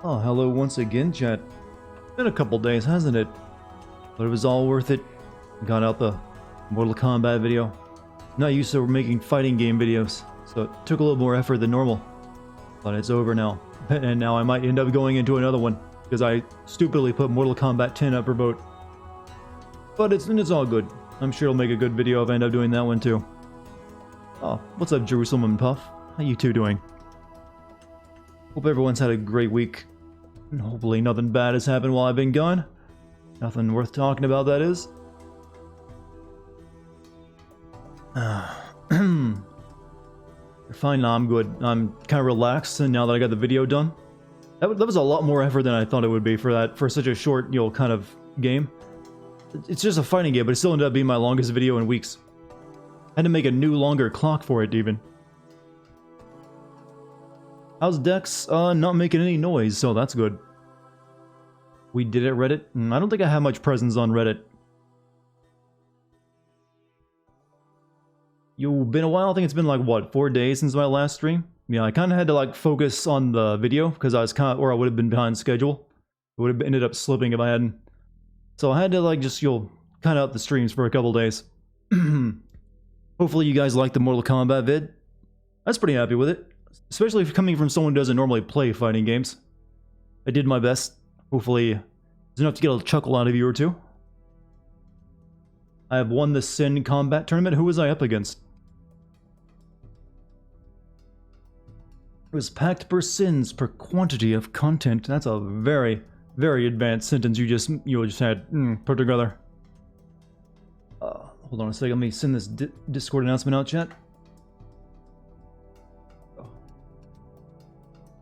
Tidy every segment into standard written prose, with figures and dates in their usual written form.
Oh, hello once again, chat. Been a couple days, hasn't it? But it was all worth it. Got out the Mortal Kombat video. Not used to making fighting game videos, so it took a little more effort than normal. But it's over now. And now I might end up going into another one, because I stupidly put Mortal Kombat 10 up for vote. But it's all good. I'm sure it'll make a good video if I end up doing that one too. Oh, what's up, Jerusalem and Puff? How you two doing? Hope everyone's had a great week. And hopefully nothing bad has happened while I've been gone. Nothing worth talking about, that is. You're fine, no, I'm good. I'm kind of relaxed and now that I got the video done. That was a lot more effort than I thought it would be for such a short, kind of game. It's just a fighting game, but it still ended up being my longest video in weeks. I had to make a new, longer clock for it, even. How's Dex? Not making any noise, so that's good. We did it, Reddit? I don't think I have much presence on Reddit. Yo, been a while? I think it's been like, what, 4 days since my last stream? Yeah, I kind of had to like focus on the video, because I was or I would have been behind schedule. It would have ended up slipping if I hadn't. So I had to like just, cut out the streams for a couple days. Hopefully you guys like the Mortal Kombat vid. I was pretty happy with it. Especially if coming from someone who doesn't normally play fighting games. I did my best. Hopefully it's enough to get a chuckle out of you or two. I have won the Sin Combat Tournament. Who was I up against? It was packed per sins per quantity of content. That's a very, very advanced sentence you just had put together. Hold on a second. Let me send this Discord announcement out, chat.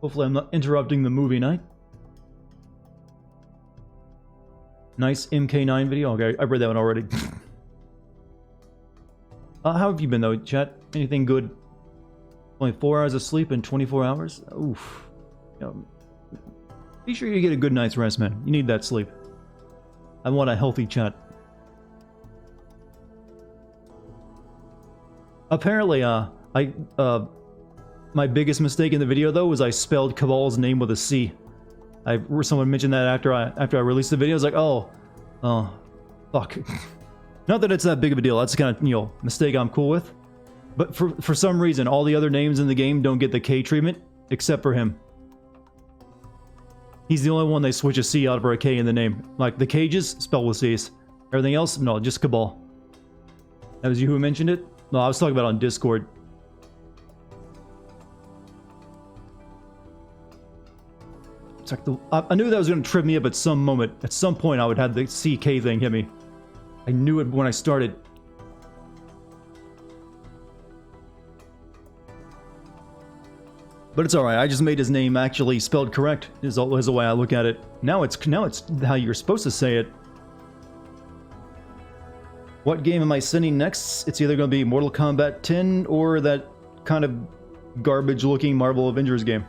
Hopefully I'm not interrupting the movie night. Nice MK9 video. Okay, I read that one already. How have you been though, chat? Anything good? Only 4 hours of sleep in 24 hours? Oof. Be sure you get a good night's rest, man. You need that sleep. I want a healthy chat. Apparently, my biggest mistake in the video, though, was I spelled Cabal's name with a C. Someone mentioned that after I released the video. I was like, oh, fuck. Not that it's that big of a deal. That's the kind of, mistake I'm cool with. But for some reason, all the other names in the game don't get the K treatment, except for him. He's the only one they switch a C out for a K in the name. Like, the Cages, spelled with C's. Everything else, no, just Cabal. That was you who mentioned it? No, I was talking about it on Discord. It's like I knew that was going to trip me up at some moment. At some point, I would have the CK thing hit me. I knew it when I started. But it's alright, I just made his name actually spelled correct, is the way I look at it. Now it's how you're supposed to say it. What game am I sending next? It's either going to be Mortal Kombat 10 or that kind of garbage-looking Marvel Avengers game.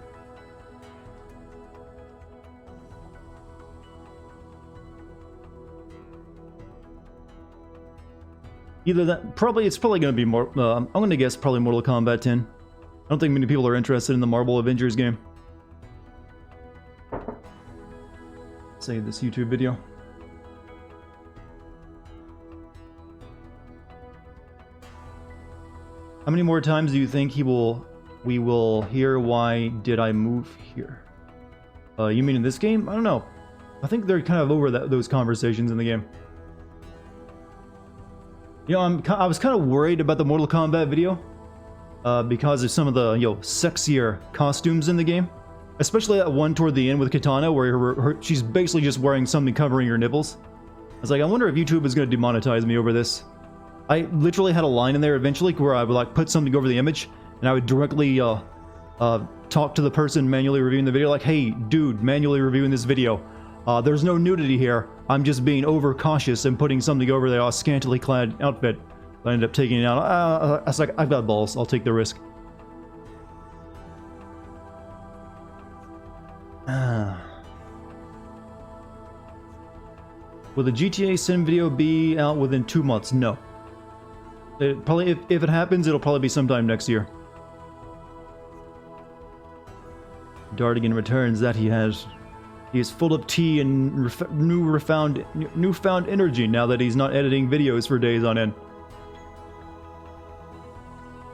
Either that, it's probably going to be more, I'm going to guess probably Mortal Kombat 10. I don't think many people are interested in the Marvel Avengers game. Save this YouTube video. How many more times do you think we will hear why did I move here? You mean in this game? I don't know. I think they're kind of over those conversations in the game. I was kind of worried about the Mortal Kombat video because of some of the sexier costumes in the game, especially that one toward the end with Katana where she's basically just wearing something covering her nipples. I was like, I wonder if YouTube is going to demonetize me over this. I literally had a line in there eventually where I would like put something over the image and I would directly talk to the person manually reviewing the video like, hey dude, manually reviewing this video. There's no nudity here. I'm just being overcautious and putting something over the scantily clad outfit. I ended up taking it out. I was like, I've got balls. I'll take the risk. Will the GTA Sim video be out within 2 months? No. It probably, if it happens, it'll probably be sometime next year. Dartigan returns, that he has. He is full of tea and newfound energy now that he's not editing videos for days on end.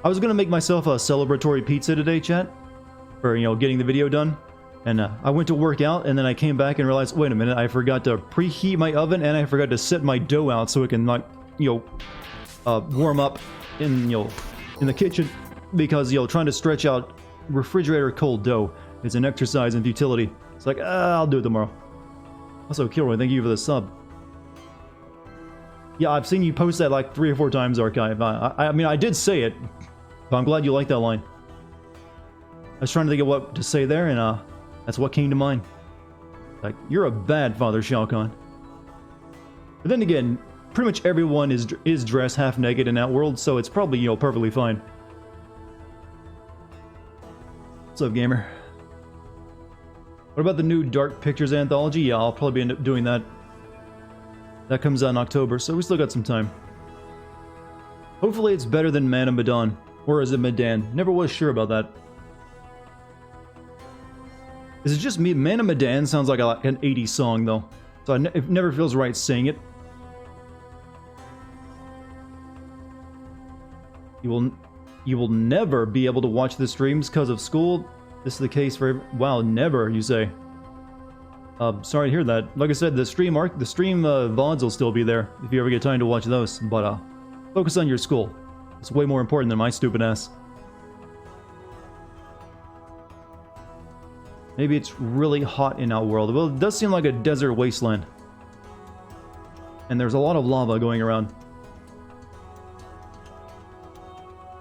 I was gonna make myself a celebratory pizza today, chat, for, you know, getting the video done. And I went to work out, and then I came back and realized, wait a minute, I forgot to preheat my oven, and I forgot to set my dough out so it can, like, you know, warm up in, you know, in the kitchen. Because, you know, trying to stretch out refrigerator cold dough is an exercise in futility. It's like, I'll do it tomorrow. Also, Kilroy, thank you for the sub. Yeah, I've seen you post that like 3 or 4 times, Archive. I mean, I did say it, but I'm glad you liked that line. I was trying to think of what to say there, and that's what came to mind. Like, you're a bad father, Shao Kahn. But then again, pretty much everyone is dressed half naked in that world, so it's probably, you know, perfectly fine. What's up, gamer? What about the new Dark Pictures anthology? Yeah, I'll probably end up doing that. That comes out in October, so we still got some time. Hopefully it's better than Man of Medan. Or is it Medan? Never was sure about that. Is it just me? Man of Medan sounds like an 80s song, though. So it never feels right saying it. You will never be able to watch the streams because of school. This is the case for wow, never, you say. Sorry to hear that. Like I said, the stream VODs will still be there if you ever get time to watch those. But focus on your school. It's way more important than my stupid ass. Maybe it's really hot in Outworld. Well, it does seem like a desert wasteland. And there's a lot of lava going around.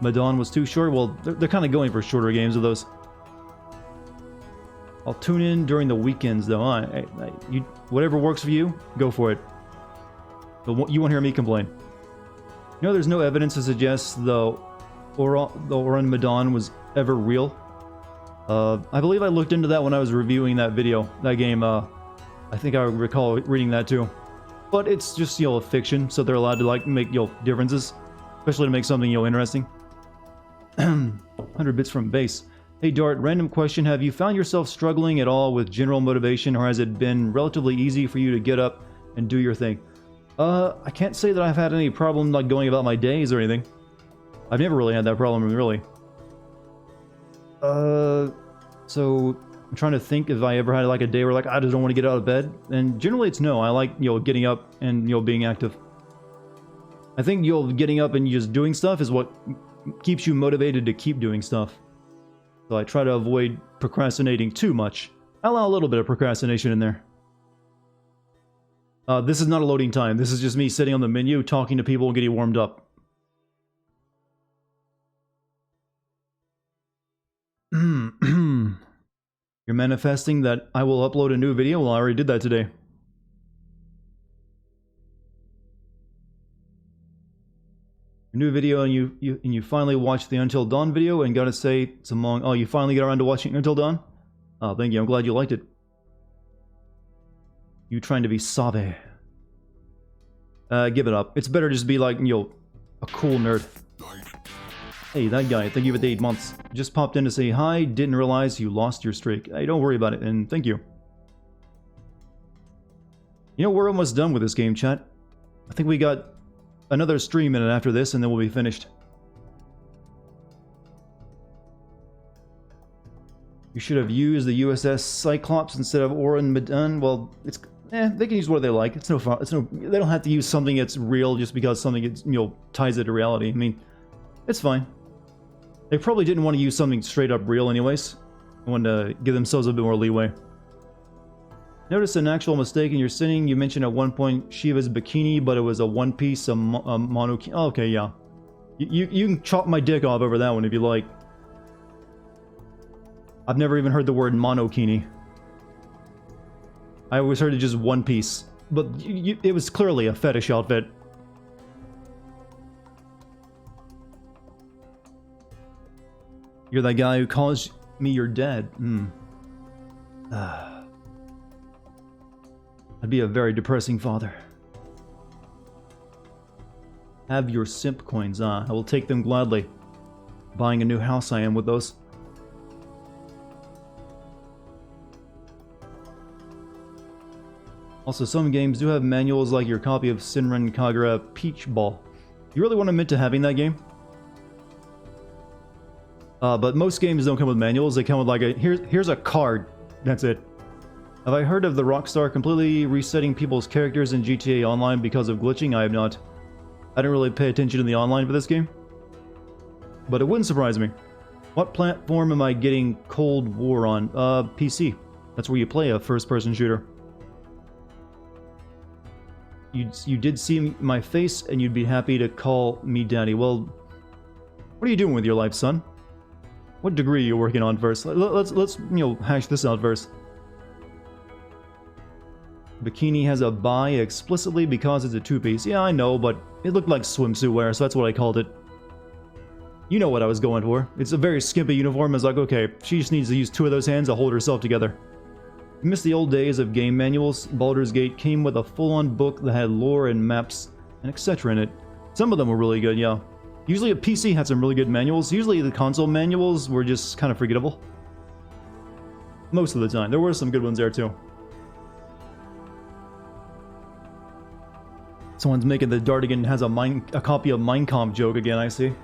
Medan was too short. Well, they're kind of going for shorter games of those. I'll tune in during the weekends, though. Whatever works for you, go for it. But you won't hear me complain. You know, there's no evidence to suggest the Oran Medan was ever real. I believe I looked into that when I was reviewing that video, that game. I think I recall reading that too. But it's just, you know, a fiction, so they're allowed to, like, make, you know, differences. Especially to make something, you know, interesting. 100 bits from base. Hey Dart, random question. Have you found yourself struggling at all with general motivation, or has it been relatively easy for you to get up and do your thing? I can't say that I've had any problem, like, going about my days or anything. I've never really had that problem, really. So I'm trying to think if I ever had, like, a day where, like, I just don't want to get out of bed. And generally it's no. I like, you know, getting up and, you know, being active. I think, you know, getting up and just doing stuff is what keeps you motivated to keep doing stuff. So I try to avoid procrastinating too much. I allow a little bit of procrastination in there. This is not a loading time. This is just me sitting on the menu, talking to people and getting warmed up. You're manifesting that I will upload a new video? Well, I already did that today. New video, and you finally watched the Until Dawn video, and gotta say it's among... Oh, you finally got around to watching Until Dawn? Oh, thank you. I'm glad you liked it. You trying to be Sabe. Give it up. It's better just be like, you know, a cool nerd. Hey, that guy. Thank you for the 8 months. Just popped in to say hi. Didn't realize you lost your streak. Hey, don't worry about it, and thank you. You know, we're almost done with this game, chat. I think we got another stream in it after this, and then we'll be finished. You should have used the USS Cyclops instead of Oran Medan. Well, it's they can use what they like. It's no fun. They don't have to use something that's real just because something you know, ties it to reality. I mean, it's fine. They probably didn't want to use something straight up real anyways. They wanted to give themselves a bit more leeway. Notice an actual mistake in your sitting. You mentioned at one point Shiva's bikini, but it was a one-piece, a mono... Oh, okay, yeah. You can chop my dick off over that one if you like. I've never even heard the word monokini. I always heard it just one piece. But it was clearly a fetish outfit. You're that guy who calls me your dad. I'd be a very depressing father. Have your simp coins, I will take them gladly. Buying a new house I am with those. Also, some games do have manuals like your copy of Sinren Kagura Peach Ball. You really want to admit to having that game? But most games don't come with manuals. They come with like a, here's a card. That's it. Have I heard of the Rockstar completely resetting people's characters in GTA Online because of glitching? I have not. I didn't really pay attention to the online for this game. But it wouldn't surprise me. What platform am I getting Cold War on? PC. That's where you play a first-person shooter. You did see my face, and you'd be happy to call me daddy. Well, what are you doing with your life, son? What degree are you working on first? Let's hash this out first. Bikini has a bi explicitly because it's a two-piece. Yeah, I know, but it looked like swimsuit wear, so that's what I called it. You know what I was going for. It's a very skimpy uniform. It's like, okay, she just needs to use two of those hands to hold herself together. You miss the old days of game manuals. Baldur's Gate came with a full-on book that had lore and maps and etc. in it. Some of them were really good, yeah. Usually a PC had some really good manuals. Usually the console manuals were just kind of forgettable. Most of the time. There were some good ones there too. Someone's making the Dartigan has a copy of Mein Kampf joke again, I see.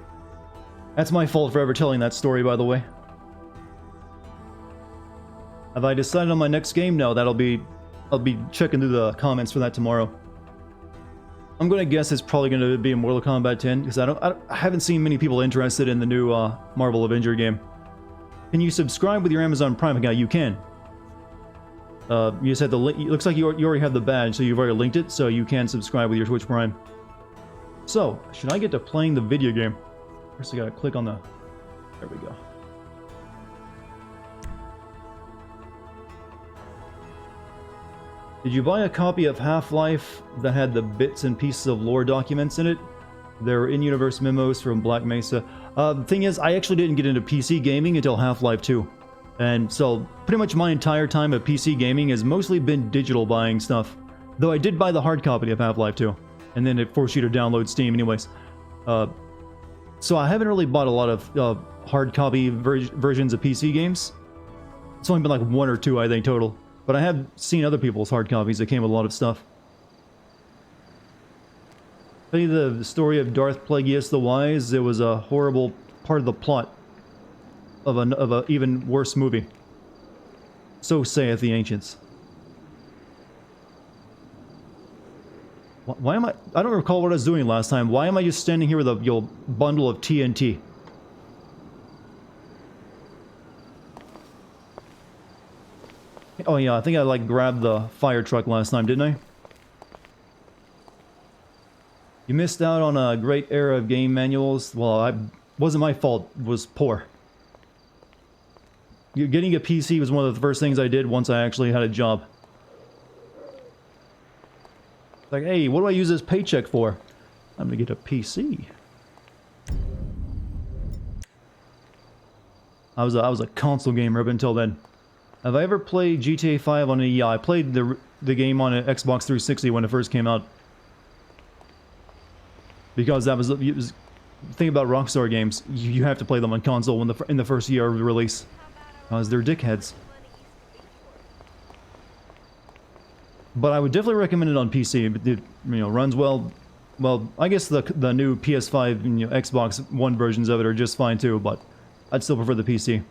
That's my fault for ever telling that story, by the way. Have I decided on my next game? No, I'll be checking through the comments for that tomorrow. I'm gonna guess it's probably gonna be Mortal Kombat 10 because I haven't seen many people interested in the new Marvel Avenger game. Can you subscribe with your Amazon Prime account? You can. You just had the link. It looks like you already have the badge, so you've already linked it, so you can subscribe with your Twitch Prime. So, should I get to playing the video game? First, I gotta click on the. There we go. Did you buy a copy of Half-Life that had the bits and pieces of lore documents in it? They're in-universe memos from Black Mesa. The thing is, I actually didn't get into PC gaming until Half-Life 2. And so, pretty much my entire time of PC gaming has mostly been digital buying stuff. Though I did buy the hard copy of Half-Life 2. And then it forced you to download Steam anyways. So I haven't really bought a lot of hard copy versions of PC games. It's only been like one or two, I think, total. But I have seen other people's hard copies that came with a lot of stuff. Tell you the story of Darth Plagueis the Wise. It was a horrible part of the plot of a even worse movie. So saith the ancients. Why am I don't recall what I was doing last time. Why am I just standing here with a bundle of TNT? Oh yeah, I think I like grabbed the fire truck last time, didn't I? You missed out on a great era of game manuals. Well, wasn't my fault. It was poor. Getting a PC was one of the first things I did once I actually had a job. Like, hey, what do I use this paycheck for? I'm gonna get a PC. I was a console gamer up until then. Have I ever played GTA 5 on a... Yeah, I played the game on an Xbox 360 when it first came out. Because that was... the thing about Rockstar games, you have to play them on console in the first year of the release. Because they're dickheads. But I would definitely recommend it on PC. It runs well. Well, I guess the new PS5 and Xbox One versions of it are just fine too, but I'd still prefer the PC.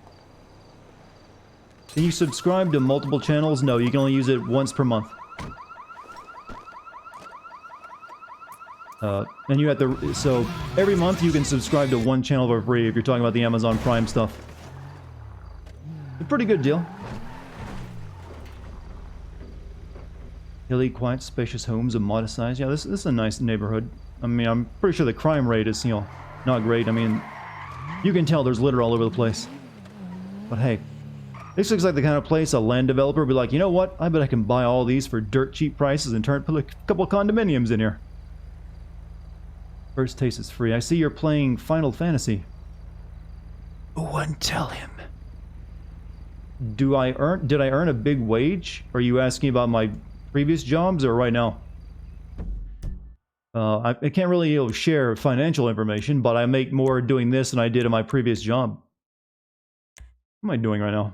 Can you subscribe to multiple channels? No, you can only use it once per month. And you have to... So, every month you can subscribe to one channel for free if you're talking about the Amazon Prime stuff. A pretty good deal. Hilly, quiet, spacious homes of modest size. Yeah, this is a nice neighborhood. I mean, I'm pretty sure the crime rate is, not great. I mean, you can tell there's litter all over the place. But hey, this looks like the kind of place a land developer would be like, you know what? I bet I can buy all these for dirt cheap prices and put a couple of condominiums in here. First taste is free. I see you're playing Final Fantasy. Go and tell him. Did I earn a big wage? Are you asking about my previous jobs or right now? I can't really share financial information, but I make more doing this than I did in my previous job. What am I doing right now?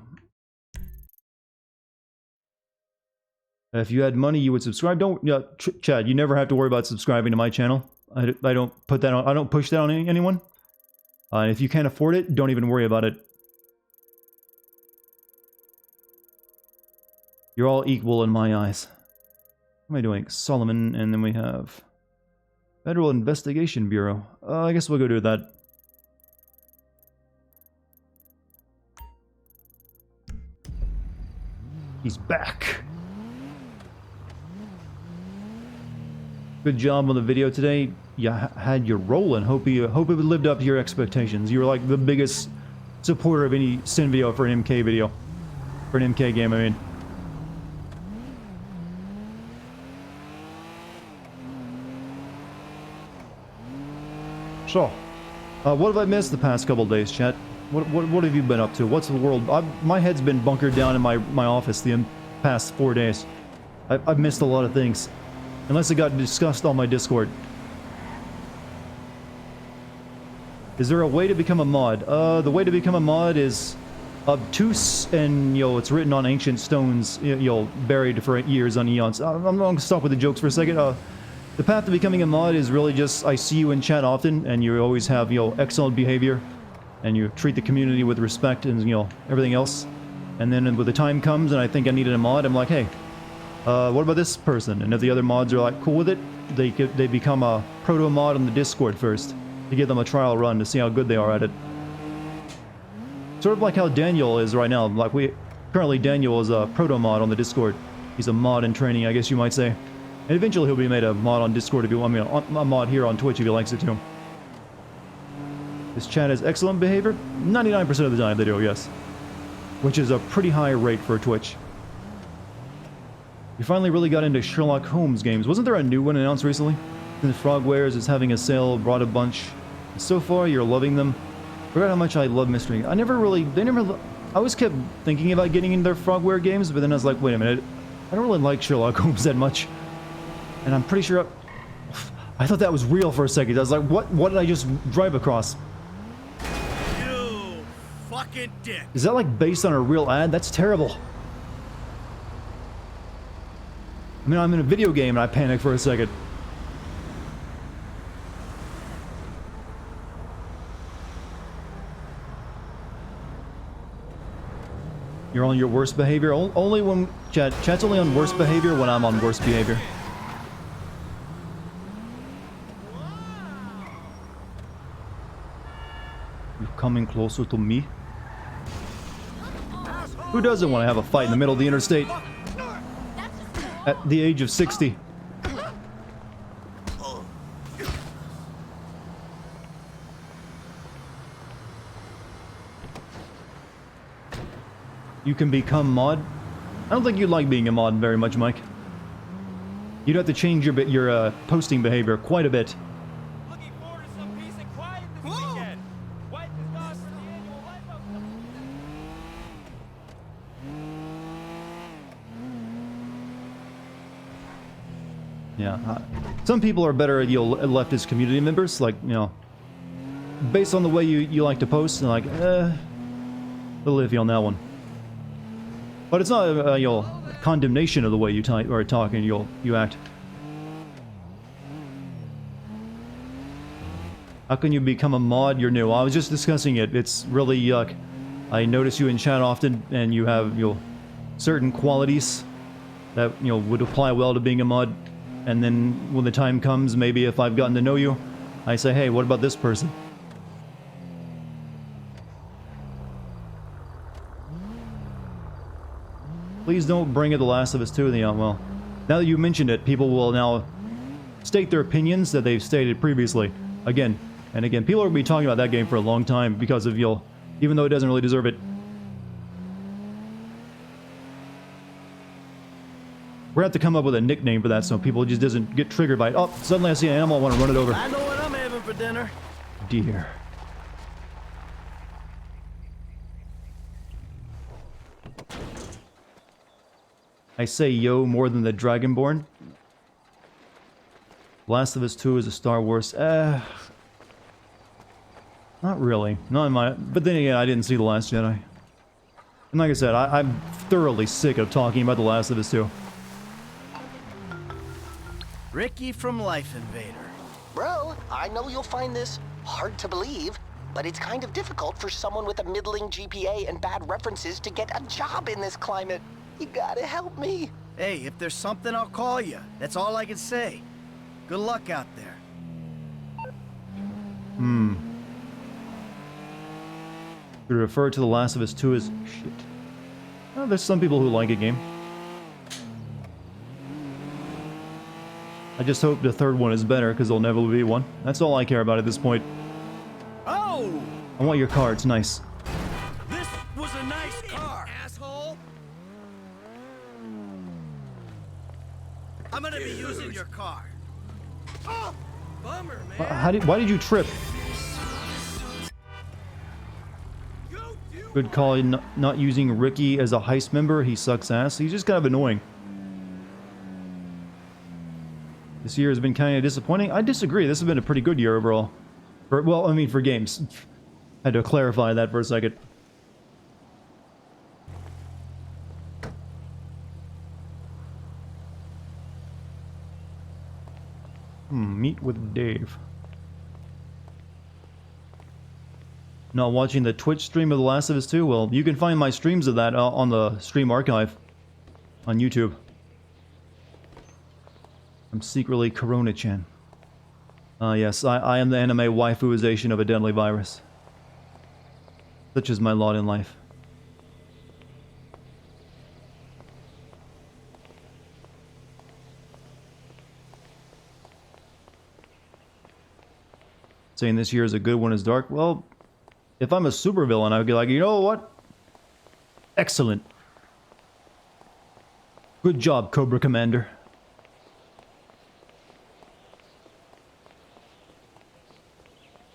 If you had money, you would subscribe. Don't, yeah, Chad, you never have to worry about subscribing to my channel. I don't put that on, I don't push that on anyone. If you can't afford it, don't even worry about it. You're all equal in my eyes. What am I doing? Solomon, and then we have Federal Investigation Bureau. I guess we'll go do that. He's back. Good job on the video today. You had your rolling. Hope it lived up to your expectations. You were like the biggest supporter of any Sin video for an MK video. For an MK game, I mean. So, what have I missed the past couple days, chat? What have you been up to? What's the world? My head's been bunkered down in my office the past 4 days. I've missed a lot of things. Unless it got discussed on my Discord. Is there a way to become a mod? The way to become a mod is obtuse and, it's written on ancient stones, buried for years on eons. I'm going to stop with the jokes for a second. The path to becoming a mod is really just, I see you in chat often, and you always have, excellent behavior, and you treat the community with respect and, everything else. And then when the time comes and I think I needed a mod, I'm like, hey, what about this person? And if the other mods are like cool with it, they become a proto mod on the Discord first to give them a trial run to see how good they are at it. Sort of like how Daniel is right now. Like currently Daniel is a proto mod on the Discord. He's a mod in training, I guess you might say. And eventually he'll be made a mod on Discord if you want me, a mod here on Twitch if he likes it too. This chat has excellent behavior. 99% of the time they do, yes. Which is a pretty high rate for Twitch. You finally really got into Sherlock Holmes games. Wasn't there a new one announced recently? And the Frogwares is having a sale, brought a bunch. And so far, you're loving them. Forgot how much I love mystery. I always kept thinking about getting into their Frogware games, but then I was like, wait a minute. I don't really like Sherlock Holmes that much. And I'm pretty sure... I thought that was real for a second. I was like, what did I just drive across? You fucking dick. Is that like based on a real ad? That's terrible. I mean, I'm in a video game and I panic for a second. You're on your worst behavior? Only when... Chat's only on worst behavior when I'm on worst behavior. You're coming closer to me? Who doesn't want to have a fight in the middle of the interstate? At the age of 60. You can become mod? I don't think you'd like being a mod very much, Mike. You'd have to change your posting behavior quite a bit. Looking forward to some peace and quiet this weekend. Wipe the dust for the annual life of... Yeah, some people are better at leftist community members, like, based on the way you like to post, and like, a little iffy on that one. But it's not condemnation of the way you type or talk and you act. How can you become a mod? You're new. I was just discussing it. It's really yuck. I notice you in chat often, and you have certain qualities that would apply well to being a mod. And then when the time comes, maybe if I've gotten to know you, I say, hey, what about this person? Please don't bring it The Last of Us 2 in the well. Now that you mentioned it, people will now state their opinions that they've stated previously. Again and again. People are going to be talking about that game for a long time because of even though it doesn't really deserve it. We're going to have to come up with a nickname for that so people just doesn't get triggered by it. Oh, suddenly I see an animal, I want to run it over. I know what I'm having for dinner. Deer. I say yo more than the Dragonborn. Last of Us 2 is a Star Wars. Not really. Not in my... But then again, I didn't see The Last Jedi. And like I said, I'm thoroughly sick of talking about The Last of Us 2. Ricky from Life Invader. Bro, I know you'll find this hard to believe, but it's kind of difficult for someone with a middling GPA and bad references to get a job in this climate. You gotta help me. Hey, if there's something, I'll call you. That's all I can say. Good luck out there. We refer to The Last of Us 2 as shit. Well, there's some people who like a game. I just hope the third one is better, because there'll never be one. That's all I care about at this point. Oh! I want your car, it's nice. This was a nice car, asshole! I'm gonna be using your car. Oh! Bummer, man. Why did you trip? Good call, not using Ricky as a heist member. He sucks ass. He's just kind of annoying. This year has been kind of disappointing. I disagree. This has been a pretty good year overall. Well, I mean, for games. Had to clarify that for a second. Meet with Dave. Not watching the Twitch stream of The Last of Us 2? Well, you can find my streams of that on the stream archive on YouTube. I'm secretly Corona-chan. Yes, I am the anime waifuization of a deadly virus. Such is my lot in life. Saying this year is a good one is dark. Well, if I'm a supervillain, I would be like, you know what? Excellent. Good job, Cobra Commander.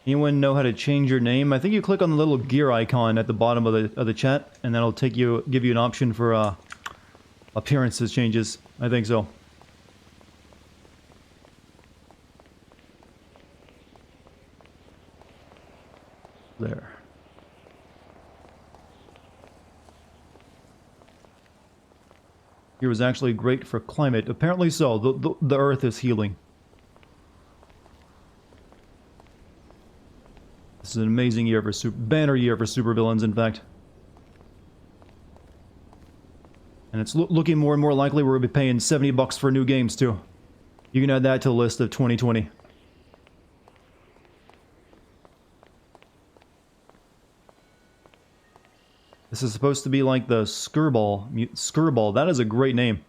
Anyone know how to change your name? I think you click on the little gear icon at the bottom of the chat, and that'll give you an option for appearances changes. I think so. There. Year was actually great for climate. Apparently so. The Earth is healing. This is an amazing year for banner year for supervillains, in fact. And it's looking more and more likely we're going to be paying $70 for new games too. You can add that to the list of 2020. This is supposed to be like the Skirball. Skirball, that is a great name.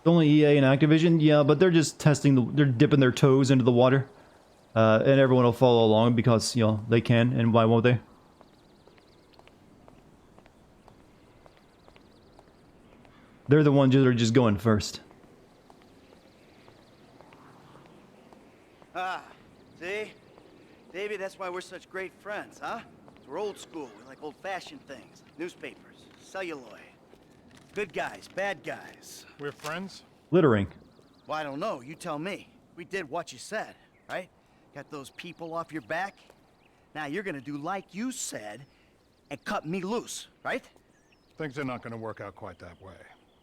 Only EA and Activision? Yeah, but they're just testing they're dipping their toes into the water. And everyone will follow along because, you know, they can, and why won't they? They're the ones that are just going first. Ah, see? Davey, that's why we're such great friends, huh? We're old school. We like old-fashioned things. Newspapers, celluloid. Good guys, bad guys. We're friends? Littering. Well, I don't know. You tell me. We did what you said, right? Got those people off your back? Now you're gonna do like you said and cut me loose, right? Things are not going to work out quite that way.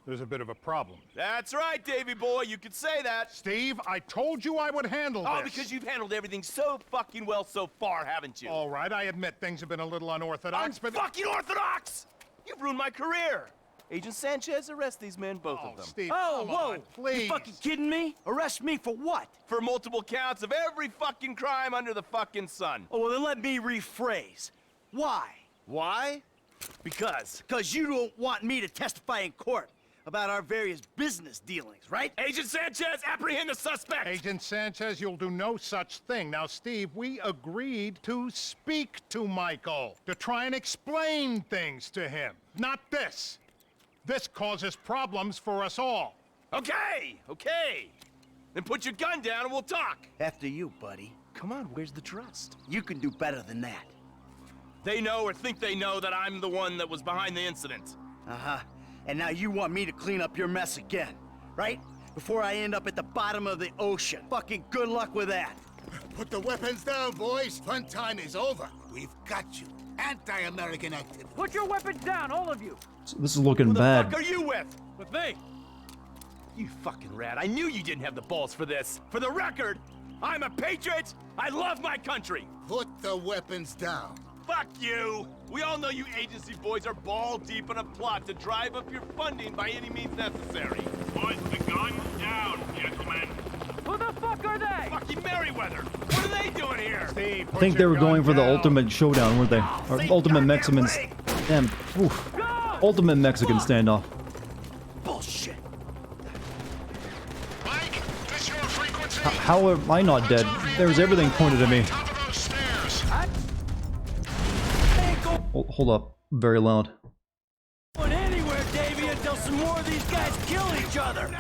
There's a bit of a problem. That's right, Davy boy. You could say that. Steve, I told you I would handle Oh, this. because you've handled everything so fucking well so far, haven't you? All right, I admit things have been a little unorthodox, but... Fucking orthodox! You've ruined my career. Agent Sanchez, arrest these men, both of them. Steve, Oh, come whoa! on, please. You fucking kidding me? Arrest me for what? For multiple counts of every fucking crime under the fucking sun. Oh, well, then let me rephrase. Why? Why? Because. Because you don't want me to testify in court about our various business dealings, right? Agent Sanchez, apprehend the suspect! Agent Sanchez, you'll do no such thing. Now, Steve, we agreed to speak to Michael, to try and explain things to him. Not this. This causes problems for us all. Okay, okay. Then put your gun down and we'll talk. After you, buddy. Come on, where's the trust? You can do better than that. They know or think they know that I'm the one that was behind the incident. Uh-huh. And now you want me to clean up your mess again, right? Before I end up at the bottom of the ocean. Fucking good luck with that. Put the weapons down, boys. Fun time is over. We've got you. anti-American activity. Put your weapons down, all of you. So this is looking Who the bad. fuck are you with? With me. You fucking rat. I knew you didn't have the balls for this. For the record, I'm a patriot. I love my country. Put the weapons down. Fuck you. We all know you agency boys are ball deep in a plot to drive up your funding by any means necessary. Put the gun down, gentlemen. Who the fuck are they? Fucking Merryweather. What are they doing here? Steve, I think they were going for the ultimate showdown, weren't they? Or ultimate Mexican. Damn. Oof. Ultimate Mexican standoff. Bullshit. Mike, this your frequency? How am I not dead? There's everything pointed at me. Top of those stairs. Hold up. Very loud. Going anywhere, Davey, until some more of these guys kill each other.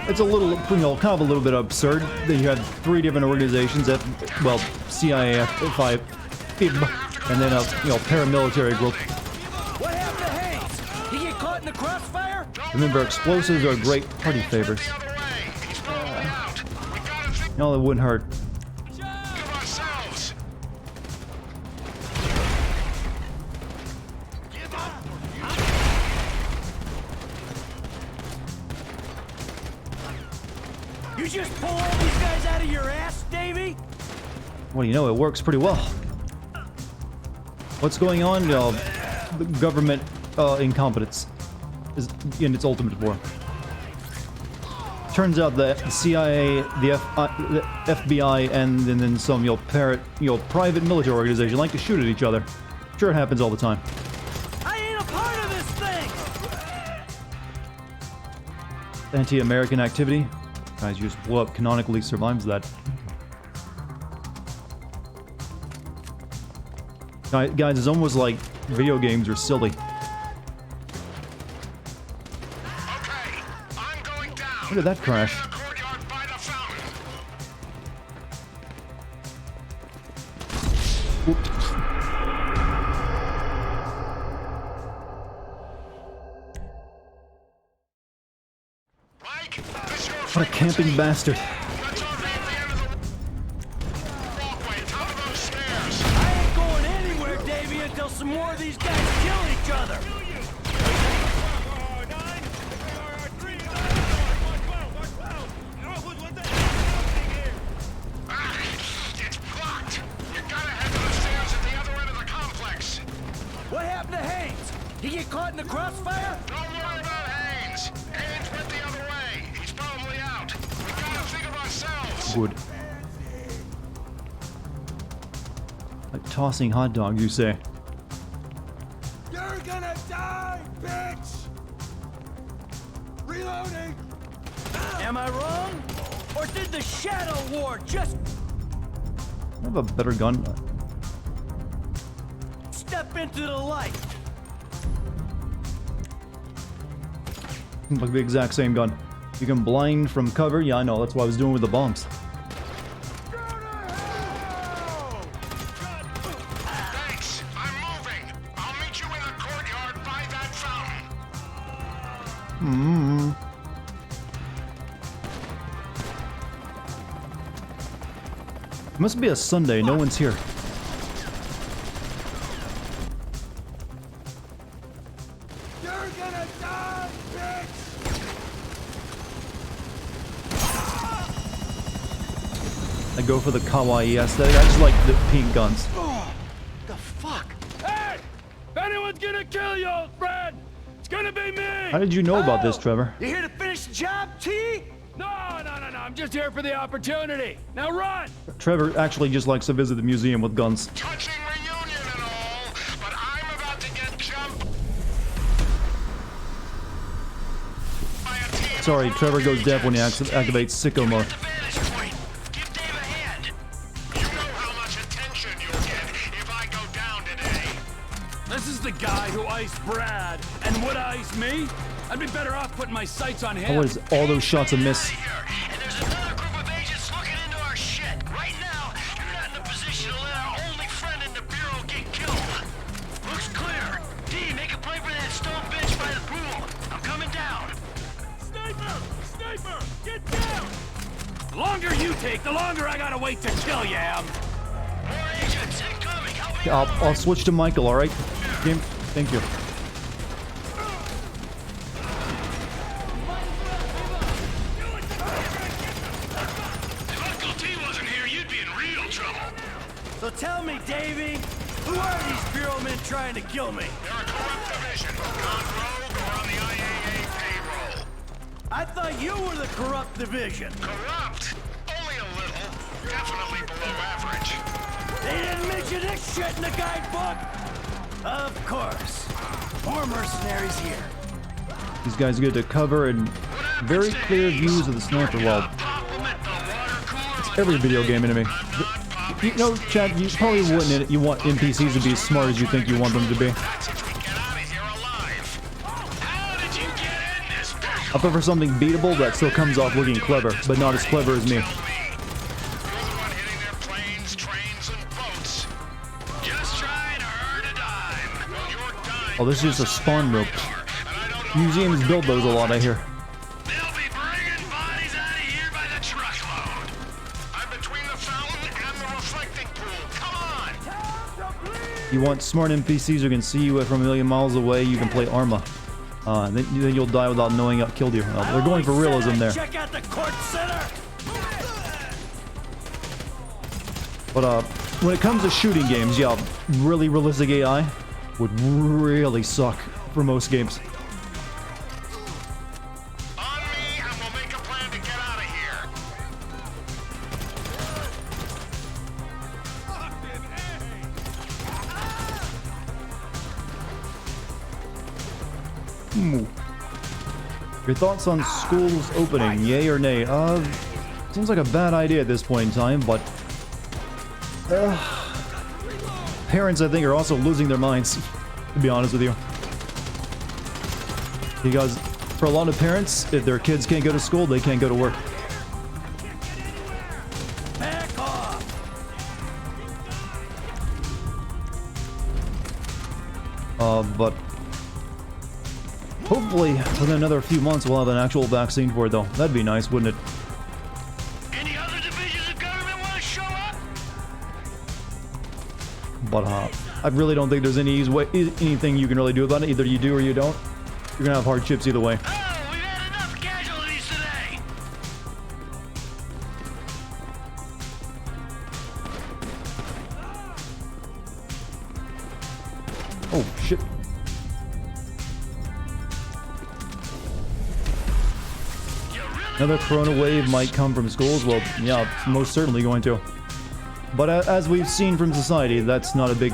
It's a little, kind of a little bit absurd that you have 3 different organizations that, well, CIA, FI, FIB, and then a, paramilitary group. What happened to Hayes? He get caught in the crossfire? Remember, explosives are great party favors. No, it wouldn't hurt. You just pull all these guys out of your ass, Davey? Well, it works pretty well. What's going on? The government incompetence is in its ultimate form. Turns out the CIA, the FBI, and then some private military organization like to shoot at each other. Sure, it happens all the time. I ain't a part of this thing! Anti-American activity. Guys, you just blow up canonically survives that. Guys, it's almost like video games are silly. Okay, I'm going down. Look at that crash. In the courtyard by the fountain. Mike, this your What a camping bastard. Let's all be at the end of the walkway, top of those stairs. I ain't going anywhere, Davey, until some more of these guys kill each other. It's blocked. You gotta head to the stairs at the other end of the complex. What happened to Hayes? He get caught in the crossfire? Don't worry about Haynes. Haynes went the other way. He's probably out. We gotta think of ourselves. Good. Like tossing hot dogs, you say? You're gonna die, bitch! Reloading! Am I wrong? Or did the Shadow War just I have a better gun. step into the light? Like the exact same gun. You can blind from cover. Yeah, I know. That's what I was doing with the bombs. Thanks. I'm moving. I'll meet you in the courtyard by that fountain. It must be a Sunday. No one's here. You're gonna die, bitch! I go for the kawaii aesthetic. I just like the pink guns. The fuck? Hey! If anyone's gonna kill you, old friend, it's gonna be me! How did you know about this, Trevor? You here to finish the job, T? No, I'm just here for the opportunity. Now run! Trevor actually just likes to visit the museum with guns. Touching reunion and all, but I'm about to get jumped by a team. Sorry, Trevor goes deaf when he activates sicko mode. Vantage point. Give Dave a hand. You know how much attention you'll get if I go down today. This is the guy who iced Brad and would ice me? I'd be better off putting my sights on him. What is all those shots a miss? Here, and there's another group of agents looking into our shit. Right now, you're not in a position to let our only friend in the bureau get killed. Looks clear. D, make a play for that stone bench by the pool. I'm coming down. Sniper! Sniper! Get down! The longer you take, the longer I gotta wait to kill you, Em. I'll switch to Michael, alright? Game, thank you. If Uncle T wasn't here, you'd be in real trouble. So tell me, Davey, who are these bureau men trying to kill me? They're a corrupt division, gone rogue or on the IAA payroll. I thought you were the corrupt division. Corrupt? Only a little. Definitely below average. They didn't mention this shit in the guidebook. Of course. More mercenaries here. These guys get to cover and very clear views of the sniper wall. It's every video game enemy. You know, Chad, you probably wouldn't. You want NPCs to be as smart as you think you want them to be. I prefer something beatable that still comes off looking clever, but not as clever as me. Oh, this is just a spawn rope. Museums build those a lot, I hear. They'll be bringing bodies out of here by the truckload. I'm between the fountain and the reflecting pool. Come on! You want smart NPCs who can see you from a million miles away, you can play Arma. Then you'll die without knowing what killed you. They're going for realism there. Check out the court center. But when it comes to shooting games, yeah, really realistic AI would really suck for most games. On me, and we'll make a plan to get out of here. Your thoughts on schools opening, yay or nay? Seems like a bad idea at this point in time, but parents, I think, are also losing their minds, to be honest with you. Because for a lot of parents, if their kids can't go to school, they can't go to work. Back off. But hopefully within another few months we'll have an actual vaccine for it, though. That'd be nice, wouldn't it? Any other divisions of government want to show up? But I really don't think there's anything you can really do about it. Either you do or you don't. You're gonna have hardships either way. Oh, we've had enough casualties today. Oh, shit. Another corona wave might come from schools. Well, yeah, it's most certainly going to. But as we've seen from society, that's not a big...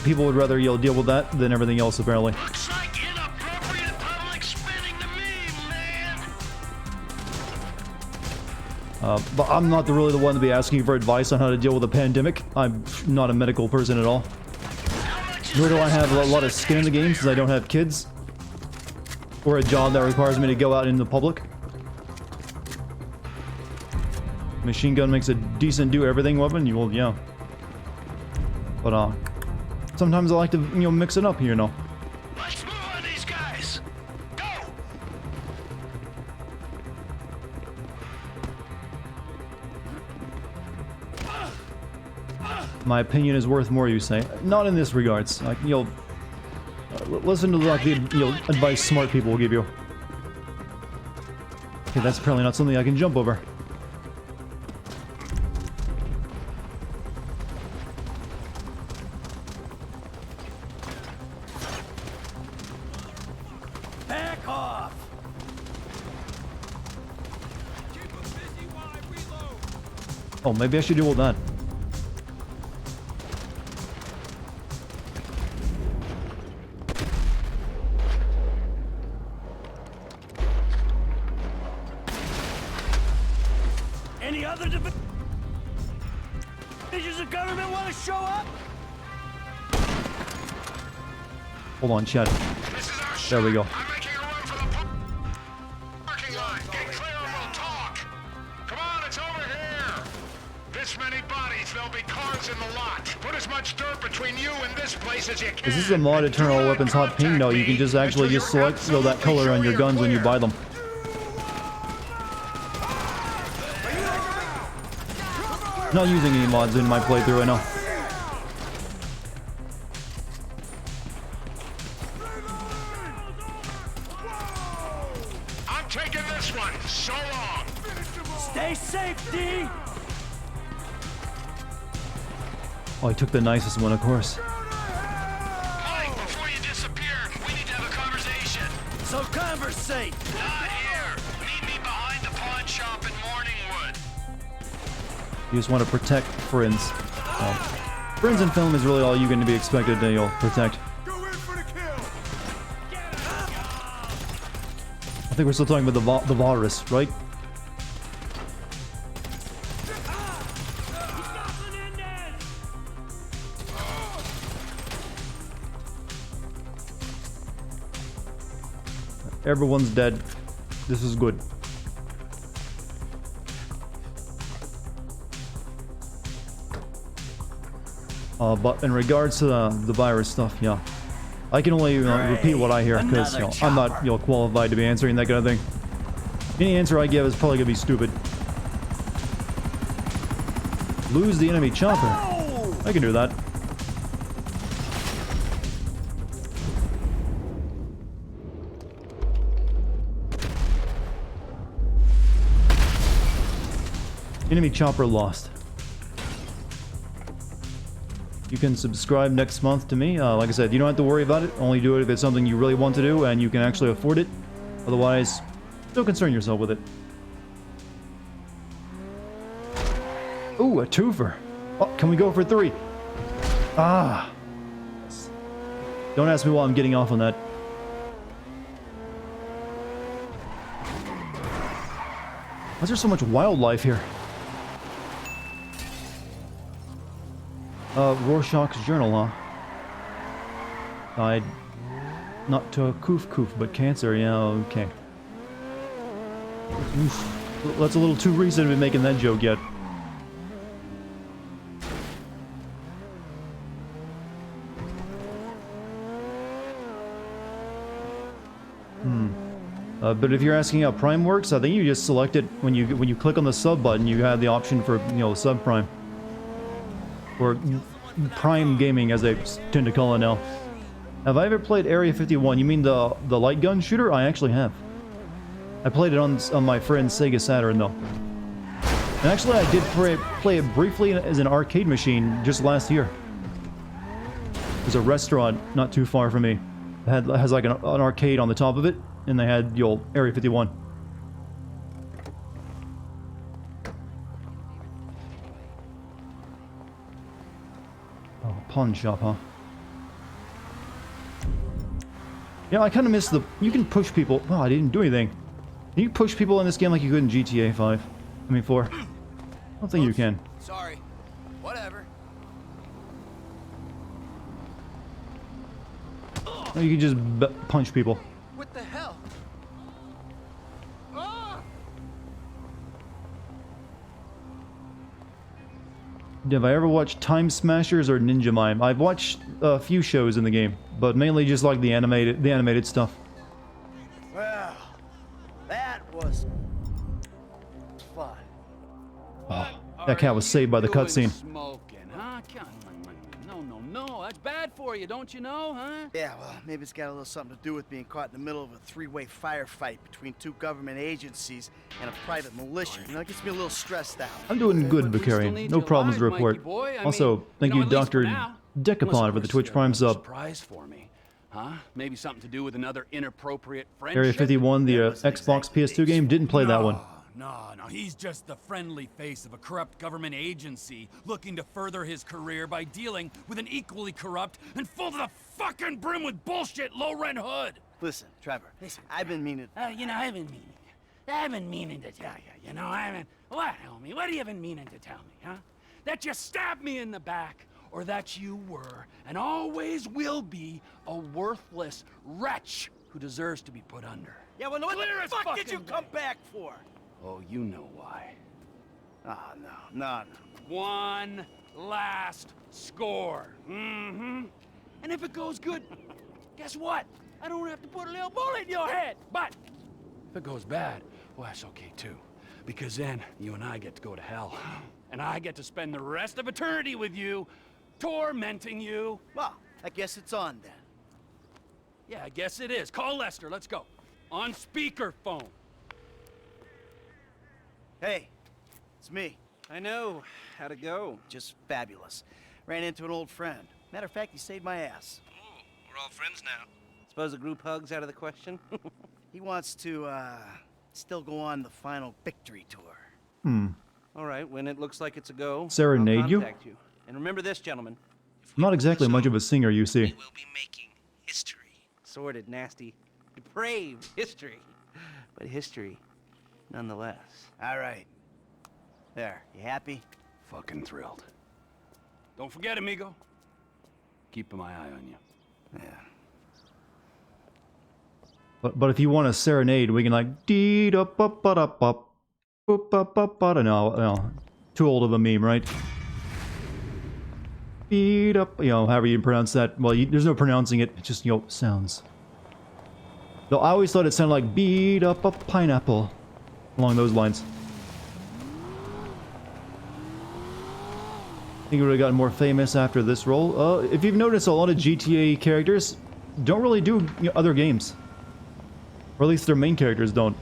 people would rather deal with that than everything else, apparently. Looks like inappropriate public spending to me, man. But I'm not really the one to be asking for advice on how to deal with a pandemic. I'm not a medical person at all. Nor do I have a lot of skin in the game since I don't have kids. Or a job that requires me to go out in the public. Machine gun makes a decent do-everything weapon. Well, yeah. But sometimes I like to, mix it up, you know. Let's move on these guys. Go. My opinion is worth more, you say. Not in this regards. Like, listen to the advice smart people will give you. Okay, that's apparently not something I can jump over. Back off. Oh, maybe I should do all that. Any other divisions of government want to show up? Hold on, chat. This is our There we go. I'm making a run for the parking lot. Get clear and we'll talk. Come on, it's over here. This many bodies, there'll be cars in the lot. Put as much dirt between you and this place as you can. Is this a mod Eternal Weapons Hot Pink? No, you can just actually just select that color on your guns when you buy them. Not using any mods in my playthrough, I know. taking this one. So long. Stay safe, D! Oh, he took the nicest one, of course. Mike, before you disappear, we need to have a conversation. So conversate! Not here. Meet me behind the pawn shop in Morningwood. You just want to protect friends. Friends in film is really all you're going to be expected to protect. Go in for the kill! I think we're still talking about the virus, right? Everyone's dead. This is good. But in regards to the virus stuff, yeah, I can only repeat what I hear because I'm not qualified to be answering that kind of thing. Any answer I give is probably gonna be stupid. Lose the enemy chopper. I can do that. Enemy chopper lost. You can subscribe next month to me. Like I said, you don't have to worry about it. Only do it if it's something you really want to do and you can actually afford it. Otherwise, don't concern yourself with it. Ooh, a twofer. Oh, can we go for 3? Ah. Don't ask me why I'm getting off on that. Why is there so much wildlife here? Rorschach's journal, huh? Died not to a coof, but cancer. Yeah, okay. Oof. That's a little too recent to be making that joke yet. But if you're asking how Prime works, I think you just select it when you click on the sub button. You have the option for sub Prime. Or Prime Gaming, as they tend to call it now. Have I ever played Area 51? You mean the light gun shooter? I actually have. I played it on my friend's Sega Saturn, though. And actually, I did play it briefly as an arcade machine just last year. There's a restaurant not too far from me. It has like an arcade on the top of it, and they had Area 51. Pawn shop, huh? Yeah, I kind of miss you can push people. Oh, I didn't do anything. Can you push people in this game like you could in GTA 5? I mean 4. I don't think you can. Sorry. Whatever. No, you can just punch people. What the hell? Have I ever watched Time Smashers or Ninja Mime? I've watched a few shows in the game, but mainly just like the animated stuff. Well, that was fun. Oh, that cat was saved by the cutscene. Smoking, huh? No, that's bad for you, don't you know, huh? Yeah, well, maybe it's got a little something to do with being caught in the middle of a three-way firefight between 2 government agencies and a private militia. You know, it gets me a little stressed out. I'm doing good, But we still Vicarian. need No you problems to alive, report. Mikey boy. I Also, mean, thank you you, know, at least for Dr. now. Decapod, Unless, for the of Twitch course, Prime you have a sub. surprise for me, huh? Maybe something to do with another inappropriate friendship. Area 51, the Xbox PS2 game, didn't play that one. No, he's just the friendly face of a corrupt government agency looking to further his career by dealing with an equally corrupt and full to the fucking brim with bullshit low-rent hood. Listen, Trevor, I've been meaning... I've been meaning to tell you, what, homie? What have you been meaning to tell me, huh? That you stabbed me in the back, or that you were, and always will be, a worthless wretch who deserves to be put under. Yeah, well, what Clear the as fuck did you fucking come day. back for? Oh, you know why. Oh, no. One last score. Mm-hmm. And if it goes good, guess what? I don't have to put a little bullet in your head. But if it goes bad, well, that's okay too. Because then you and I get to go to hell. And I get to spend the rest of eternity with you, tormenting you. Well, I guess it's on then. Yeah, I guess it is. Call Lester, let's go. On speakerphone. Hey, it's me. I know. How'd it go? Just fabulous. Ran into an old friend. Matter of fact, he saved my ass. Oh, we're all friends now. Suppose a group hug's out of the question? He wants to, still go on the final victory tour. Hmm. All right, when it looks like it's a go, Serenade I'll you? contact you. And remember this, gentlemen. I'm not exactly much of a singer, you see. We'll be making history. Sordid, nasty, depraved history. But history, nonetheless. All right. There, you happy? Fucking thrilled. Don't forget, amigo. Keeping my eye on you. Yeah. But if you want a serenade, we can like dee da ba ba da ba boop ba ba ba da. No, too old of a meme, right? Beat up, however you pronounce that. Well, there's no pronouncing it. It just sounds. Though I always thought it sounded like beat up a pineapple, along those lines. I think it would have gotten more famous after this role. If you've noticed, a lot of GTA characters don't really do other games. Or at least their main characters don't.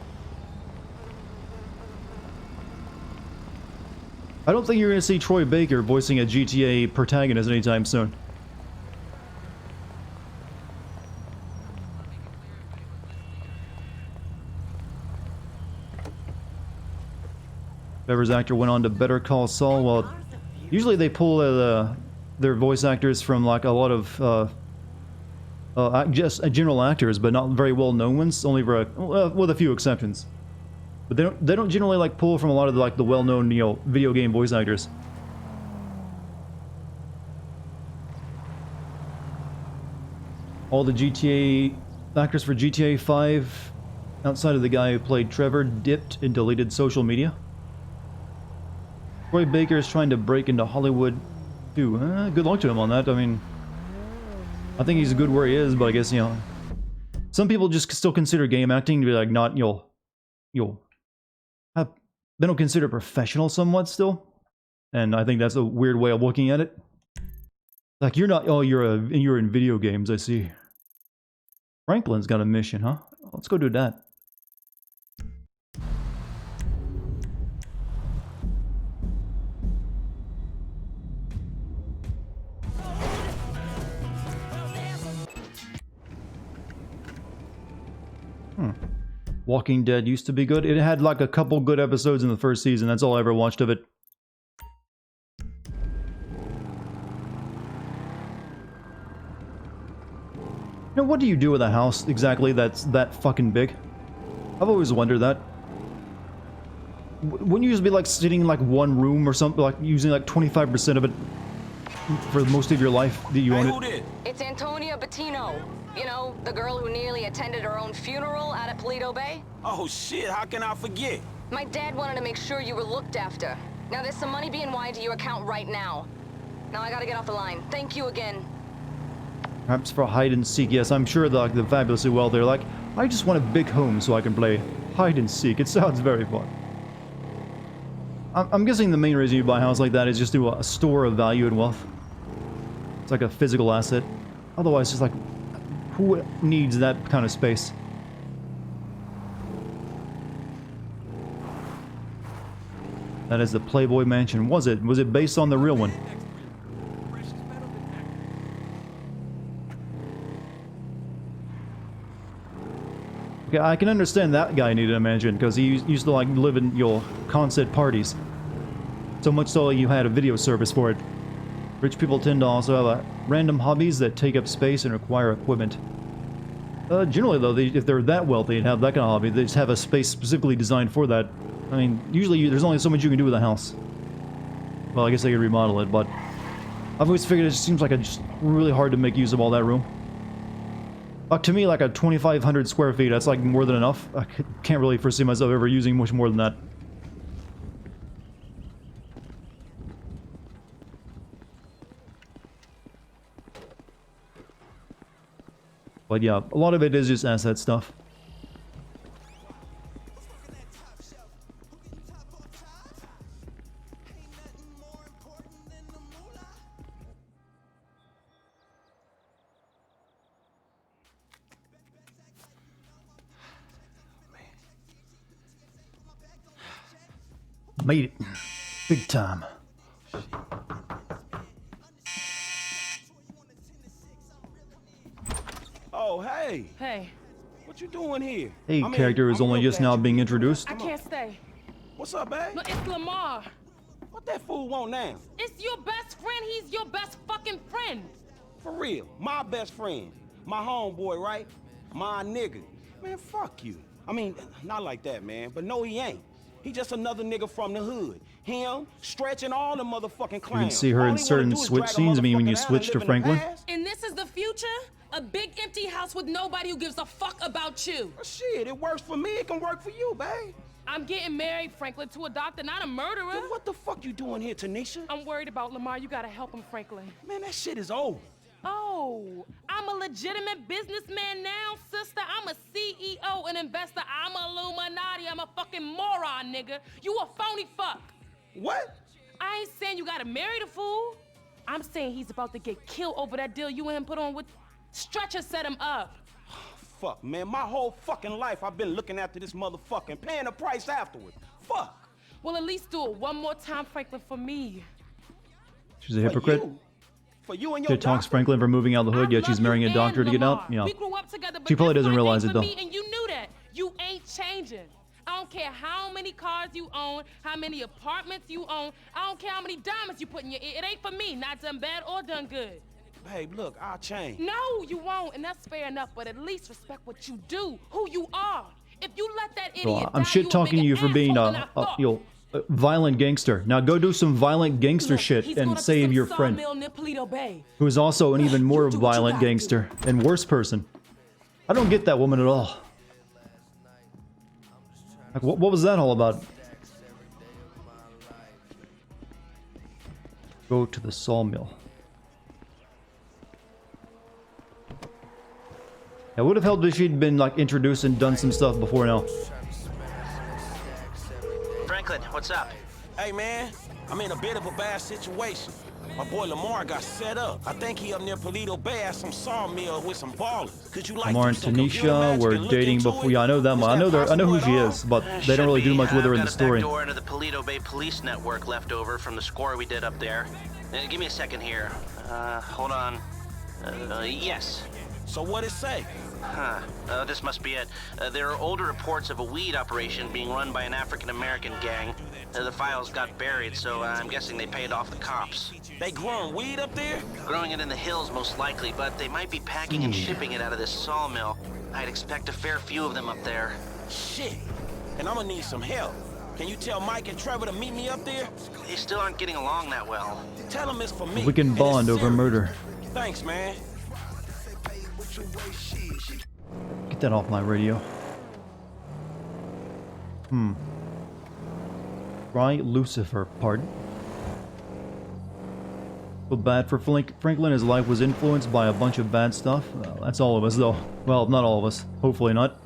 I don't think you're going to see Troy Baker voicing a GTA protagonist anytime soon. Bever's actor went on to Better Call Saul. Well, usually they pull their voice actors from like a lot of just general actors, but not very well-known ones. Only for with a few exceptions. But they don't generally like pull from a lot of the well-known video game voice actors. All the GTA actors for GTA 5, outside of the guy who played Trevor, dipped and deleted social media. Troy Baker is trying to break into Hollywood too. Good luck to him on that. I mean, I think he's good where he is, but I guess some people just still consider game acting to be like not they don't consider professional somewhat still, and I think that's a weird way of looking at it. Like you're not. Oh, you're in video games. I see. Franklin's got a mission, huh? Let's go do that. Walking Dead used to be good. It had like a couple good episodes in the first season. That's all I ever watched of it. What do you do with a house exactly that's that fucking big? I've always wondered that. Wouldn't you just be like sitting in like one room or something, like using like 25% of it for most of your life that you own it? It's Antonia Bettino. You know, the girl who nearly attended her own funeral out at Paleto Bay? Oh shit, how can I forget? My dad wanted to make sure you were looked after. Now there's some money being wired to your account right now. Now I gotta get off the line. Thank you again. Perhaps for hide and seek, yes, I'm sure the fabulously well they're like, I just want a big home so I can play hide and seek. It sounds very fun. I'm guessing the main reason you buy a house like that is just to a store of value and wealth. It's like a physical asset. Otherwise, it's like, who needs that kind of space? That is the Playboy Mansion. Was it? Was it based on the real one? Okay, I can understand that guy needed a mansion because he used to like live in your concert parties. So much so you had a video service for it. Rich people tend to also have random hobbies that take up space and require equipment. Generally though, if they're that wealthy and have that kind of hobby, they just have a space specifically designed for that. I mean, usually there's only so much you can do with a house. Well, I guess they could remodel it, but I've always figured it just seems like just really hard to make use of all that room. To me, like a 2,500 square feet, that's like more than enough. I can't really foresee myself ever using much more than that. But yeah, a lot of it is just asset stuff. Made it. Big time. Oh, hey. Hey, What you doing here? Hey, I mean, character is I'm only real just glad now you being here. introduced. I can't stay. What's up, babe? No, it's Lamar. What that fool want now? It's your best friend. He's your best fucking friend. For real. My best friend. My homeboy, right? My nigga. Man, fuck you. I mean, not like that, man. But no, he ain't. He just another nigga from the hood. Him, stretching all the motherfucking clowns. You can see her All in he wanna certain do is switch drag a scenes. I mean, when you motherfucking out switch and to live in the Franklin. past. And this is the future? A big empty house with nobody who gives a fuck about you. Well, shit, it works for me. It can work for you, babe. I'm getting married, Franklin, to a doctor, not a murderer. Then what the fuck you doing here, Tanisha? I'm worried about Lamar. You gotta help him, Franklin. Man, that shit is over. Oh, I'm a legitimate businessman now, sister. I'm a CEO, an investor. I'm a Illuminati. I'm a fucking moron, nigga. You a phony fuck. What? I ain't saying you gotta marry the fool. I'm saying he's about to get killed over that deal you and him put on with... Stretcher set him up. Fuck, man. My whole fucking life I've been looking after this motherfucking paying the price afterwards. Fuck. Well, at least do it one more time, Franklin, for me. She's a hypocrite. For you and She your talks doctor? Franklin for moving out of the hood, yet she's marrying a doctor to get out. Yeah. We grew up together, but She probably that's doesn't one realize thing it, for though. me, and you knew that. You ain't changing. I don't care how many cars you own, how many apartments you own. I don't care how many diamonds you put in your ear. It ain't for me, not done bad or done good. Babe, look, I'll change. No, you won't, and that's fair enough, but at least respect what you do, who you are. If you let that idiot So, I'm die, shit talking to you for being a violent gangster. Now go do some violent gangster shit and save your friend, who is also an even more violent gangster and worse person. I don't get that woman at all. Like, what was that all about? Go to the sawmill. It would have helped if she'd been like introduced and done some stuff before now. Franklin, what's up? Hey, man, I'm in a bit of a bad situation. My boy Lamar got set up. I think he up near Polito Bay at some sawmill with some ballers. Could you like Lamar and Tanisha were dating before. Yeah, I know them. I know who she is, but they don't really do much with her in the story. I've got a back door into the Polito Bay police network left over from the score we did up there. Give me a second here. Hold on. Yes. So what it say? Huh. This must be it. There are older reports of a weed operation being run by an African-American gang. The files got buried, so I'm guessing they paid off the cops. They growing weed up there? Growing it in the hills, most likely, but they might be packing and shipping it out of this sawmill. I'd expect a fair few of them up there. Shit. And I'm gonna need some help. Can you tell Mike and Trevor to meet me up there? They still aren't getting along that well. Tell them it's for me. We can bond over murder. Thanks, man. Get that off my radio. Try Lucifer, pardon? Feel bad for Franklin. His life was influenced by a bunch of bad stuff. That's all of us, though. Well, not all of us. Hopefully not.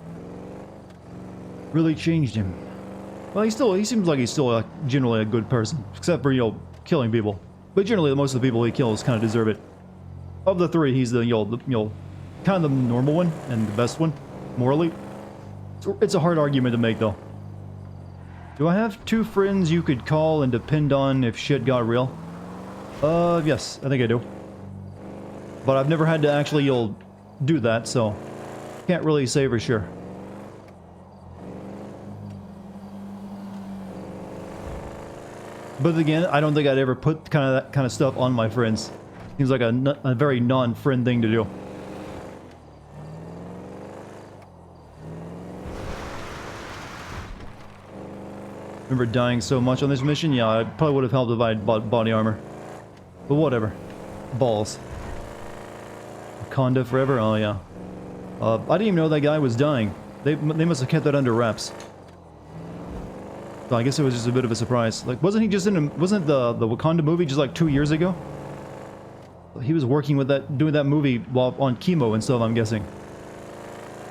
Really changed him. Well, he seems like he's still generally a good person, except for, killing people. But generally, most of the people he kills kind of deserve it. Of the three, he's the, kind of the normal one and the best one, morally. It's a hard argument to make, though. Do I have two friends you could call and depend on if shit got real? Yes, I think I do. But I've never had to actually, do that, so can't really say for sure. But again, I don't think I'd ever put that kind of stuff on my friends. Seems like a very non-friend thing to do. Remember dying so much on this mission? Yeah, it probably would have helped if I had bought body armor. But whatever. Balls. Wakanda forever? Oh yeah. I didn't even know that guy was dying. They must have kept that under wraps. So I guess it was just a bit of a surprise. Like, wasn't he just wasn't the Wakanda movie just like 2 years ago? He was working with doing that movie while on chemo and stuff, I'm guessing.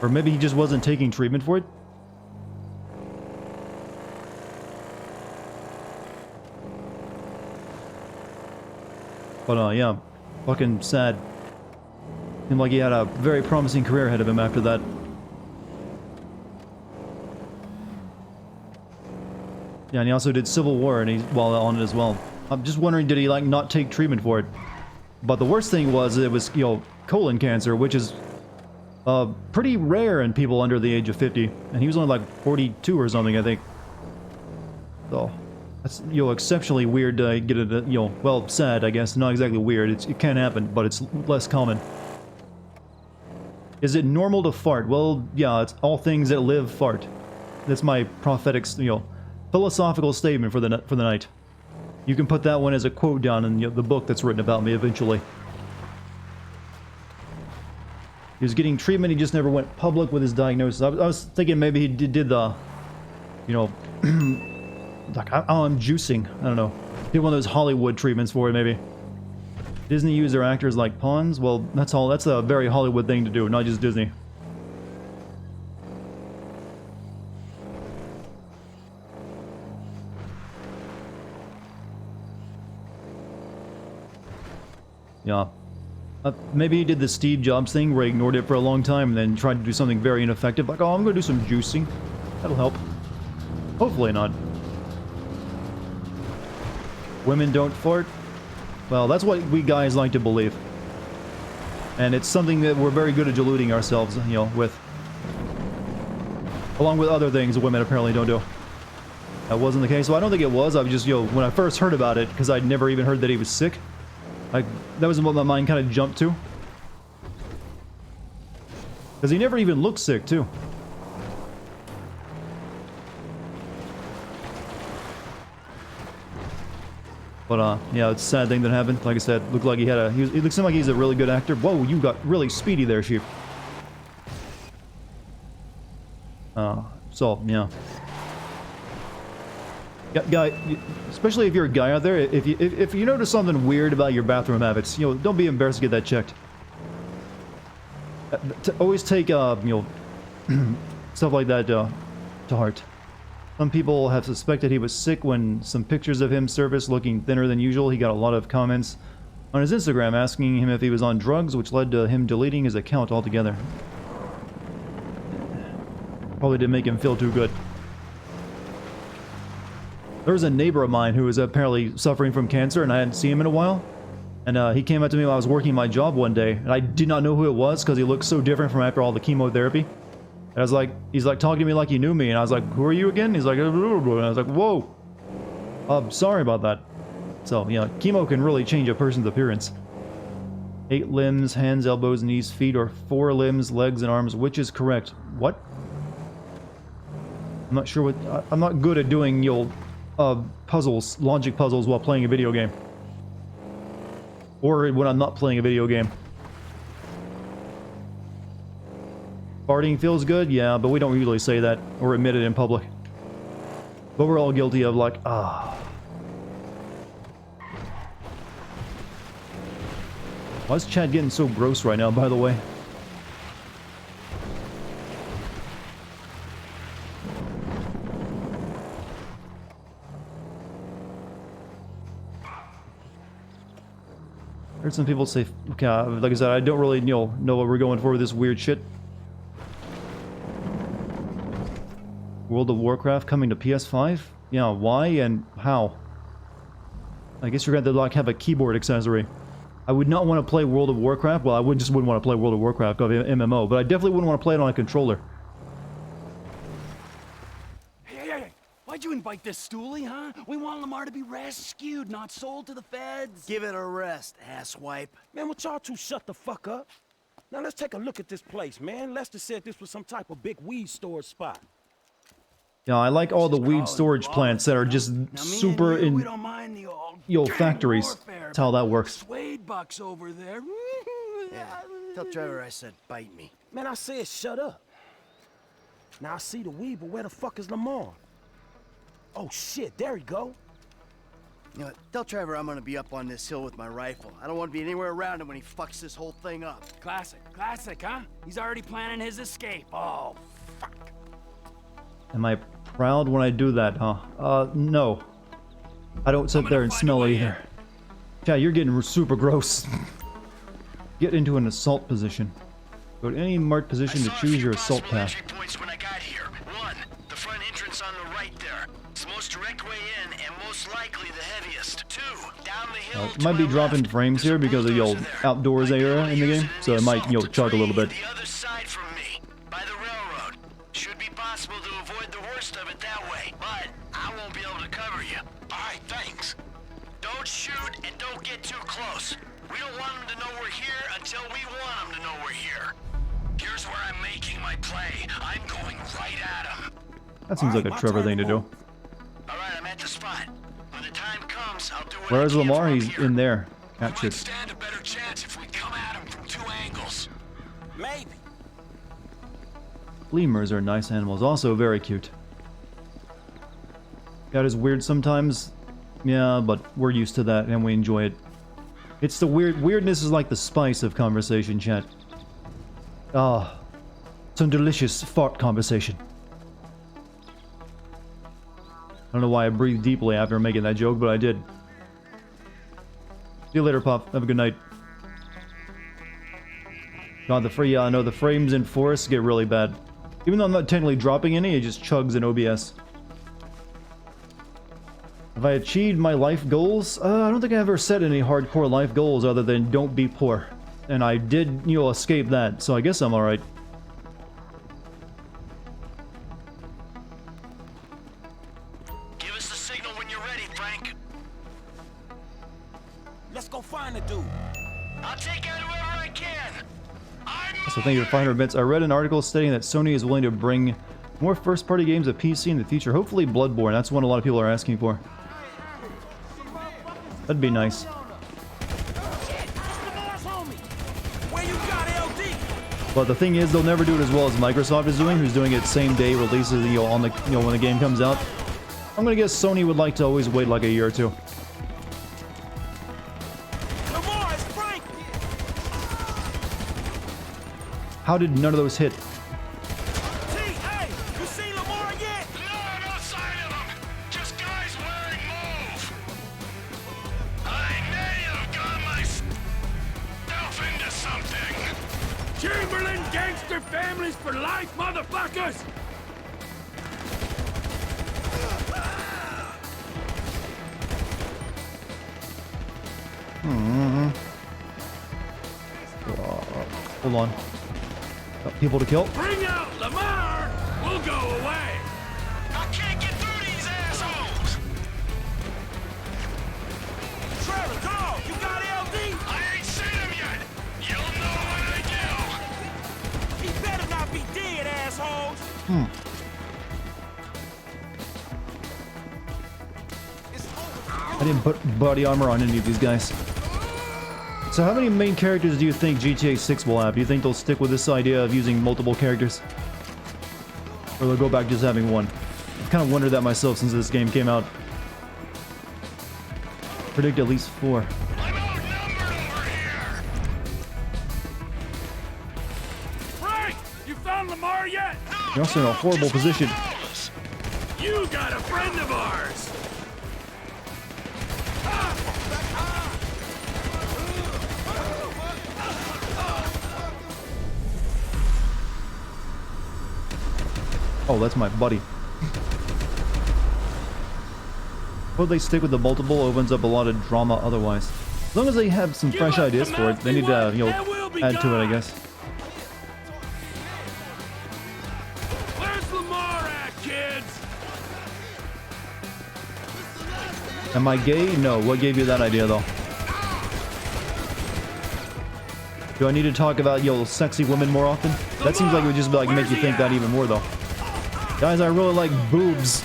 Or maybe he just wasn't taking treatment for it? But yeah, fucking sad. Seemed like he had a very promising career ahead of him after that. Yeah, and he also did Civil War, and he's while on it as well. I'm just wondering, did he like not take treatment for it? But the worst thing was it was, you know, colon cancer, which is pretty rare in people under the age of 50, and he was only like 42 or something, I think. So that's, you know, exceptionally weird to get it, you know, well, sad, I guess. Not exactly weird. It can happen, but it's less common. Is it normal to fart? Well, yeah, it's all things that live fart. That's my prophetic, you know, philosophical statement for the night. You can put that one as a quote down in the book that's written about me eventually. He was getting treatment, he just never went public with his diagnosis. I was thinking maybe he did the, you know, like, I'm juicing. I don't know. Did one of those Hollywood treatments for it, maybe. Disney use their actors like pawns? Well, that's a very Hollywood thing to do, not just Disney. Yeah. Maybe he did the Steve Jobs thing where he ignored it for a long time and then tried to do something very ineffective, like, oh, I'm going to do some juicing. That'll help. Hopefully not. Women don't fart? Well, that's what we guys like to believe. And it's something that we're very good at deluding ourselves, you know, with. Along with other things women apparently don't do. That wasn't the case. Well, I don't think it was. I was just, you know, when I first heard about it, because I'd never even heard that he was sick. That was what my mind kind of jumped to. Because he never even looked sick, too. But, yeah, it's a sad thing that happened. Like I said, looked like he had he seemed like he's a really good actor. Whoa, you got really speedy there, Sheep. So, yeah. Guy, especially if you're a guy out there, if you notice something weird about your bathroom habits, you know, don't be embarrassed to get that checked. Always take, you know, stuff like that to heart. Some people have suspected he was sick when some pictures of him surfaced looking thinner than usual. He got a lot of comments on his Instagram asking him if he was on drugs, which led to him deleting his account altogether. Probably didn't make him feel too good. There was a neighbor of mine who was apparently suffering from cancer, and I hadn't seen him in a while. And he came up to me while I was working my job one day, and I did not know who it was because he looked so different from after all the chemotherapy. And I was like, he's like talking to me like he knew me, and I was like, who are you again? He's like, and I was like, whoa. Sorry about that. So, yeah, chemo can really change a person's appearance. 8 limbs, hands, elbows, knees, feet, or 4 limbs, legs, and arms. Which is correct? What? I'm not sure what... I'm not good at doing, you know, puzzles, logic puzzles while playing a video game. Or when I'm not playing a video game. Farting feels good? Yeah, but we don't usually say that or admit it in public. But we're all guilty of like, Why is Chad getting so gross right now, by the way? I heard some people say, okay, like I said, I don't really, you know what we're going for with this weird shit. World of Warcraft coming to PS5? Yeah, why and how? I guess you're going to like have a keyboard accessory. I would not want to play World of Warcraft. Well, I wouldn't want to play World of Warcraft of MMO, but I definitely wouldn't want to play it on a controller. Hey, why'd you invite this stoolie, huh? We want Lamar to be rescued, not sold to the feds. Give it a rest, asswipe. Man, would y'all two shut the fuck up? Now let's take a look at this place, man. Lester said this was some type of big weed storage spot. Yeah, I like all the weed storage plants that are just super in, you know, factories. That's how that works. Suede bucks over there. Yeah, tell Trevor I said bite me. Man, I said shut up. Now I see the weed, but where the fuck is Lamar? Oh shit, there he go. You know, tell Trevor I'm gonna be up on this hill with my rifle. I don't want to be anywhere around him when he fucks this whole thing up. Classic, huh? He's already planning his escape. Oh, fuck. Am I proud when I do that, huh? No. I don't sit there and smell it either. Chad, you're getting super gross. Get into an assault position. Go to any marked position to choose your assault path. Points when I got here. 1, the front entrance on the right there. It's most direct way in and most likely the heaviest. 2, down the hill. It might be dropping frames here because of the outdoors area in the game, so it might chug a little bit. The other side from me, by the railroad. Should be possible to avoid the worst of it that way, but I won't be able to cover you. All right, thanks. Don't shoot and don't get too close. We don't want them to know we're here until we want them to know we're here. Here's where I'm making my play. I'm going right at them. That seems like a Trevor thing to do. All right, I'm at the spot. When the time comes, I'll do what Where's I can Lamar? from He's here. in there. We Cat might shit. stand a better chance if we come at him from 2 angles. Maybe. Lemurs are nice animals, also very cute. That is weird sometimes. Yeah, but we're used to that and we enjoy it. It's the weirdness is like the spice of conversation, chat. Ah, some delicious fart conversation. I don't know why I breathed deeply after making that joke, but I did. See you later, Pop. Have a good night. God, I know the frames in Forest get really bad. Even though I'm not technically dropping any, it just chugs in OBS. Have I achieved my life goals? I don't think I ever set any hardcore life goals other than don't be poor. And I did, escape that, so I guess I'm alright. Give us the signal when you're ready, Frank. Let's go find the dude. I'll take out whoever I can. So thank you for finding events. I read an article stating that Sony is willing to bring more first-party games to PC in the future. Hopefully Bloodborne. That's what a lot of people are asking for. That'd be nice. But the thing is, they'll never do it as well as Microsoft is doing, who's doing it same day releases, on the, when the game comes out. I'm gonna guess Sony would like to always wait like a year or two. How did none of those hit? Hey, you seen Lamar yet? No, no sign of him. Just guys wearing mauve. I may have got myself into something. Chamberlain gangster families for life, motherfuckers! Hold on. Got people to kill. Bring out Lamar! We'll go away! I can't get through these assholes. Trevor, go! You got LD? I ain't seen him yet. You'll know when I do. He better not be dead, assholes! I didn't put body armor on any of these guys. So how many main characters do you think GTA 6 will have? Do you think they'll stick with this idea of using multiple characters? Or they'll go back to just having one? I've kind of wondered that myself since this game came out. Predict at least 4. I'm outnumbered over here. Frank! You found Lamar yet? You're also in a horrible position. You got a friend of ours! Oh, that's my buddy. Well, they stick with the multiple opens up a lot of drama otherwise. As long as they have some fresh ideas for it, they need to, add to it, I guess. Where's Lamar at, kids? Am I gay? No. What gave you that idea, though? Do I need to talk about, sexy women more often? That seems like it would just make you think that even more, though. Guys, I really like boobs.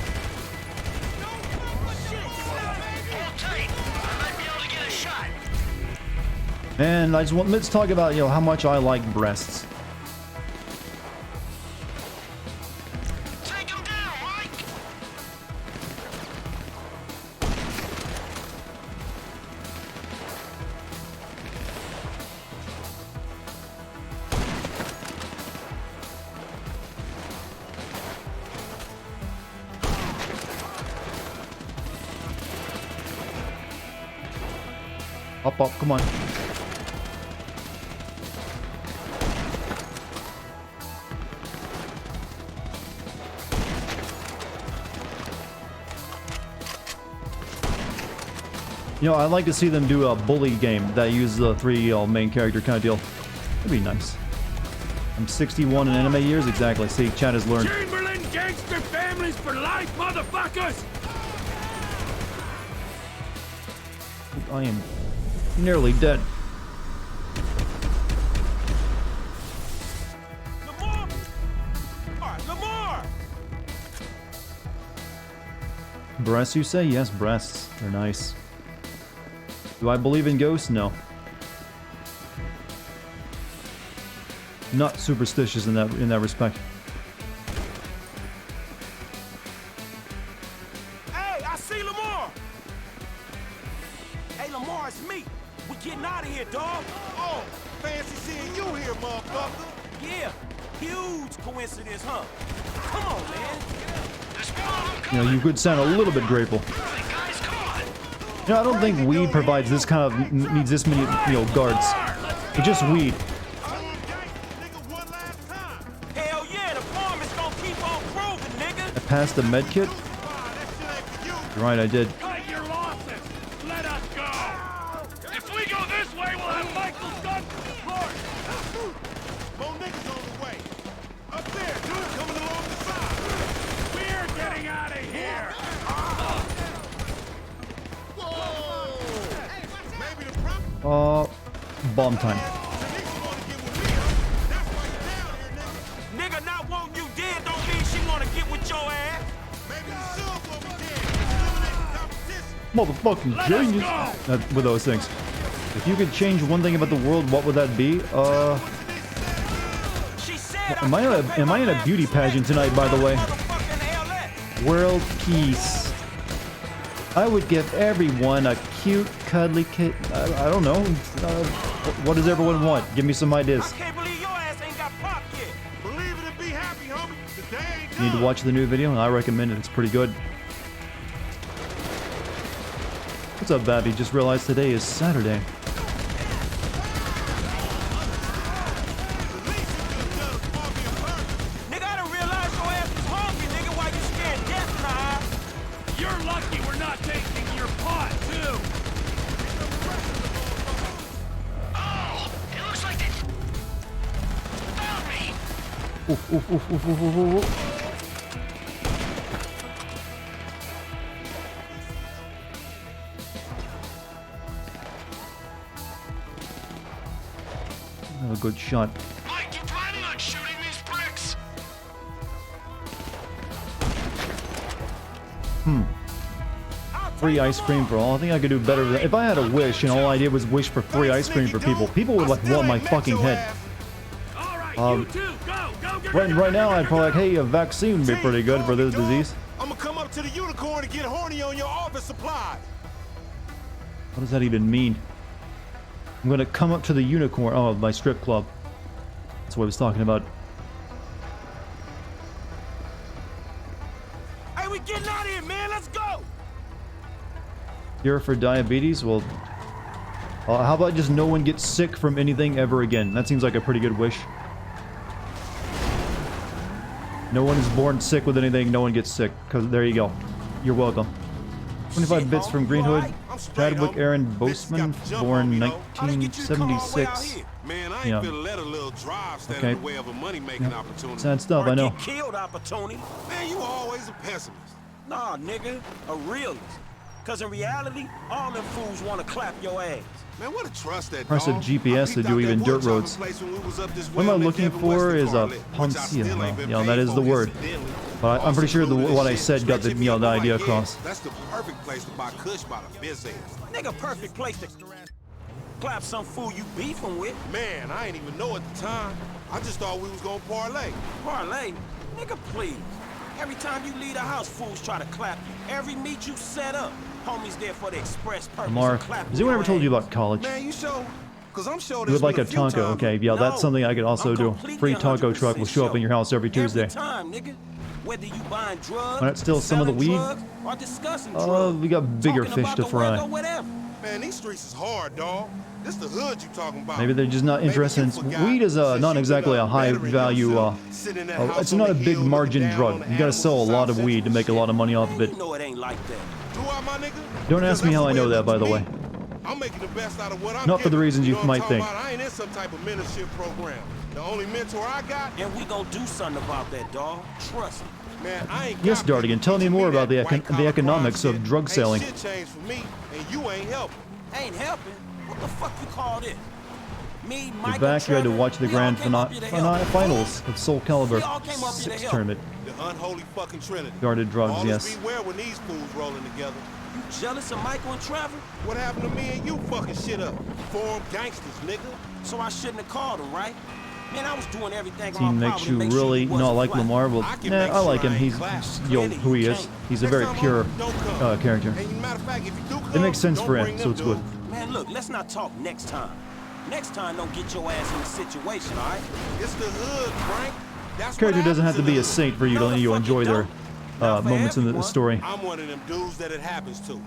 And let's talk about, how much I like breasts. Take him down, Mike. Up, come on. You know, I'd like to see them do a bully game that uses the 3 main character kind of deal. That'd be nice. I'm 61 in anime years, exactly. See, Chad has learned. Chamberlain gangster families for life, motherfuckers! I am nearly dead. Lamar! Lamar! Breasts, you say? Yes, breasts. They're nice. Do I believe in ghosts? No. Not superstitious in that respect. Hey, I see Lamar! Hey, Lamar, it's me. We getting out of here, dog. Oh, fancy seeing you here, motherfucker. Yeah, huge coincidence, huh? Come on, man. You know, you could sound a little bit grateful. You know, I don't think weed provides this kind of needs this many, you know, guards. It's just weed. Hell yeah, the farm is gonna keep on proving, nigga. I passed the med kit. You're right, I did. Cut your losses! Let us go! If we go this way, we'll have Michael's gun support! More niggas on the way. Up there, dude, coming along the side. We're getting out of here! Maybe the problem. Bomb time. Nigga not wanting you dead don't mean she wanna get with your ass. Maybe the sub will be dead. Eliminate the competition. Motherfucking genius. With those things. If you could change one thing about the world, what would that be? She said Am I in a beauty pageant tonight, by the way? World peace. I would give everyone a cute, cuddly kid. I don't know. What does everyone want? Give me some ideas. I can't believe your ass ain't got popped yet. Believe it and be happy, homie. The day ain't You need to watch the new video, and I recommend it. It's pretty good. What's up, Babby? Just realized today is Saturday. Nigga, I done realized your ass was hungry, nigga, while you scared death in the eye. You're lucky we're not taking your pot, too! Oh, it looks like they found me. Oof, oof, oof, oof, oof, oof, oof. Have a good shot. Mike, you planning on shooting these bricks? Free ice cream for all. I think I could do better than that. If I had a wish and all I did was wish for free ice cream for people, people would like want my fucking head. All right, you two, go! Get Right now, I'd probably like, hey, a vaccine would be pretty good for this disease. I'm gonna come up to the unicorn and get horny on your office supplies. What does that even mean? I'm gonna come up to the unicorn. Oh, my strip club. That's what I was talking about. Hey, we getting out of here, man. Let's go. Cure for diabetes? Well, how about just no one gets sick from anything ever again? That seems like a pretty good wish. No one is born sick with anything, no one gets sick. Because there you go. You're welcome. 25 bits from Green Hood. Chadwick Aaron Boseman, born 1976. Man, I Yeah. ain't finna let a little drive stand Okay. in the way of a money-making opportunity. Sad stuff, I know. Get killed opportunity. Man, you always a pessimist. Nah, nigga, a realist. Cause in reality, all them fools wanna clap your ass. Man, what a trust that Press a dog. GPS I to peeped do out even that dirt wood roads. chopping place when we was up this What am way I on that looking Devin for Weston is a car lit, which I pancia. still ain't been Yeah, that paid is for the word. incidentally. But I'm pretty sure what I said got the, Stretching you know, the me idea like, across. yeah, that's the perfect place to buy kush by the biz ass. Nigga, perfect place to clap some fool you beefing with. Man, I ain't even know at the time. I just thought we was gonna parlay. Parlay? Nigga, please. Every time you leave the house, fools try to clap you. Every meet you set up, homies there for the express purpose Amar, of clapping has anyone your ever told you ass. about college? Man, you sure? Cause I'm sure You there's would like been a few taco, times- okay? Yeah, that's No, something I could also I'm do. completely Free taco 100% truck will show up in your house every Tuesday. Every time, nigga. Whether you buying drugs, Why not steal some of the selling weed? drugs, or discussing drugs, We got bigger talking fish about to the weather fry. or whatever. Man, these streets is hard, dawg. This the hood you talking about. Maybe they're just not interested in... Weed is not exactly a high value... it's not a big margin drug. You gotta sell a lot of weed to make a lot of money off of it. You know it ain't like that. Do I, my nigga? Don't ask me how I know that, by the way. I'm making the best out of what I'm Not for the given. reasons you know what might I'm think. talking about? I ain't in some type of mentorship program. The only mentor I got... And we gonna do something about that, dawg. Trust me. Man, I ain't Yes, got Dartigan, tell me more about the economics of drug selling. Ain't shit changed for me, and you ain't helping. Ain't helping? What the fuck you call this? Me, You're Michael, back, you had to Trevor, watch the we all grand came up here to help. finals of Soul Calibur We all came up here to 6 help. tournament. The unholy fucking trinity. Guarded drugs, All yes. beware when these fools rolling together. You jealous of Michael and Trevor? What happened to me and you fucking shit up? Form gangsters, nigga. So I shouldn't have called him, right? Man, I was doing everything Team on my makes power you to make sure really he wasn't not like flat. Lamar. Well, I can nah, make I like sure him. I He's ain't class. who he is. He's a very pure character. And matter of fact, if you do It come, makes sense don't for him, bring so them it's good. dudes. Man, look, let's not talk next time. Next time, don't get your ass in a situation, all right? It's the hood, Frank. That's Character what doesn't have happens to be in a the saint for you No, to the fuck enjoy you their don't. moments in the story. I'm one of them dudes that it happens to.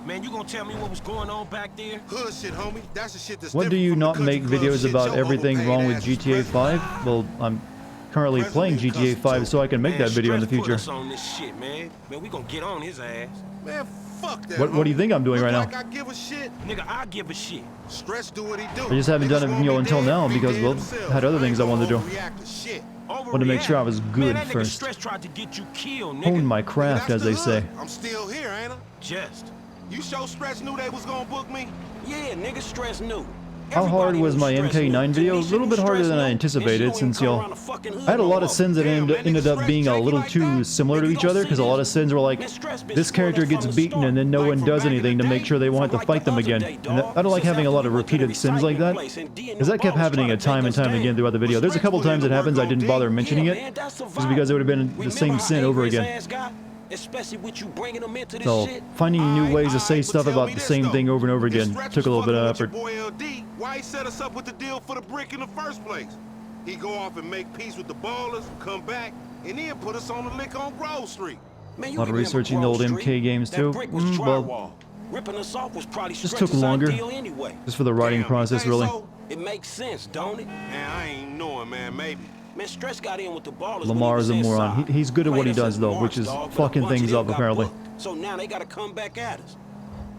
Man, you gonna tell me what was going on back there? Hood shit, homie. That's the shit that's What do different you from the not country make club videos shit about your everything overpaid wrong with ass is GTA present. 5? Well, I'm currently playing GTA 5 so I can make that video in the Stress put future. us on this shit, man. Man, we gonna get on his ass. Man, fuck that. What do you homie. think I'm doing Look right like now? I give a shit. Nigga, I give a shit. Stretch do what he do. I just haven't done it, Niggas want me until dead, now be because, dead well, themselves. had other I things I ain't wanted to do. gonna overreact to shit. Wanted to make sure I was Man, good that nigga first. Stress tried to get you killed, nigga. Hone my Nigga, craft, that's as they the say. hood. I'm still here, ain't I? Just. You sure Stretch knew they was gonna book me? Yeah, nigga, Stress knew. How hard Everybody was knew my Stress MK9 knew. video? A Tanisha little knew bit harder Stress than I knew. anticipated, And she don't since, even you come know, around the fucking hood I had a no lot of more. sins that Damn, man, ended nigga, up being a Stretch little janky too like that? similar to Nigga, each you other, don't because a see lot of this? sins were like, Man, Stress been this spoiled character us gets from the beaten start. and then no Like one from does back in anything the to make day? sure they won't have From to like fight the them other again. day, And dawg. I don't like Since having a lot after of we went to the repeated sins like recycling that, place and D and because them that kept balls happening tried a to take time and us time down. again throughout the video. There's a couple times it happens I didn't bother mentioning Yeah, it, man, that's just survival. because it would have been the Remember same how sin over angry his again. ass got? Especially with you bringing him into this So shit. finding new ways to say Aight, but stuff tell about me the this, same though. thing over and over If again Stretch took a little was bit of fucking effort. with your boy LD, why he set us up with the deal for the brick in the first place? He go off and make peace with the ballers, come back, and then put us on the lick on Grove Street. Man, A you lot of remember researching the old Grove MK Street? games That too. brick was Well, drywall. Ripping us off was probably just took Stretch's longer, ideal anyway. just for the writing Damn, you process, think really. so? It makes sense, don't it? Man, I ain't knowing, man, maybe. Man, Stretch got in with the ballers. Lamar when is he a was moron. inside. He's good at what he Played us does, as though, marks, which is dog, but a fucking bunch of things them up, got apparently. booked. So now they gotta come back at us.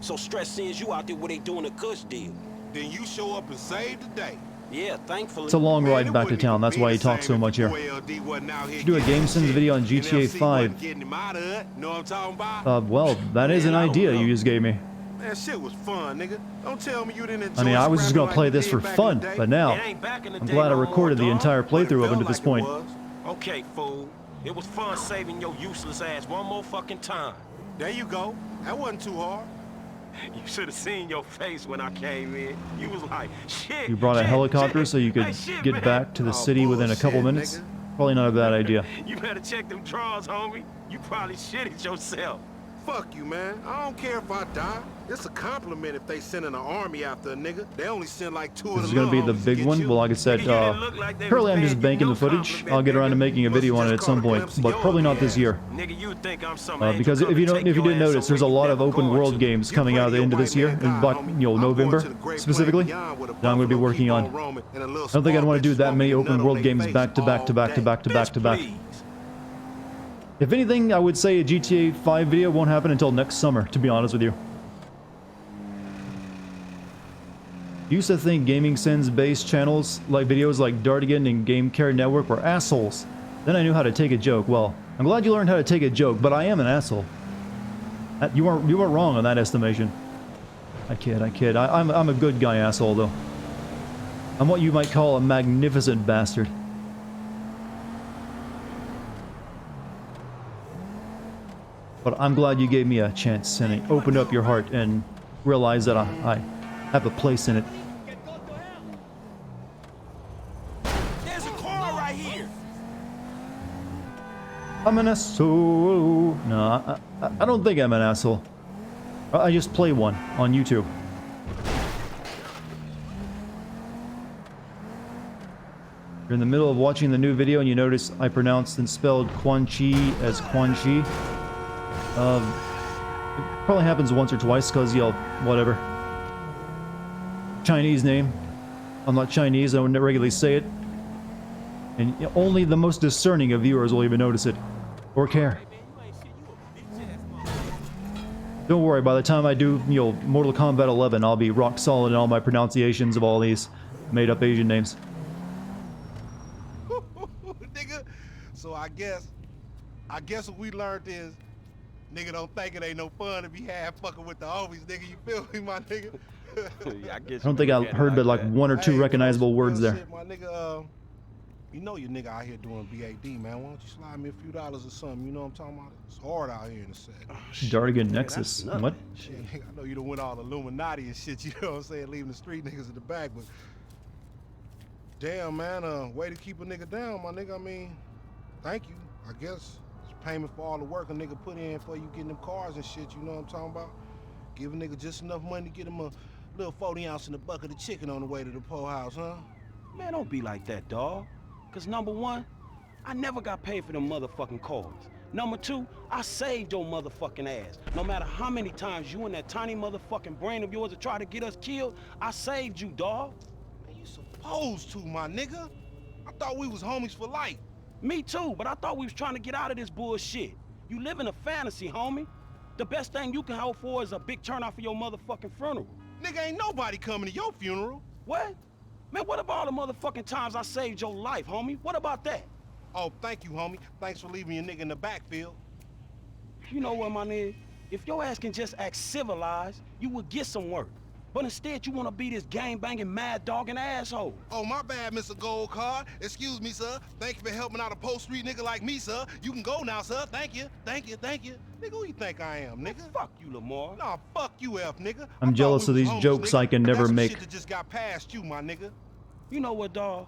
So Stretch sends you out there where they doing a cush deal. Then you show up and save the day. Yeah, thankfully. It's a long Man, ride it back to wouldn't town. even That's be why the he talks so same if much your here. boy LD wasn't out here Should do a getting game his sins shit, video on and GTA FC 5. wasn't getting him out of it. Know what I'm talking about? Well, that is an Man, I don't idea know. you just gave me. Man, shit was fun, nigga. Don't tell me you didn't enjoy I mean, I was just scrapping gonna play like you this did for back in fun, the day. but now, It ain't back in the I'm day glad I no more, recorded the dog. entire But it playthrough up felt until this like it point. was. Okay, fool. It was fun saving your useless ass one more fucking time. There you go. That wasn't too hard. You should have seen your face when I came in. You was like, shit. You brought a shit, helicopter shit. so you could Hey, shit, get man. back to the Oh, city within a couple bullshit, minutes. nigga. Probably not a bad idea. You better check them drawers, homie. You probably shit it yourself. Fuck you, man. I don't care if I die. It's a compliment if they sending an army after a nigga. They only send like 2 of This the is going to be the little homies big get one. you. Well, like I said, Nigga, you didn't look like they currently was I'm just paying you banking no the footage. compliment, I'll get around to nigga. making a Must video have on it just at some caught a point, glimpse of but your probably not ugly this year. Nigga, you think I'm some Because if you didn't notice, there's a lot of open world games coming out at the end of this year, in about, November specifically. That I'm going to be working on. I don't think I'd want to do that many open world games back to back to back to back to back to back. If anything, I would say a GTA 5 video won't happen until next summer, to be honest with you. Used to think gaming sins based channels like videos like Dartigan and Game Care Network were assholes. Then I knew how to take a joke. Well, I'm glad you learned how to take a joke, but I am an asshole. You weren't wrong on that estimation. I kid. I'm a good guy asshole though. I'm what you might call a magnificent bastard. But I'm glad you gave me a chance and opened up your heart and realized that I have a place in it. There's a car right here. I'm an asshole. No, I don't think I'm an asshole. I just play one on YouTube. You're in the middle of watching the new video and you notice I pronounced and spelled Quan Chi as Quan Chi. It probably happens once or twice because, whatever. Chinese name. I'm not Chinese, I wouldn't regularly say it. And only the most discerning of viewers will even notice it. Or care. Don't worry, by the time I do, Mortal Kombat 11, I'll be rock solid in all my pronunciations of all these made-up Asian names. Nigga, so I guess what we learned is, nigga don't think it ain't no fun to be half fucking with the homies, nigga. You feel me, my nigga? Yeah, I guess I don't think I heard but like one or two recognizable words there. Shit, my nigga, you know your nigga out here doing BAD, man. Why don't you slide me a few dollars or something? You know what I'm talking about? It's hard out here in the set. Dartigan Nexus. What? Shit, nigga, I know you done went all Illuminati and shit, you know what I'm saying? Leaving the street niggas in the back, but... Damn, man, way to keep a nigga down, my nigga. I mean, thank you, I guess. It's payment for all the work a nigga put in for you getting them cars and shit, you know what I'm talking about? Give a nigga just enough money to get him a little 40 ounce in a bucket of chicken on the way to the po house, huh? Man, don't be like that, dawg. Cause number one, I never got paid for them motherfucking cars. Number two, I saved your motherfucking ass. No matter how many times you and that tiny motherfucking brain of yours have tried to get us killed, I saved you, dawg. Man, you supposed to, my nigga. I thought we was homies for life. Me too, but I thought we was trying to get out of this bullshit. You live in a fantasy, homie. The best thing you can hope for is a big turnout for your motherfucking funeral. Nigga, ain't nobody coming to your funeral. What? Man, what about all the motherfucking times I saved your life, homie? What about that? Oh, thank you, homie. Thanks for leaving your nigga in the backfield. You know what, my nigga? If your ass can just act civilized, you would get some work. But instead, you want to be this gang-banging, mad-dogging asshole. Oh, my bad, Mr. Gold Card. Excuse me, sir. Thank you for helping out a post-street nigga like me, sir. You can go now, sir. Thank you. Thank you. Thank you. Nigga, who you think I am, nigga? Man, fuck you, Lamar. Nah, fuck you, F, nigga. I'm jealous of these jokes I can never make. Shit that just got past you, my nigga. You know what, dawg?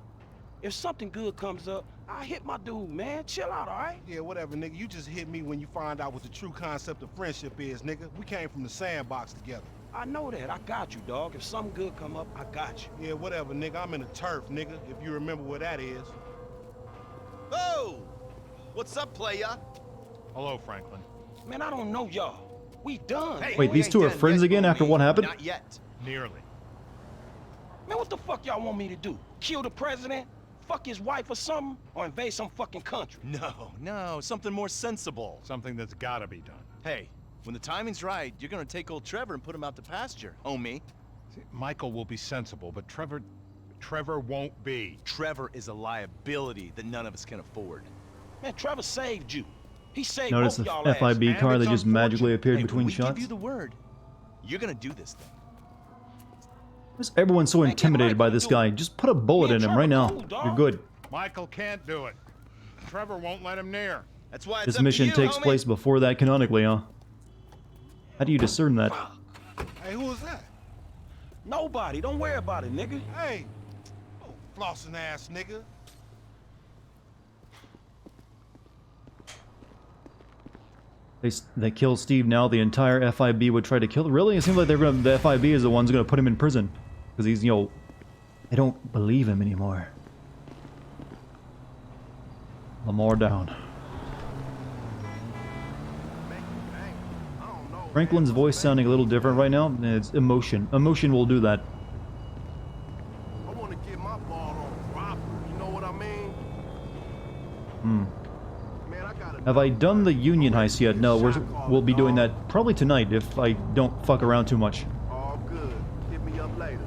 If something good comes up, I hit my dude, man. Chill out, all right? Yeah, whatever, nigga. You just hit me when you find out what the true concept of friendship is, nigga. We came from the sandbox together. I know that. I got you, dog. If something good come up, I got you. Yeah, whatever, nigga. I'm in the turf, nigga, if you remember what that is. Oh! What's up, playa? Hello, Franklin. Man, I don't know y'all. We done. Hey, Wait, we these ain't two are done friends yet, again after homie. what happened? Not yet. Nearly. Man, what the fuck y'all want me to do? Kill the president? Fuck his wife or something? Or invade some fucking country? No, something more sensible. Something that's gotta be done. Hey, when the timing's right, you're gonna take old Trevor and put him out to pasture, homie. See, Michael will be sensible, but Trevor won't be. Trevor is a liability that none of us can afford. Man, Trevor saved you. He saved Notice both the y'all FIB asses. car that it's just magically appeared Hey, between we shots. give you the word. You're gonna do this thing. Why is everyone so Man, get intimidated by Michael this to do guy? it. Just put a bullet Me in and him right Trevor now. cool, dog. You're good. Michael can't do it. Trevor won't let him near. That's why it's This up to mission you, takes homie. place before that canonically, huh? How do you discern that? Hey, who is that? Nobody. Don't worry about it, nigga. Hey, oh, flossing ass nigga. They kill Steve now. The entire FIB would try to kill. Really, it seems like the FIB is the ones gonna put him in prison because he's they don't believe him anymore. Lamar down. Franklin's voice sounding a little different right now. It's emotion. Emotion will do that. I want to get my ball on proper. You know what I mean? Man, I gotta. Have I done the Union heist yet? No, we'll be doing that probably tonight if I don't fuck around too much. All good. Hit me up later.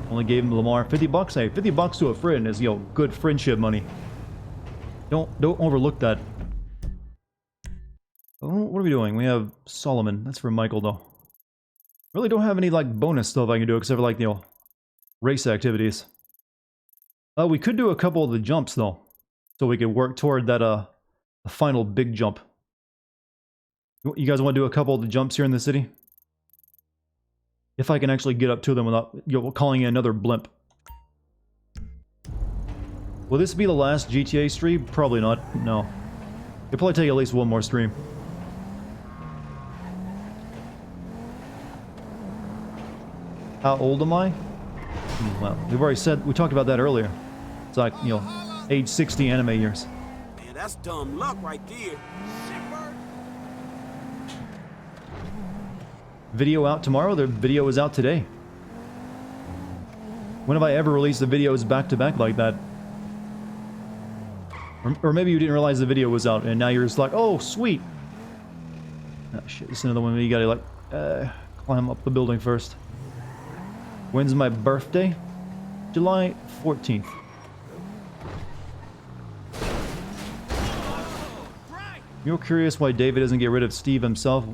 Only gave him Lamar 50 bucks. Hey, 50 bucks to a friend is good friendship money. Don't overlook that. Oh, what are we doing? We have Solomon. That's for Michael though. Really don't have any bonus stuff I can do except for race activities. We could do a couple of the jumps though, so we could work toward that the final big jump. You guys want to do a couple of the jumps here in the city? If I can actually get up to them without calling in another blimp. Will this be the last GTA stream? Probably not. No. It'll probably take at least one more stream. How old am I? Well, we've already said, we talked about that earlier. It's like, age 60 anime years. Man, that's dumb luck right there. Video out tomorrow? The video is out today. When have I ever released the videos back to back like that? Or maybe you didn't realize the video was out and now you're just like, oh, sweet. Oh shit, this is another one where you gotta like, climb up the building first. When's my birthday? July 14th. You're curious why David doesn't get rid of Steve himself?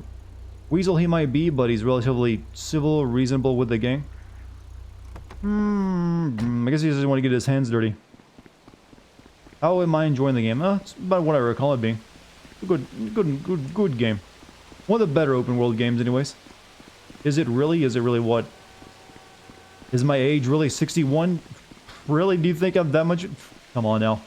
Weasel he might be, but he's relatively civil, reasonable with the gang. I guess he doesn't want to get his hands dirty. How am I enjoying the game? It's about what I recall it being. A good game. One of the better open world games anyways. Is it really? Is it really what? Is my age really 61? Really? Do you think I'm that much? Come on now.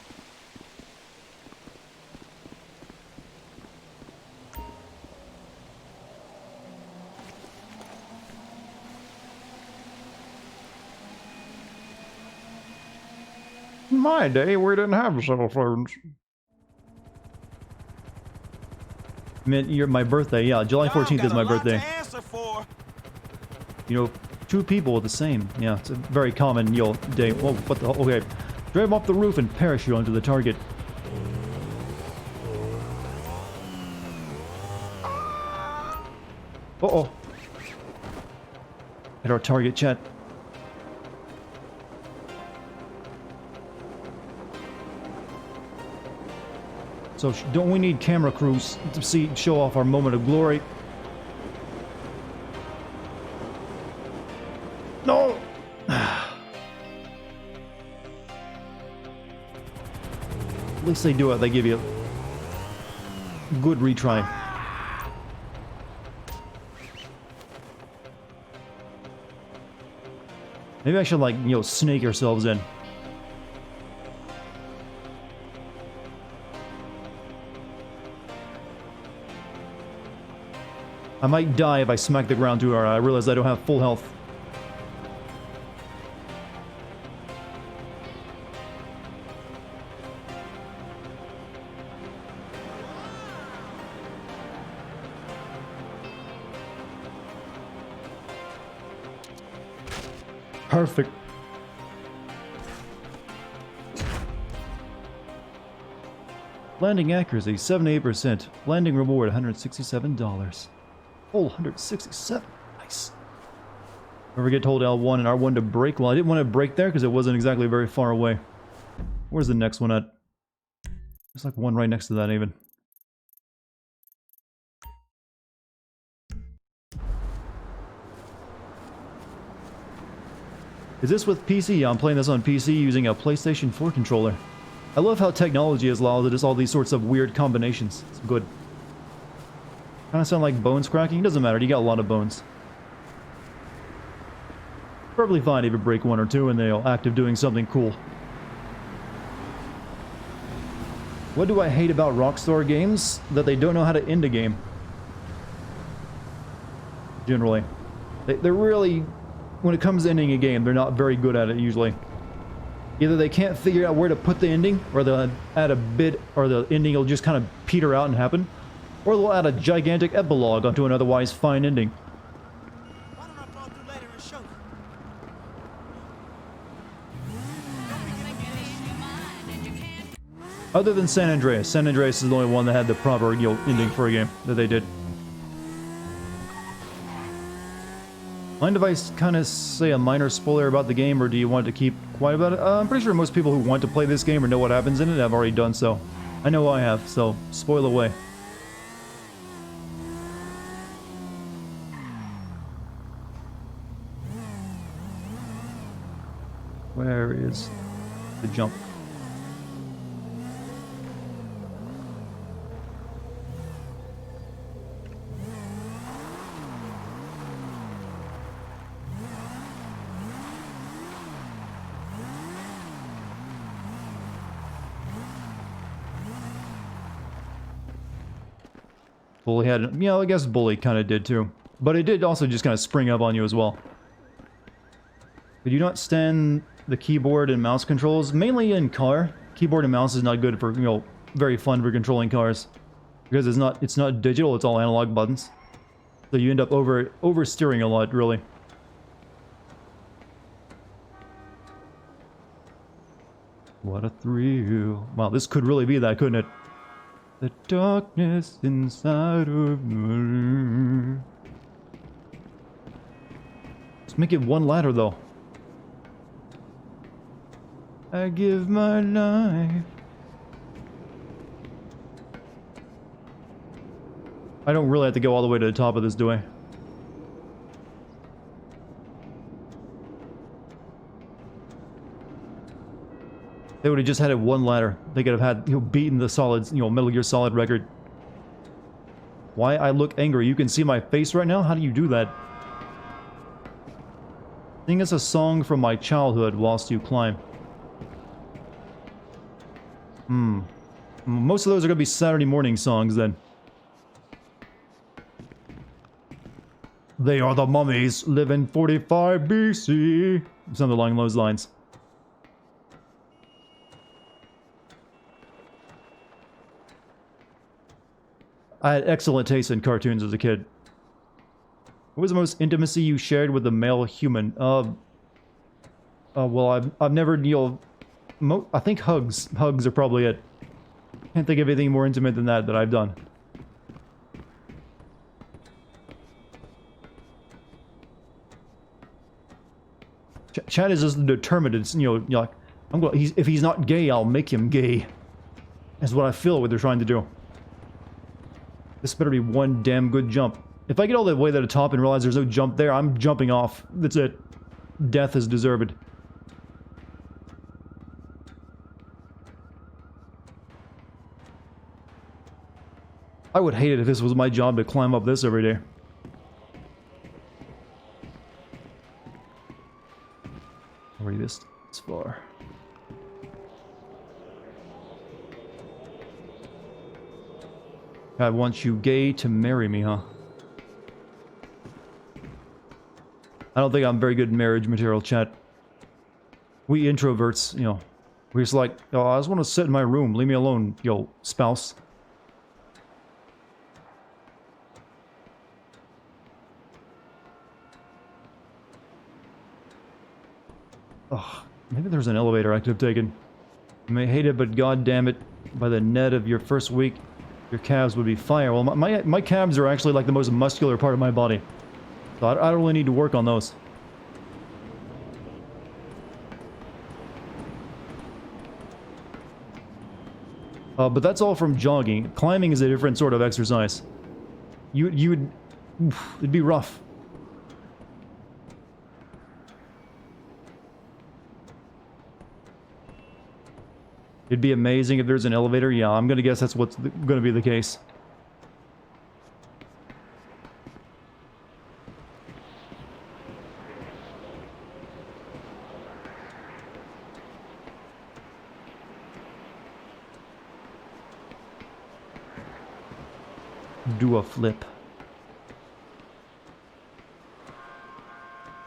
In my day, we didn't have cell phones. My birthday, yeah. July 14th is my birthday. You know, two people with the same. Yeah, it's a very common, day. Whoa, what the hell? Okay. Drive off the roof and parachute onto the target. Uh-oh. Hit our target, chat. So don't we need camera crews to show off our moment of glory? No! At least they do it. They give you a good retry. Maybe I should, like, snake ourselves in. I might die if I smack the ground too hard. I realize I don't have full health. Perfect. Landing accuracy, 78%. Landing reward, $167. Oh, 167. Nice. Ever get told L1 and R1 to brake? Well, I didn't want to brake there because it wasn't exactly very far away. Where's the next one at? There's like one right next to that even. Is this with PC? Yeah, I'm playing this on PC using a PlayStation 4 controller. I love how technology has allowed us all these sorts of weird combinations. It's good. Kind of sound like bones cracking? Doesn't matter, you got a lot of bones. Probably fine if you break one or two and they'll active doing something cool. What do I hate about Rockstar games? That they don't know how to end a game. Generally. They're really... When it comes to ending a game, they're not very good at it usually. Either they can't figure out where to put the ending, or they'll add a bit, or the ending will just kind of peter out and happen. Or they'll add a gigantic epilogue onto an otherwise fine ending. Why don't I fall through later and show you? Other than San Andreas. San Andreas is the only one that had the proper ending for a game that they did. Mind if I kind of say a minor spoiler about the game, or do you want to keep quiet about it? I'm pretty sure most people who want to play this game or know what happens in it have already done so. I know I have, so spoil away. Where is the jump? Bully had, I guess Bully kind of did too. But it did also just kind of spring up on you as well. Could you not stand the keyboard and mouse controls? Mainly in car. Keyboard and mouse is not good for, very fun for controlling cars. Because it's not digital, it's all analog buttons. So you end up oversteering a lot, really. What a thrill. Wow, this could really be that, couldn't it? The darkness inside of me. Let's make it one ladder, though. I give my life. I don't really have to go all the way to the top of this, do I? They would have just had it one ladder. They could have had, you know, beaten the Solid, you know, Metal Gear Solid record. Why I look angry? You can see my face right now? How do you do that? Sing us a song from my childhood whilst you climb. Most of those are going to be Saturday morning songs, then. They are the mummies, live in 45 BC. Something along those lines. I had excellent taste in cartoons as a kid. What was the most intimacy you shared with a male human? Well, I've never, you know, I think hugs. Hugs are probably it. Can't think of anything more intimate than that I've done. Chad is just determined. It's, you know, like, I'm going. If he's not gay, I'll make him gay. That's what I feel what they're trying to do. This better be one damn good jump. If I get all the way to the top and realize there's no jump there, I'm jumping off. That's it. Death is deserved. I would hate it if this was my job to climb up this every day. Already this far. I want you gay to marry me, huh? I don't think I'm very good marriage material, chat. We introverts, you know, we're just like, oh, I just want to sit in my room. Leave me alone, yo, spouse. Ugh, maybe there's an elevator I could have taken. You may hate it, but god damn it, by the net of your first week, your calves would be fire. Well, my calves are actually like the most muscular part of my body. So I don't really need to work on those. But that's all from jogging. Climbing is a different sort of exercise. You would... Oof, it'd be rough. It'd be amazing if there's an elevator. Yeah, I'm gonna guess that's what's gonna be the case. Do a flip.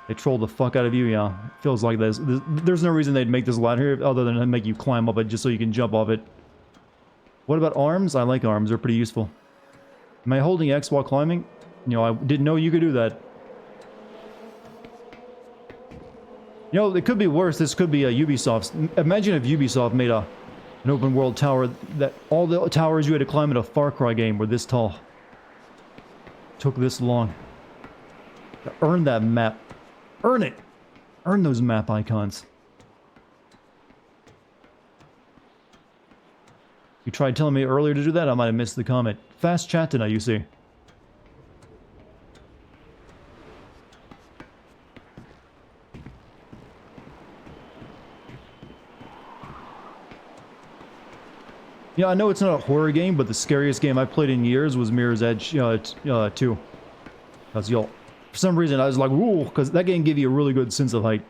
They troll the fuck out of you, yeah. Feels like this. There's no reason they'd make this ladder here other than to make you climb up it just so you can jump off it. What about arms? I like arms. They're pretty useful. Am I holding X while climbing? You know, I didn't know you could do that. You know, it could be worse. This could be a Ubisoft. Imagine if Ubisoft made an open world tower that all the towers you had to climb in a Far Cry game were this tall. Took this long. To earn that map. Earn it! Earn those map icons. You tried telling me earlier to do that, I might have missed the comment. Fast chat tonight, you see. Yeah, I know it's not a horror game, but the scariest game I've played in years was Mirror's Edge 2. Because, y'all, for some reason I was like, whoa, because that game gave you a really good sense of height.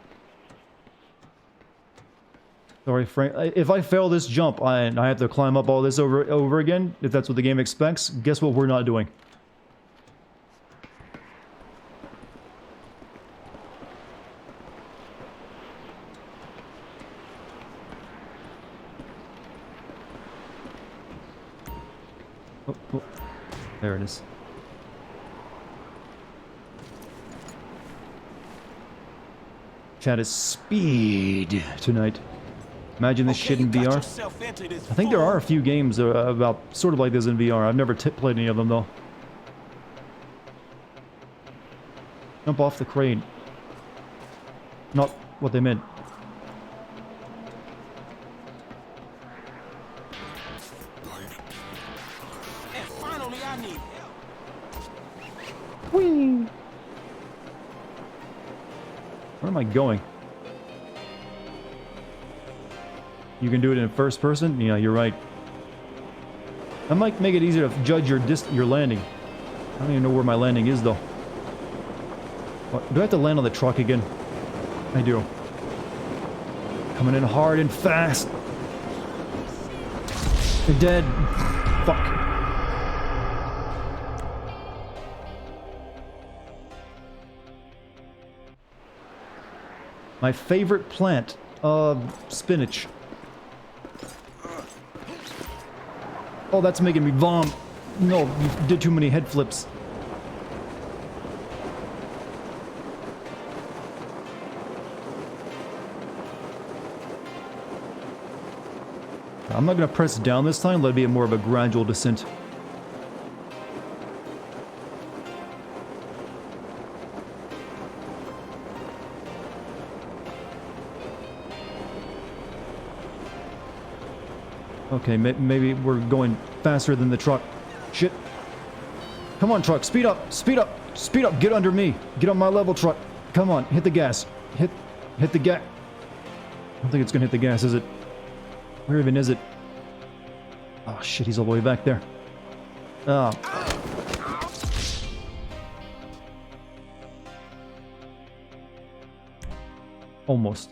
Sorry, Frank. If I fail this jump and I have to climb up all this over again, if that's what the game expects, guess what we're not doing? Oh, there it is. Chat is speed tonight. Imagine this shit in VR. I think there are a few games about sort of like this in VR. I've never played any of them though. Jump off the crane. Not what they meant. And finally, I need help. Whee! Where am I going? You can do it in first person? Yeah, you're right. That might make it easier to judge your landing. I don't even know where my landing is though. What, do I have to land on the truck again? I do. Coming in hard and fast. They're dead. Fuck. My favorite plant. Spinach. Oh, that's making me vom. No, you did too many head flips. I'm not going to press down this time, let it be more of a gradual descent. Okay, maybe we're going faster than the truck. Shit. Come on, truck, speed up, speed up, speed up, get under me. Get on my level, truck. Come on, hit the gas. Hit the gas. I don't think it's going to hit the gas, is it? Where even is it? Oh shit, he's all the way back there. Oh. Almost.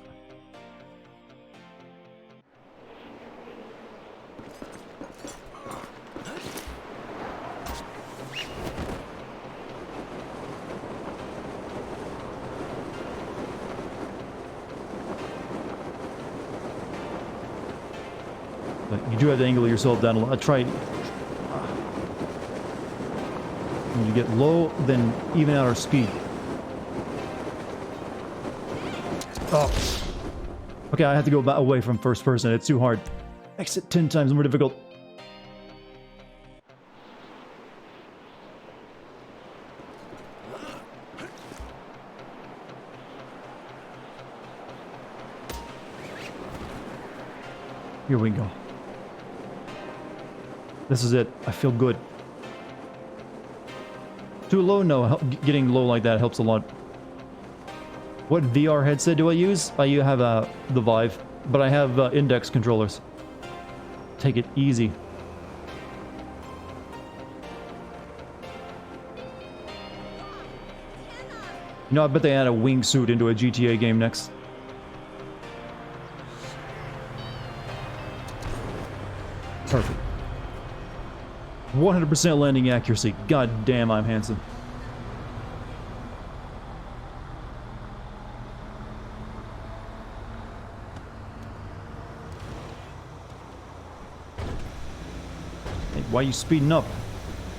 You do have to angle yourself down a lot. Try. When you get low, then even out our speed. Oh. Okay, I have to go away from first person. It's too hard. Makes it 10 times more difficult. Here we go. This is it. I feel good. Too low? No. Getting low like that helps a lot. What VR headset do I use? I have the Vive, but I have index controllers. Take it easy. You know, I bet they add a wingsuit into a GTA game next. Perfect. 100% landing accuracy. God damn, I'm handsome. Hey, why are you speeding up?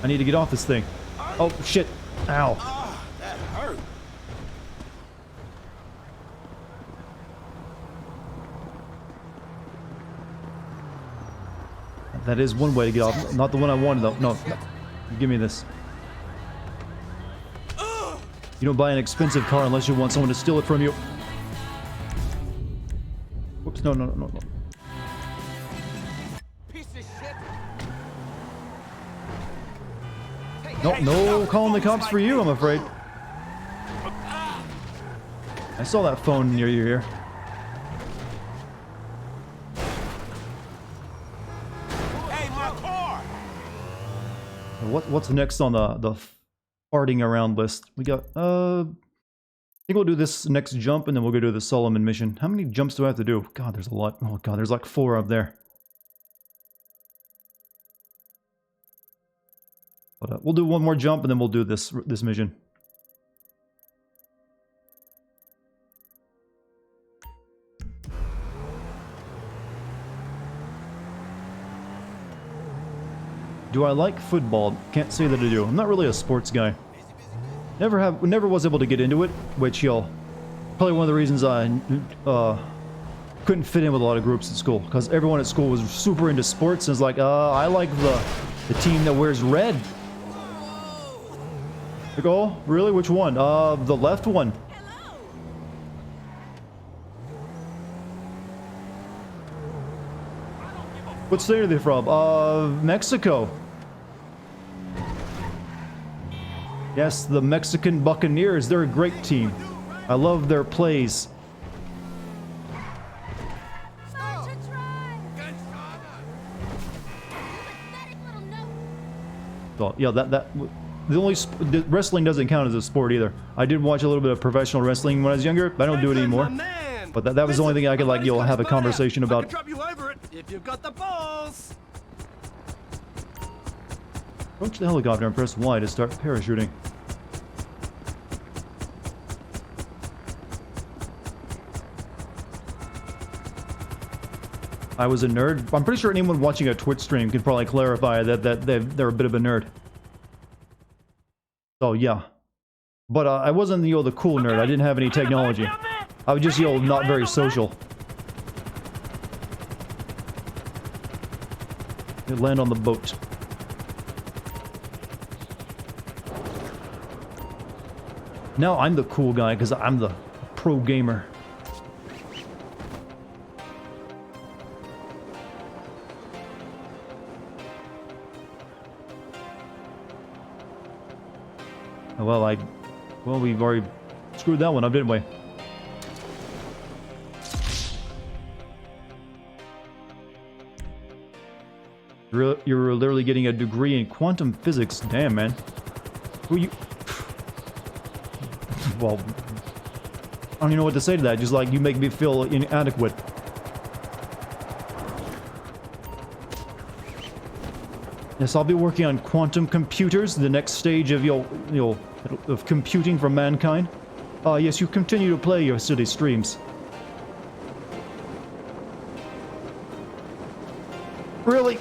I need to get off this thing. Oh, shit. Ow. That hurt. That is one way to get off. Not the one I wanted, though. No. Give me this. You don't buy an expensive car unless you want someone to steal it from you. Whoops. No. Piece of shit. No calling the cops for you, I'm afraid. I saw that phone near your ear. What's next on the farting around list? We got, I think we'll do this next jump and then we'll go do the Solomon mission. How many jumps do I have to do? God, there's a lot. Oh god, there's like 4 up there. But we'll do one more jump and then we'll do this mission. Do I like football? Can't say that I do. I'm not really a sports guy. Never was able to get into it, which probably one of the reasons I couldn't fit in with a lot of groups at school because everyone at school was super into sports and was like, I like the team that wears red. Like, oh, really? Which one? The left one. What state are they from? Mexico. Yes, the Mexican Buccaneers. They're a great team. I love their plays. So, yeah, the wrestling doesn't count as a sport either. I did watch a little bit of professional wrestling when I was younger, but I don't do it anymore. But that was the only thing I could, like, have a conversation about. Drop you over it if you've got the balls. Approach the helicopter and press Y to start parachuting. I was a nerd. I'm pretty sure anyone watching a Twitch stream can probably clarify that they're a bit of a nerd. So yeah, but I wasn't the cool nerd. I didn't have any technology. I was just not very social. You land on the boat. Now I'm the cool guy because I'm the pro gamer. Well, we've already screwed that one up, didn't we? You're literally getting a degree in quantum physics. Damn, man. Who you... Well, I don't even know what to say to that. Just like, you make me feel inadequate. Yes, I'll be working on quantum computers, the next stage of of computing for mankind. Yes, you continue to play your silly streams. Really?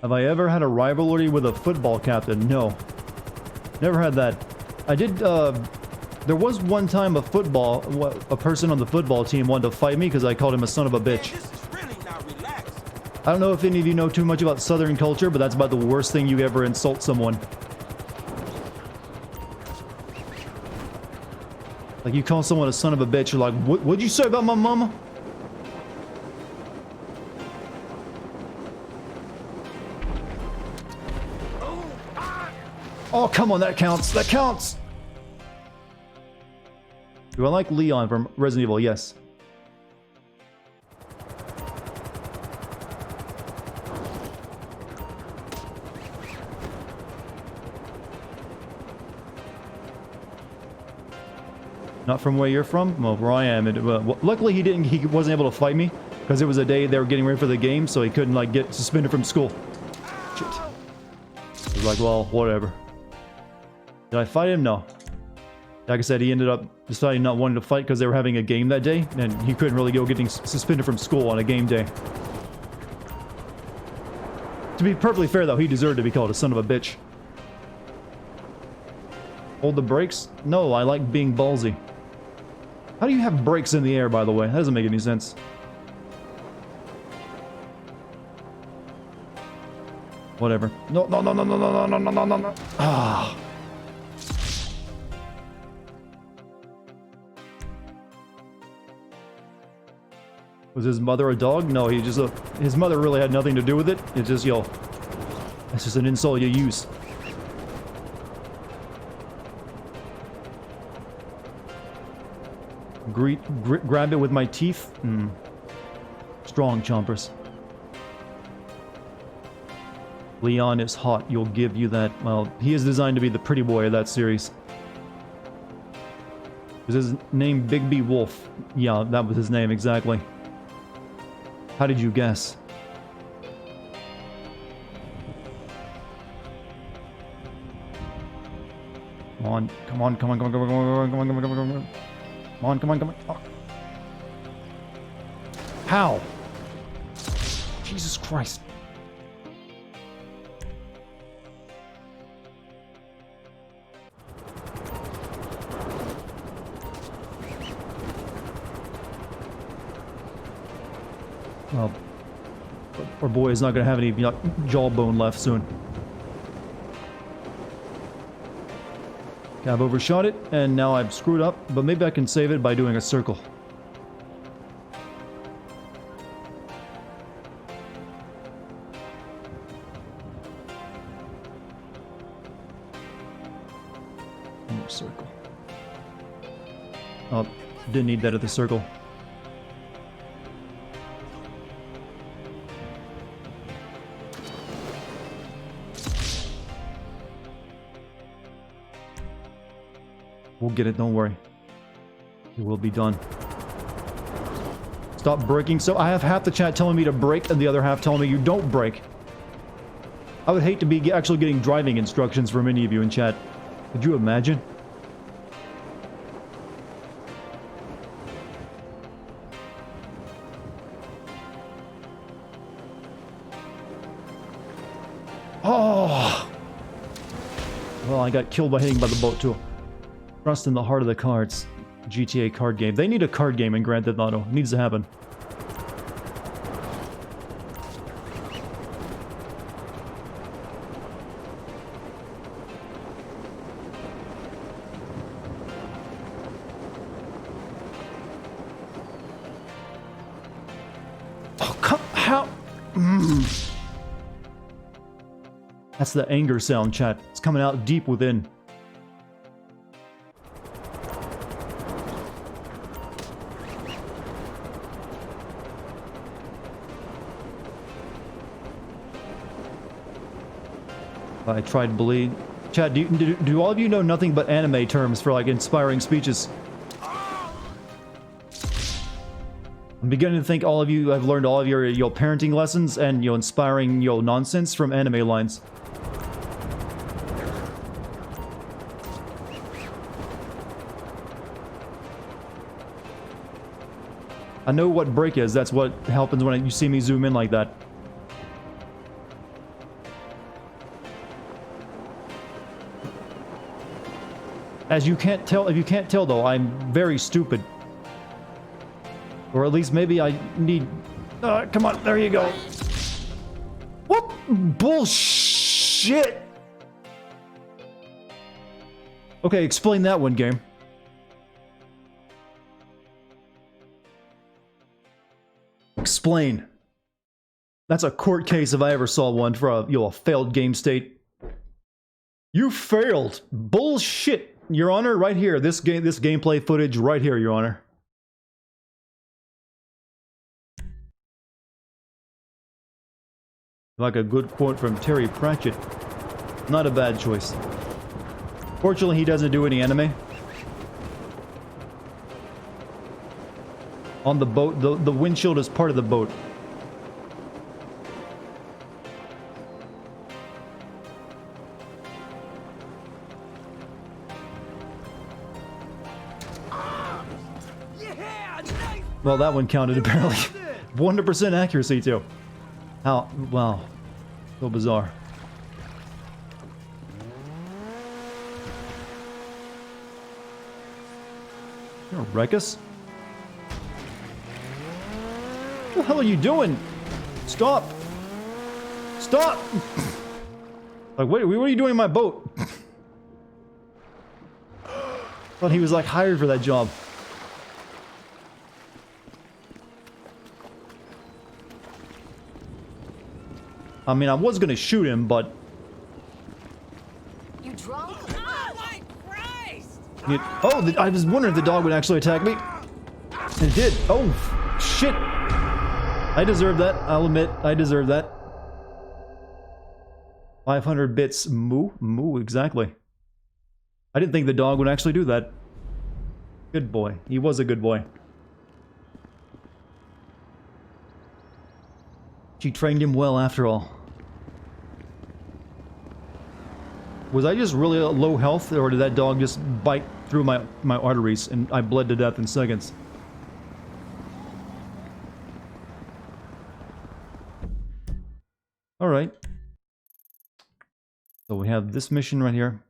Have I ever had a rivalry with a football captain? No. Never had that. I did, there was one time a person on the football team wanted to fight me because I called him a son of a bitch. I don't know if any of you know too much about Southern culture, but that's about the worst thing you ever insult someone. Like, you call someone a son of a bitch, you're like, what'd you say about my mama? Oh, come on, that counts. That counts! Do I like Leon from Resident Evil? Yes. Not from where you're from? Well, where I am. Luckily, he wasn't able to fight me because it was a day they were getting ready for the game, so he couldn't like get suspended from school. Shit. I was like, well, whatever. Did I fight him? No. Like I said, he ended up deciding not wanting to fight because they were having a game that day, and he couldn't really go getting suspended from school on a game day. To be perfectly fair, though, he deserved to be called a son of a bitch. Hold the brakes? No, I like being ballsy. How do you have brakes in the air, by the way? That doesn't make any sense. Whatever. No, no, no, no, no, no, no, no, no, no, no. Ah. Was his mother a dog? No, he just his mother really had nothing to do with it. It's just, it's just an insult you use. Grab it with my teeth? Strong chompers. Leon is hot, you'll give you that. Well, he is designed to be the pretty boy of that series. Was his name Bigby Wolf? Yeah, that was his name, exactly. How did you guess? Come on, come on, come on, come on, come on, come on, come on, come on, come on, come on. Come on, come on, come on. Oh. How? Jesus Christ. Well, our boy is not going to have any jawbone left soon. Okay, I've overshot it, and now I've screwed up, but maybe I can save it by doing a circle. More circle. Oh, didn't need that at the circle. We'll get it, don't worry. It will be done. Stop braking. So I have half the chat telling me to brake and the other half telling me you don't brake. I would hate to be actually getting driving instructions from any of you in chat. Could you imagine? Oh! Well, I got killed by hitting by the boat too. Trust in the heart of the cards. GTA card game. They need a card game in Grand Theft Auto. It needs to happen. Oh, come... How... That's the anger sound, chat. It's coming out deep within. I tried bleed. Chat, do all of you know nothing but anime terms for like inspiring speeches? I'm beginning to think all of you have learned all of your parenting lessons and inspiring nonsense from anime lines. I know what break is. That's what happens when you see me zoom in like that. As you can't tell, if you can't tell though, I'm very stupid. Or at least maybe I need... come on, there you go. What bullshit? Okay, explain that one, game. Explain. That's a court case if I ever saw one for a failed game state. You failed. Bullshit. Your Honor, right here. This gameplay footage right here, Your Honor. Like a good quote from Terry Pratchett. Not a bad choice. Fortunately, he doesn't do any anime. On the boat, the windshield is part of the boat. Well, that one counted apparently. 100% accuracy too. How? Wow. So bizarre. You're gonna wreck us? What the hell are you doing? Stop! Stop! Like, wait, what are you doing in my boat? Thought he was like hired for that job. I mean, I was gonna shoot him, but... You drunk? Oh my Christ! Oh, I was wondering if the dog would actually attack me. It did. Oh, shit. I deserve that. I'll admit, I deserve that. 500 bits. Moo? Moo, exactly. I didn't think the dog would actually do that. Good boy. He was a good boy. She trained him well after all. Was I just really low health, or did that dog just bite through my arteries and I bled to death in seconds? Alright. So we have this mission right here,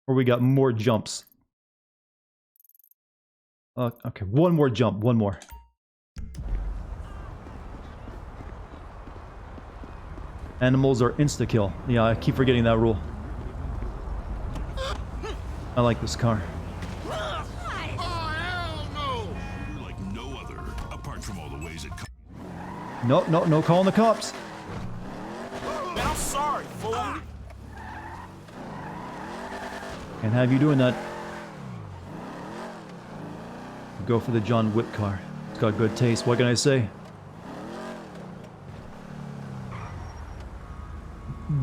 where we got more jumps. Okay, one more jump, one more. Animals are insta-kill. Yeah, I keep forgetting that rule. I like this car. Oh, hell no! You're like no other, apart from all the ways it comes. No calling the cops. Man, I'm sorry, fool. Can't have you doing that. Go for the John Wick car. It's got good taste. What can I say?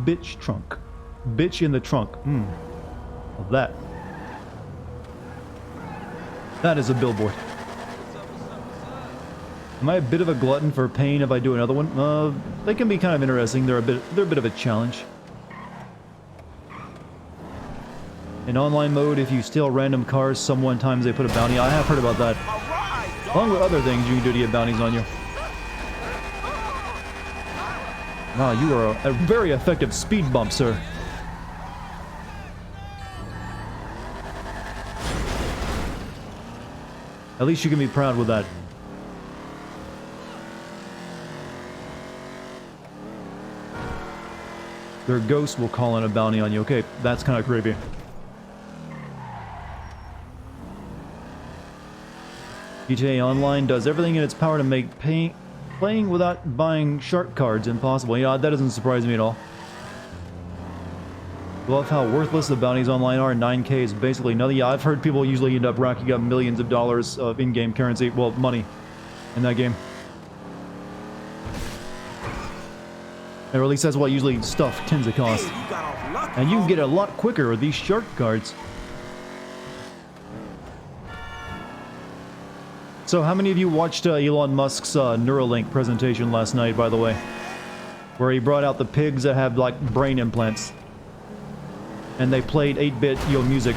Bitch trunk. Bitch in the trunk. Of that. That is a billboard. Am I a bit of a glutton for pain if I do another one? They can be kind of interesting. They're a bit of a challenge. In online mode, if you steal random cars, sometimes they put a bounty. I have heard about that. Along with other things you can do to get bounties on you. Wow, you are a very effective speed bump, sir. At least you can be proud with that. Their ghost will call in a bounty on you. Okay, that's kind of creepy. GTA Online does everything in its power to make playing without buying shark cards impossible. Yeah, that doesn't surprise me at all. Love how worthless the bounties online are. 9K is basically nothing. Yeah, I've heard people usually end up racking up millions of dollars of in-game currency, well, money, in that game. Or at least that's what usually stuff tends to cost. And you can get a lot quicker with these shark cards. So how many of you watched Elon Musk's Neuralink presentation last night, by the way? Where he brought out the pigs that have, like, brain implants. And they played 8-bit music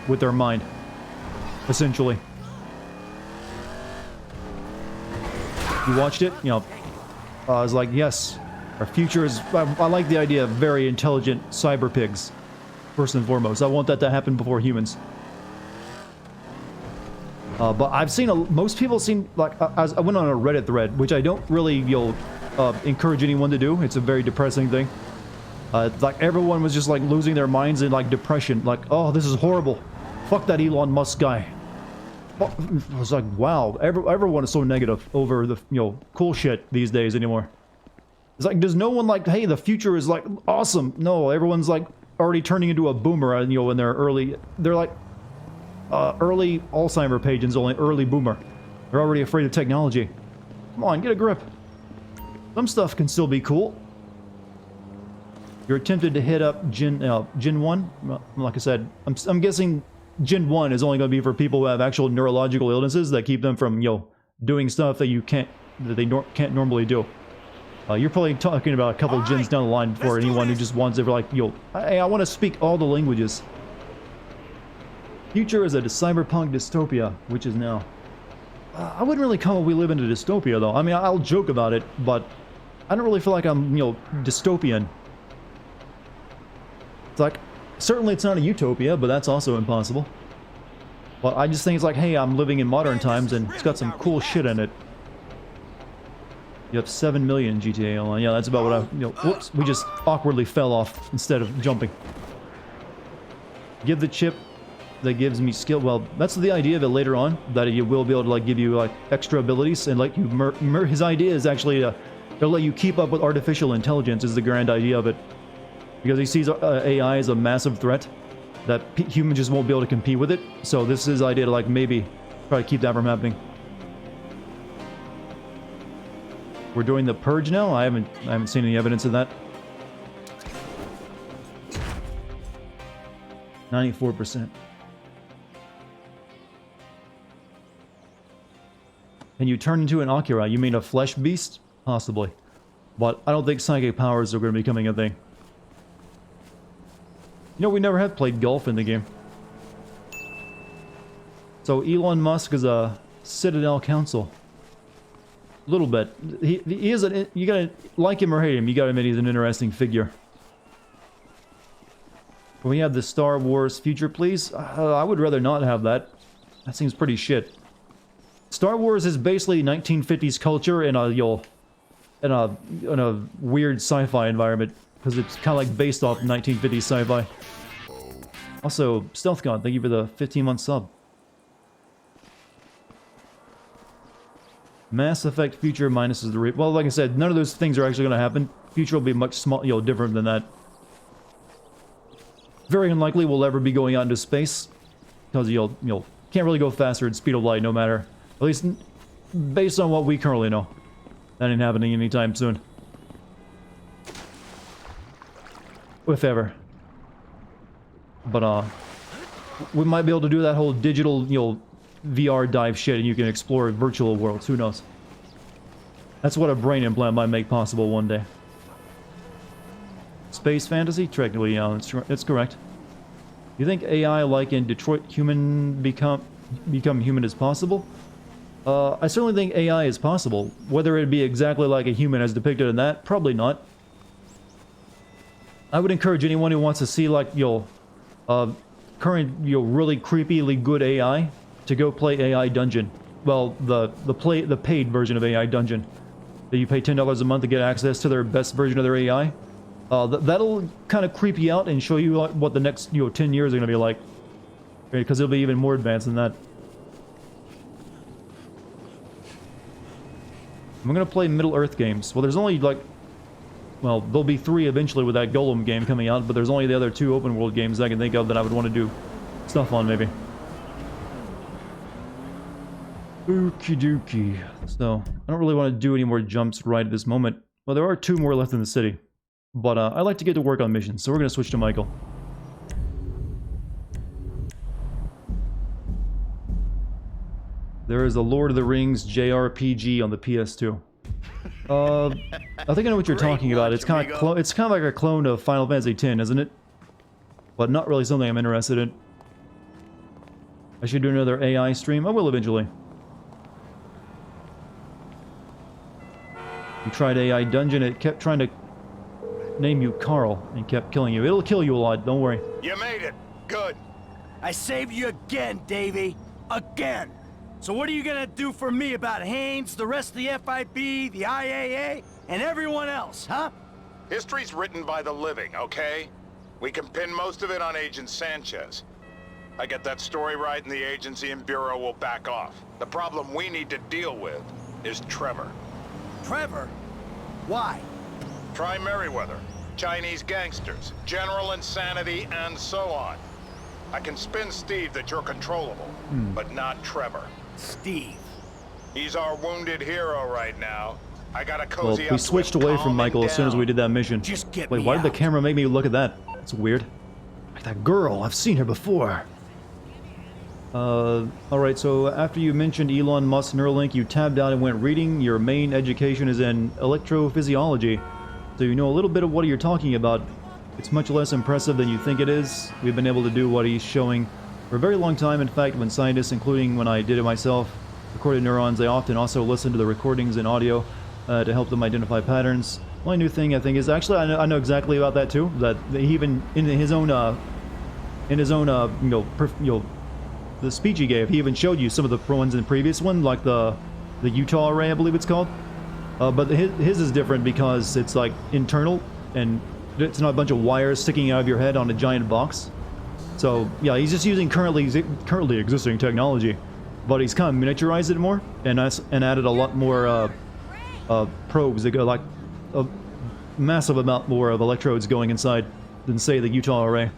with their mind, essentially. You watched it? You know, I was like, yes, our future is... I like the idea of very intelligent cyber pigs, first and foremost. I want that to happen before humans. But I've seen most people seem like I went on a Reddit thread, which I don't really encourage anyone to do. It's a very depressing thing. Like everyone was just like losing their minds in like depression, like, oh, this is horrible. Fuck that Elon Musk guy. I was like, wow, everyone is so negative over the cool shit these days anymore. It's like, does no one like, hey, the future is like awesome? No, everyone's like already turning into a boomer, in their they're like early Alzheimer pages, only early boomer. They're already afraid of technology. Come on, get a grip. Some stuff can still be cool. You're tempted to hit up Gen 1? Like I said, I'm guessing Gen 1 is only going to be for people who have actual neurological illnesses that keep them from, doing stuff that they can't normally do. You're probably talking about a couple of gens down the line for anyone who just wants to, like, hey, I want to speak all the languages. Future is a cyberpunk dystopia, which is now. I wouldn't really call it we live in a dystopia, though. I mean, I'll joke about it, but I don't really feel like I'm, dystopian. It's like, certainly it's not a utopia, but that's also impossible. But I just think it's like, hey, I'm living in modern times, and it's got some cool shit in it. You have 7 million GTA Online. Yeah, that's about what I... whoops, we just awkwardly fell off instead of jumping. Give the chip that gives me skill. Well, that's the idea of it later on, that it will be able to, like, give you, like, extra abilities, and, like, his idea is actually to let you keep up with artificial intelligence is the grand idea of it. Because he sees AI as a massive threat that humans just won't be able to compete with it. So this is his idea to, like, maybe try to keep that from happening. We're doing the purge now? I haven't seen any evidence of that. 94%. Can you turn into an Akira? You mean a flesh beast? Possibly. But I don't think psychic powers are going to be becoming a thing. We never have played golf in the game. So Elon Musk is a Citadel Council. A little bit. He is you gotta like him or hate him, you gotta admit he's an interesting figure. Can we have the Star Wars future, please? I would rather not have that. That seems pretty shit. Star Wars is basically 1950s culture in a in a weird sci-fi environment, because it's kind of like based off 1950s sci-fi. Also, Stealth God, thank you for the 15-month sub. Mass Effect Future minuses the well, like I said, none of those things are actually going to happen. Future will be much small, different than that. Very unlikely we'll ever be going out into space, because you'll can't really go faster at speed of light, no matter, at least based on what we currently know. That ain't happening anytime soon. If ever. But we might be able to do that whole digital, VR dive shit, and you can explore virtual worlds. Who knows? That's what a brain implant might make possible one day. Space fantasy? Technically, yeah, it's correct. You think AI, like in Detroit Human, become human is possible? I certainly think AI is possible. Whether it be exactly like a human as depicted in that, probably not. I would encourage anyone who wants to see, like, current, really creepily good AI to go play AI Dungeon. Well, the paid version of AI Dungeon. That you pay $10 a month to get access to their best version of their AI. That'll kind of creep you out and show you what the next 10 years are going to be like. Because it'll be even more advanced than that. I'm going to play Middle Earth games. Well, there's only well, there'll be 3 eventually with that Golem game coming out, but there's only the other 2 open world games I can think of that I would want to do stuff on, maybe. Okie dokie. So, I don't really want to do any more jumps right at this moment. Well, there are 2 more left in the city. But I like to get to work on missions, so we're going to switch to Michael. There is a Lord of the Rings JRPG on the PS2. I think I know what you're talking about. It's kind of like a clone of Final Fantasy X, isn't it? But not really something I'm interested in. I should do another AI stream. I will eventually. You tried AI Dungeon, it kept trying to name you Carl and kept killing you. It'll kill you a lot, don't worry. You made it. Good. I saved you again, Davey. Again. So what are you gonna do for me about Haynes, the rest of the FIB, the IAA, and everyone else, huh? History's written by the living, okay? We can pin most of it on Agent Sanchez. I get that story right and the agency and Bureau will back off. The problem we need to deal with is Trevor. Trevor? Why? Try Merryweather, Chinese gangsters, general insanity, and so on. I can spin Steve that you're controllable, but not Trevor. Steve. He's our wounded hero right now. I got a cozy Well, we switched away from Michael as soon as we did that mission. Just get Wait, me why did the out. camera make me look at that? That's weird. Like that girl, I've seen her before. Alright, so after you mentioned Elon Musk Neuralink, you tabbed out and went reading. Your main education is in electrophysiology, so you know a little bit of what you're talking about. It's much less impressive than you think it is. We've been able to do what he's showing for a very long time. In fact, when scientists, including when I did it myself, recorded neurons, they often also listen to the recordings in audio to help them identify patterns. Only new thing I think is actually I know exactly about that too. That he even in his own the speech he gave, he even showed you some of the ones in the previous one, like the Utah array, I believe it's called. But his is different because it's like internal and it's not a bunch of wires sticking out of your head on a giant box. So yeah, he's just using currently existing technology, but he's kind of miniaturized it more and added a lot more probes that go like a massive amount more of electrodes going inside than say the Utah array.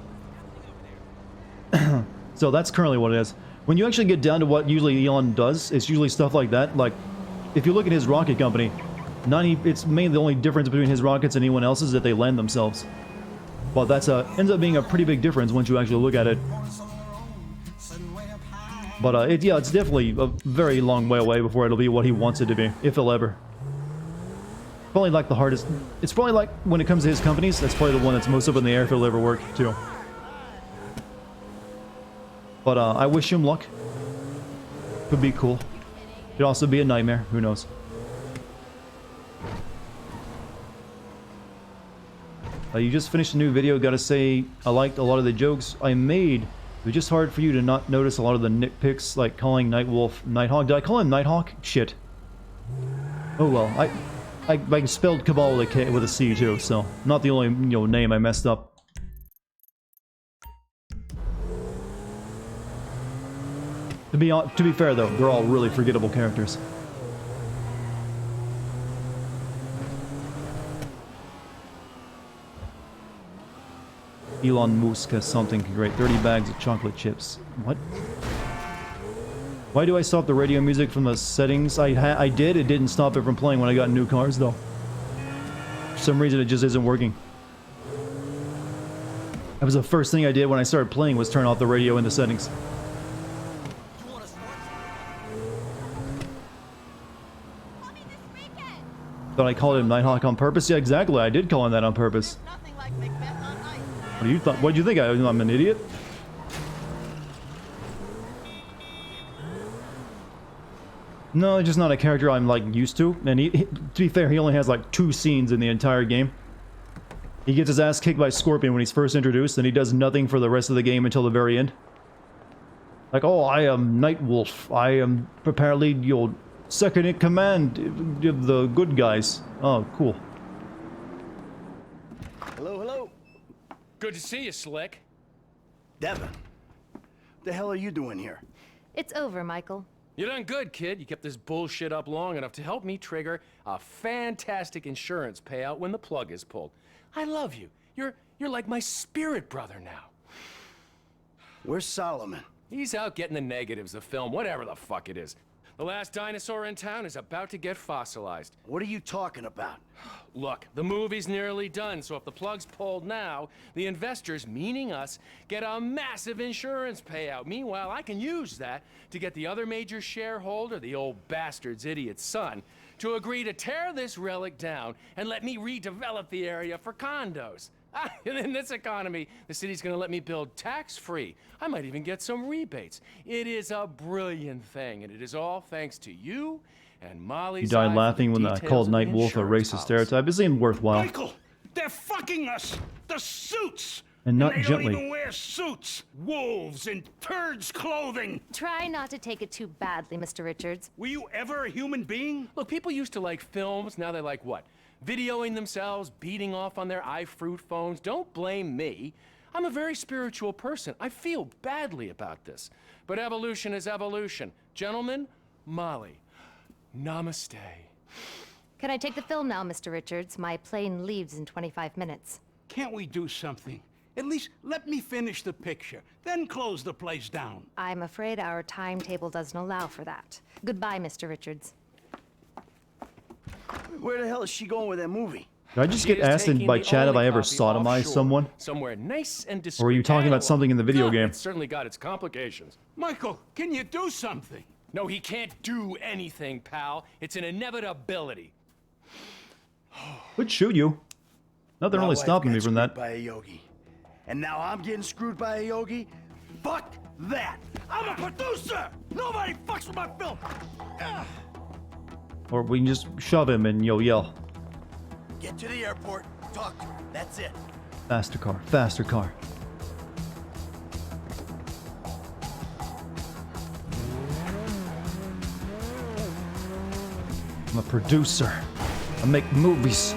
So that's currently what it is. When you actually get down to what usually Elon does, it's usually stuff like that. Like, if you look at his rocket company, it's mainly the only difference between his rockets and anyone else's is that they land themselves. But that's ends up being a pretty big difference once you actually look at it. But yeah, it's definitely a very long way away before it'll be what he wants it to be, if he'll ever. Probably like the hardest. It's probably like when it comes to his companies, that's probably the one that's most up in the air if it'll ever work too. But I wish him luck. Could be cool. Could also be a nightmare. Who knows? You just finished a new video. Gotta say, I liked a lot of the jokes I made. It was just hard for you to not notice a lot of the nitpicks, like calling Nightwolf Nighthawk. Did I call him Nighthawk? Shit. Oh well. I spelled Cabal with a K with a C too, so not the only name I messed up. To be fair though, they're all really forgettable characters. Elon Musk has something great. 30 bags of chocolate chips. What? Why do I stop the radio music from the settings? I did. It didn't stop it from playing when I got new cars, though. For some reason, it just isn't working. That was the first thing I did when I started playing, was turn off the radio in the settings. Thought I called him Nighthawk on purpose? Yeah, exactly. I did call him that on purpose. What do you thought? What do you think? I'm an idiot? No, just not a character I'm like used to. And to be fair, he only has like 2 scenes in the entire game. He gets his ass kicked by Scorpion when he's first introduced, and he does nothing for the rest of the game until the very end. Like, oh, I am Nightwolf. I am apparently your second in command of the good guys. Oh, cool. Hello, hello. Good to see you, Slick. Devin, the hell are you doing here? It's over, Michael. You done good, kid. You kept this bullshit up long enough to help me trigger a fantastic insurance payout when the plug is pulled. I love you. You're like my spirit brother now. Where's Solomon? He's out getting the negatives of film, whatever the fuck it is. The last dinosaur in town is about to get fossilized. What are you talking about? Look, the movie's nearly done, so if the plug's pulled now, the investors, meaning us, get a massive insurance payout. Meanwhile, I can use that to get the other major shareholder, the old bastard's idiot son, to agree to tear this relic down and let me redevelop the area for condos. In this economy, the city's gonna let me build tax-free. I might even get some rebates. It is a brilliant thing, and it is all thanks to you and Molly's. You died laughing when I called Nightwolf a racist stereotype. It seemed worthwhile. Michael, they're fucking us. The suits. And not they gently. don't even wear suits. Wolves in turds clothing. Try not to take it too badly, Mr. Richards. Were you ever a human being? Look, people used to like films, now they like what? Videoing themselves, beating off on their iFruit phones. Don't blame me. I'm a very spiritual person. I feel badly about this. But evolution is evolution. Gentlemen, Molly, namaste. Can I take the film now, Mr. Richards? My plane leaves in 25 minutes. Can't we do something? At least let me finish the picture, then close the place down. I'm afraid our timetable doesn't allow for that. Goodbye, Mr. Richards. Where the hell is she going with that movie? Did I just get asked by chat if I ever sodomized someone? Somewhere nice and discreet. Or were you talking about something in the video game? It's certainly got its complications. Michael, can you do something? No, he can't do anything, pal. It's an inevitability. Would shoot you. Nothing really stopping me from that. By a yogi. And now I'm getting screwed by a yogi? Fuck that! I'm a producer! Nobody fucks with my film! Ugh. Or we can just shove him and yell. Get to the airport, talk to him. That's it. Faster car, faster car. I'm a producer. I make movies.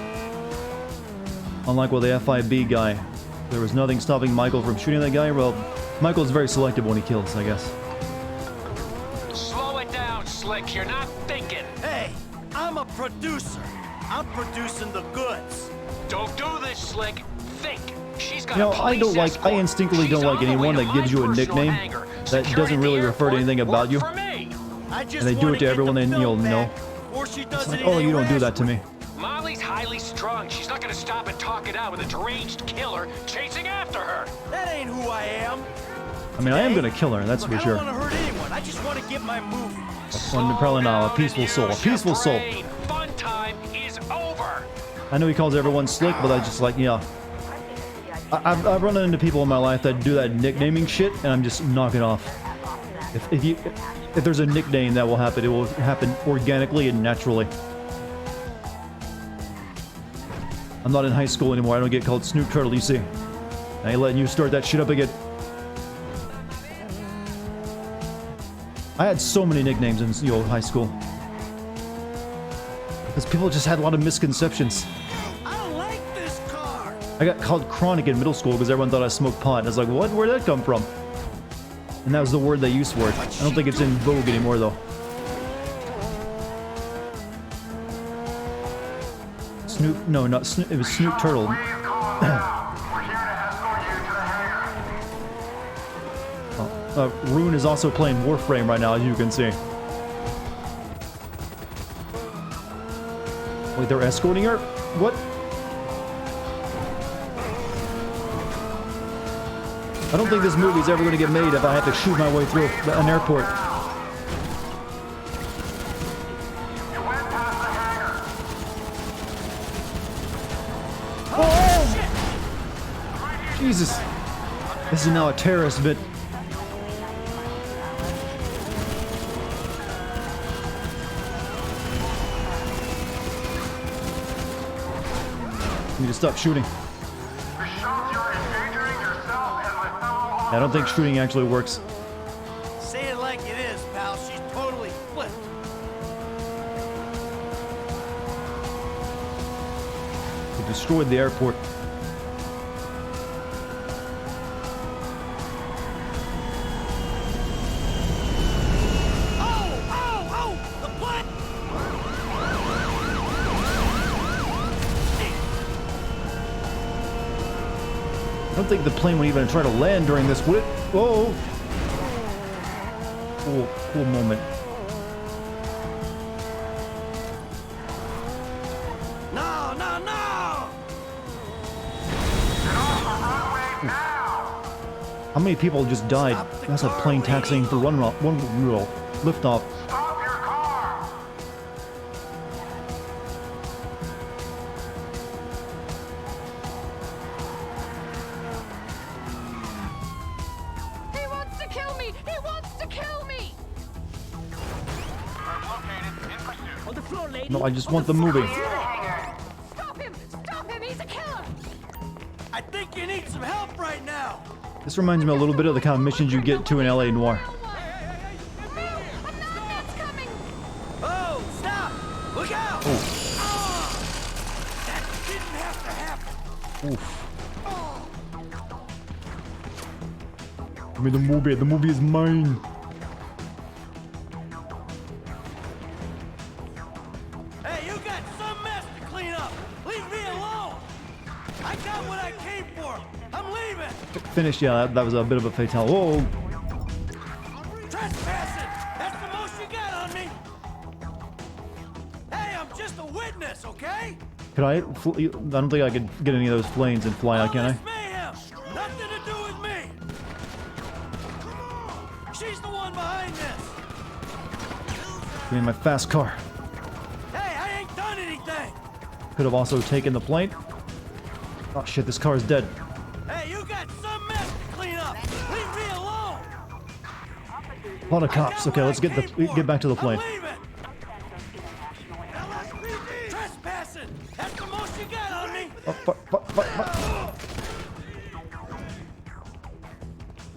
Unlike with the FIB guy, there was nothing stopping Michael from shooting that guy. Well, Michael's very selective when he kills, I guess. Slow it down, Slick. You're not thinking. Hey, I'm a producer. I'm producing the goods. Don't do this, Slick. Think. She's got I instinctively don't like anyone that gives you a nickname that doesn't really refer to anything about you. And they do it to everyone they know. It's like, oh, you don't do that to me. Molly's highly strung. She's not gonna stop and talk it out with a deranged killer chasing after her. That ain't who I am. I mean, I am gonna kill her, that's for sure. I don't want to hurt anyone. I just want to get my movie. Probably not. A peaceful soul. A peaceful soul. Fun time is over. I know he calls everyone Slick, but I just like, yeah. I've run into people in my life that do that nicknaming shit, and I'm just knock it off. If there's a nickname that will happen, it will happen organically and naturally. I'm not in high school anymore. I don't get called Snoop Turtle, you see. I ain't letting you start that shit up again. I had so many nicknames in high school. Because people just had a lot of misconceptions. I don't like this car. I got called chronic in middle school because everyone thought I smoked pot. And I was like, what? Where'd that come from? And that was the word they used for it. I don't think it's in vogue anymore, though. Snoop, no, not Snoop, it was Snoop Turtle. Rune is also playing Warframe right now, as you can see. Wait, they're escorting her? What? I don't think this movie's ever going to get made if I have to shoot my way through an airport. Oh! Jesus. This is now a terrorist bit. Need to stop shooting. I don't think shooting actually works. Say it like it is, pal. She's totally flipped. They destroyed the airport. I don't think the plane would even try to land during this, would it? Whoa! Cool moment. No, no, no! How many people just died? That's a plane taxiing for one liftoff. No, I just want the movie. Stop him! Stop him! He's a killer! I think you need some help right now! This reminds me a little bit of the kind of missions you get to in LA Noire. Oh, stop! Look out! Oh. That didn't have to happen! Oof. Give me the movie. The movie is mine. Hey, you got some mess to clean up! Leave me alone! I got what I came for! I'm leaving! Finished. Yeah, that was a bit of a fatality. Whoa. Trespassing! That's the most you got on me! Hey, I'm just a witness, okay? Could I don't think I could get any of those planes and fly out, can I? Mayhem! Nothing to do with me! She's the one behind this! Give me my fast car. Hey, I ain't done anything! Could have also taken the plane. Oh shit, this car is dead. Hey, you got some mess to clean up! Leave me alone! A lot of cops. Okay, let's get back to the plane. Trespassing! That's the most you got on me! Oh, fuck.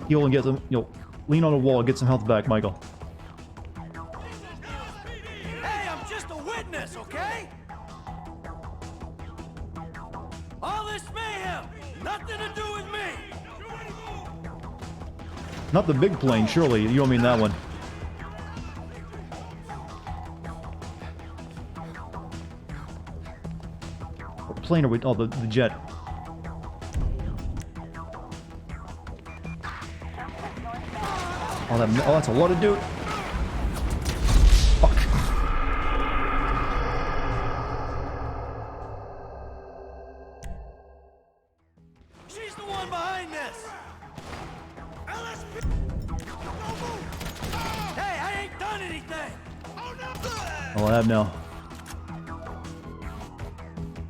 Heal and get some. Lean on a wall, get some health back, Michael. Hey, I'm just a witness, okay? All this mayhem, nothing to do with me. Not the big plane, surely. You don't mean that one. What plane are we? Oh, the jet. Oh, that's a lot of dude. Fuck. She's the one behind this. Hey, I ain't done anything. Oh, I have now.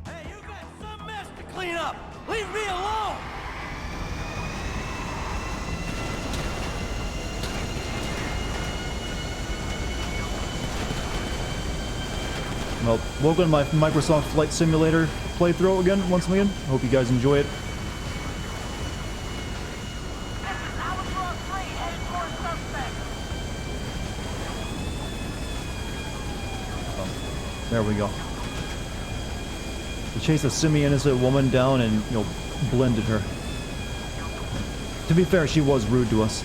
Hey, you got some mess to clean up. Leave me alone. Well, welcome to my Microsoft Flight Simulator playthrough again, once again. Hope you guys enjoy it. Oh, there we go. We chased a semi-innocent woman down and, you know, blended her. To be fair, she was rude to us.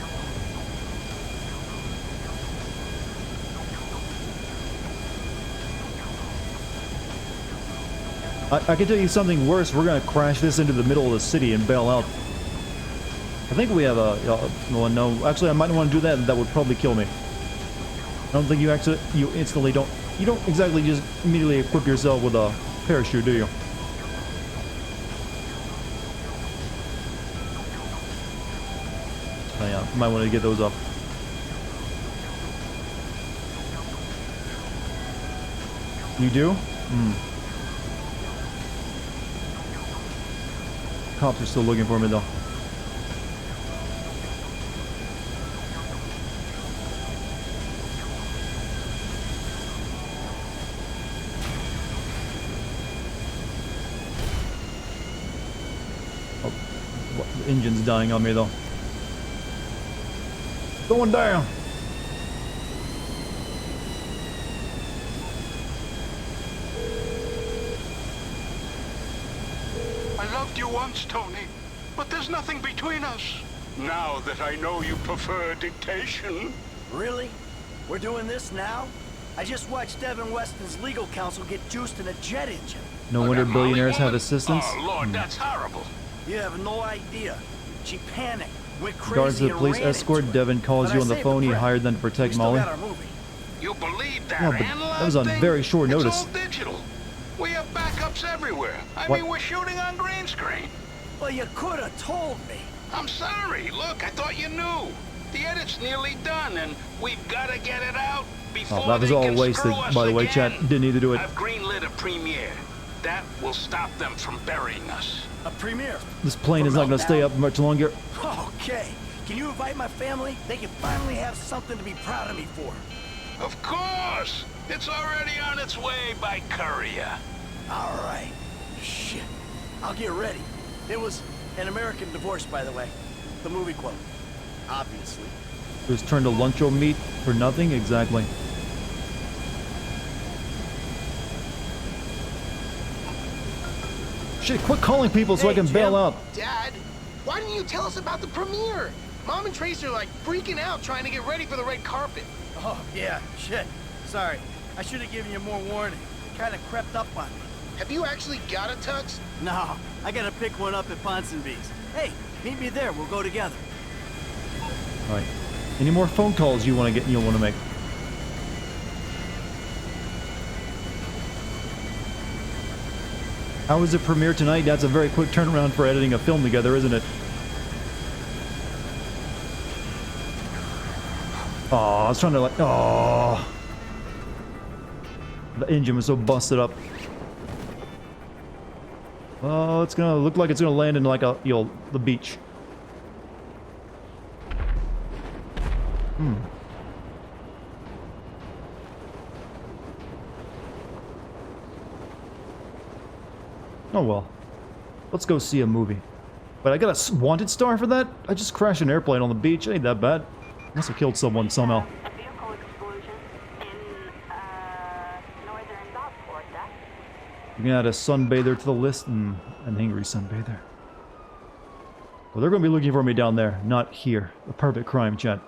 I can tell you something worse. We're gonna crash this into the middle of the city and bail out. I think we have a well, no, actually I might want to do that. That would probably kill me. I don't think you instantly don't, you don't exactly just immediately equip yourself with a parachute, do you? Oh yeah, might want to get those up. You do? Cops are still looking for me though. Oh, the engine's dying on me though. Going down. I loved you once, Tony, but there's nothing between us. Now that I know you prefer dictation. Really? We're doing this now? I just watched Devin Weston's legal counsel get juiced in a jet engine. No wonder billionaires have assistants. Oh, Lord, that's horrible. You have no idea. She panicked, went crazy, Guards the and police ran escort. into it. Devin calls But you I on the saved phone. He prep. hired them to protect We still Molly. got our movie. You believe that Yeah, but analog that was on thing? very short notice. It's all digital. We have backups everywhere. I What? mean, we're shooting on green screen. Well, you could have told me. I'm sorry. Look, I thought you knew. The edit's nearly done, and we've got to get it out before Oh, that was they all can wasted, screw us by the way, again. chat. Didn't need to do it. I've greenlit a premiere. That will stop them from burying us. A premiere. This plane is not going to stay up much longer. Okay. Can you invite my family? They can finally have something to be proud of me for. Of course. It's already on its way by courier. All right. Shit. I'll get ready. It was an American Divorce, by the way. The movie quote. Obviously. It was turned to luncho meat for nothing? Exactly. Shit, quit calling people so I can bail out. Dad, why didn't you tell us about the premiere? Mom and Tracy are like freaking out trying to get ready for the red carpet. Oh, yeah. Shit. Sorry. I should have given you more warning. It kind of crept up on me. Have you actually got a tux? No. I gotta pick one up at Ponsonby's. Hey, meet me there. We'll go together. All right. Any more phone calls you want to get? You want to make? How was the premiere tonight? That's a very quick turnaround for editing a film together, isn't it? Oh, I was trying to like. Oh, the engine was so busted up. Oh, it's gonna look like it's gonna land in like a, you know, the beach. Oh well. Let's go see a movie. But I got a wanted star for that? I just crashed an airplane on the beach. It ain't that bad. Must have killed someone somehow. We're gonna add a sunbather to the list. An angry sunbather. Well, they're gonna be looking for me down there, not here. A perfect crime, chat.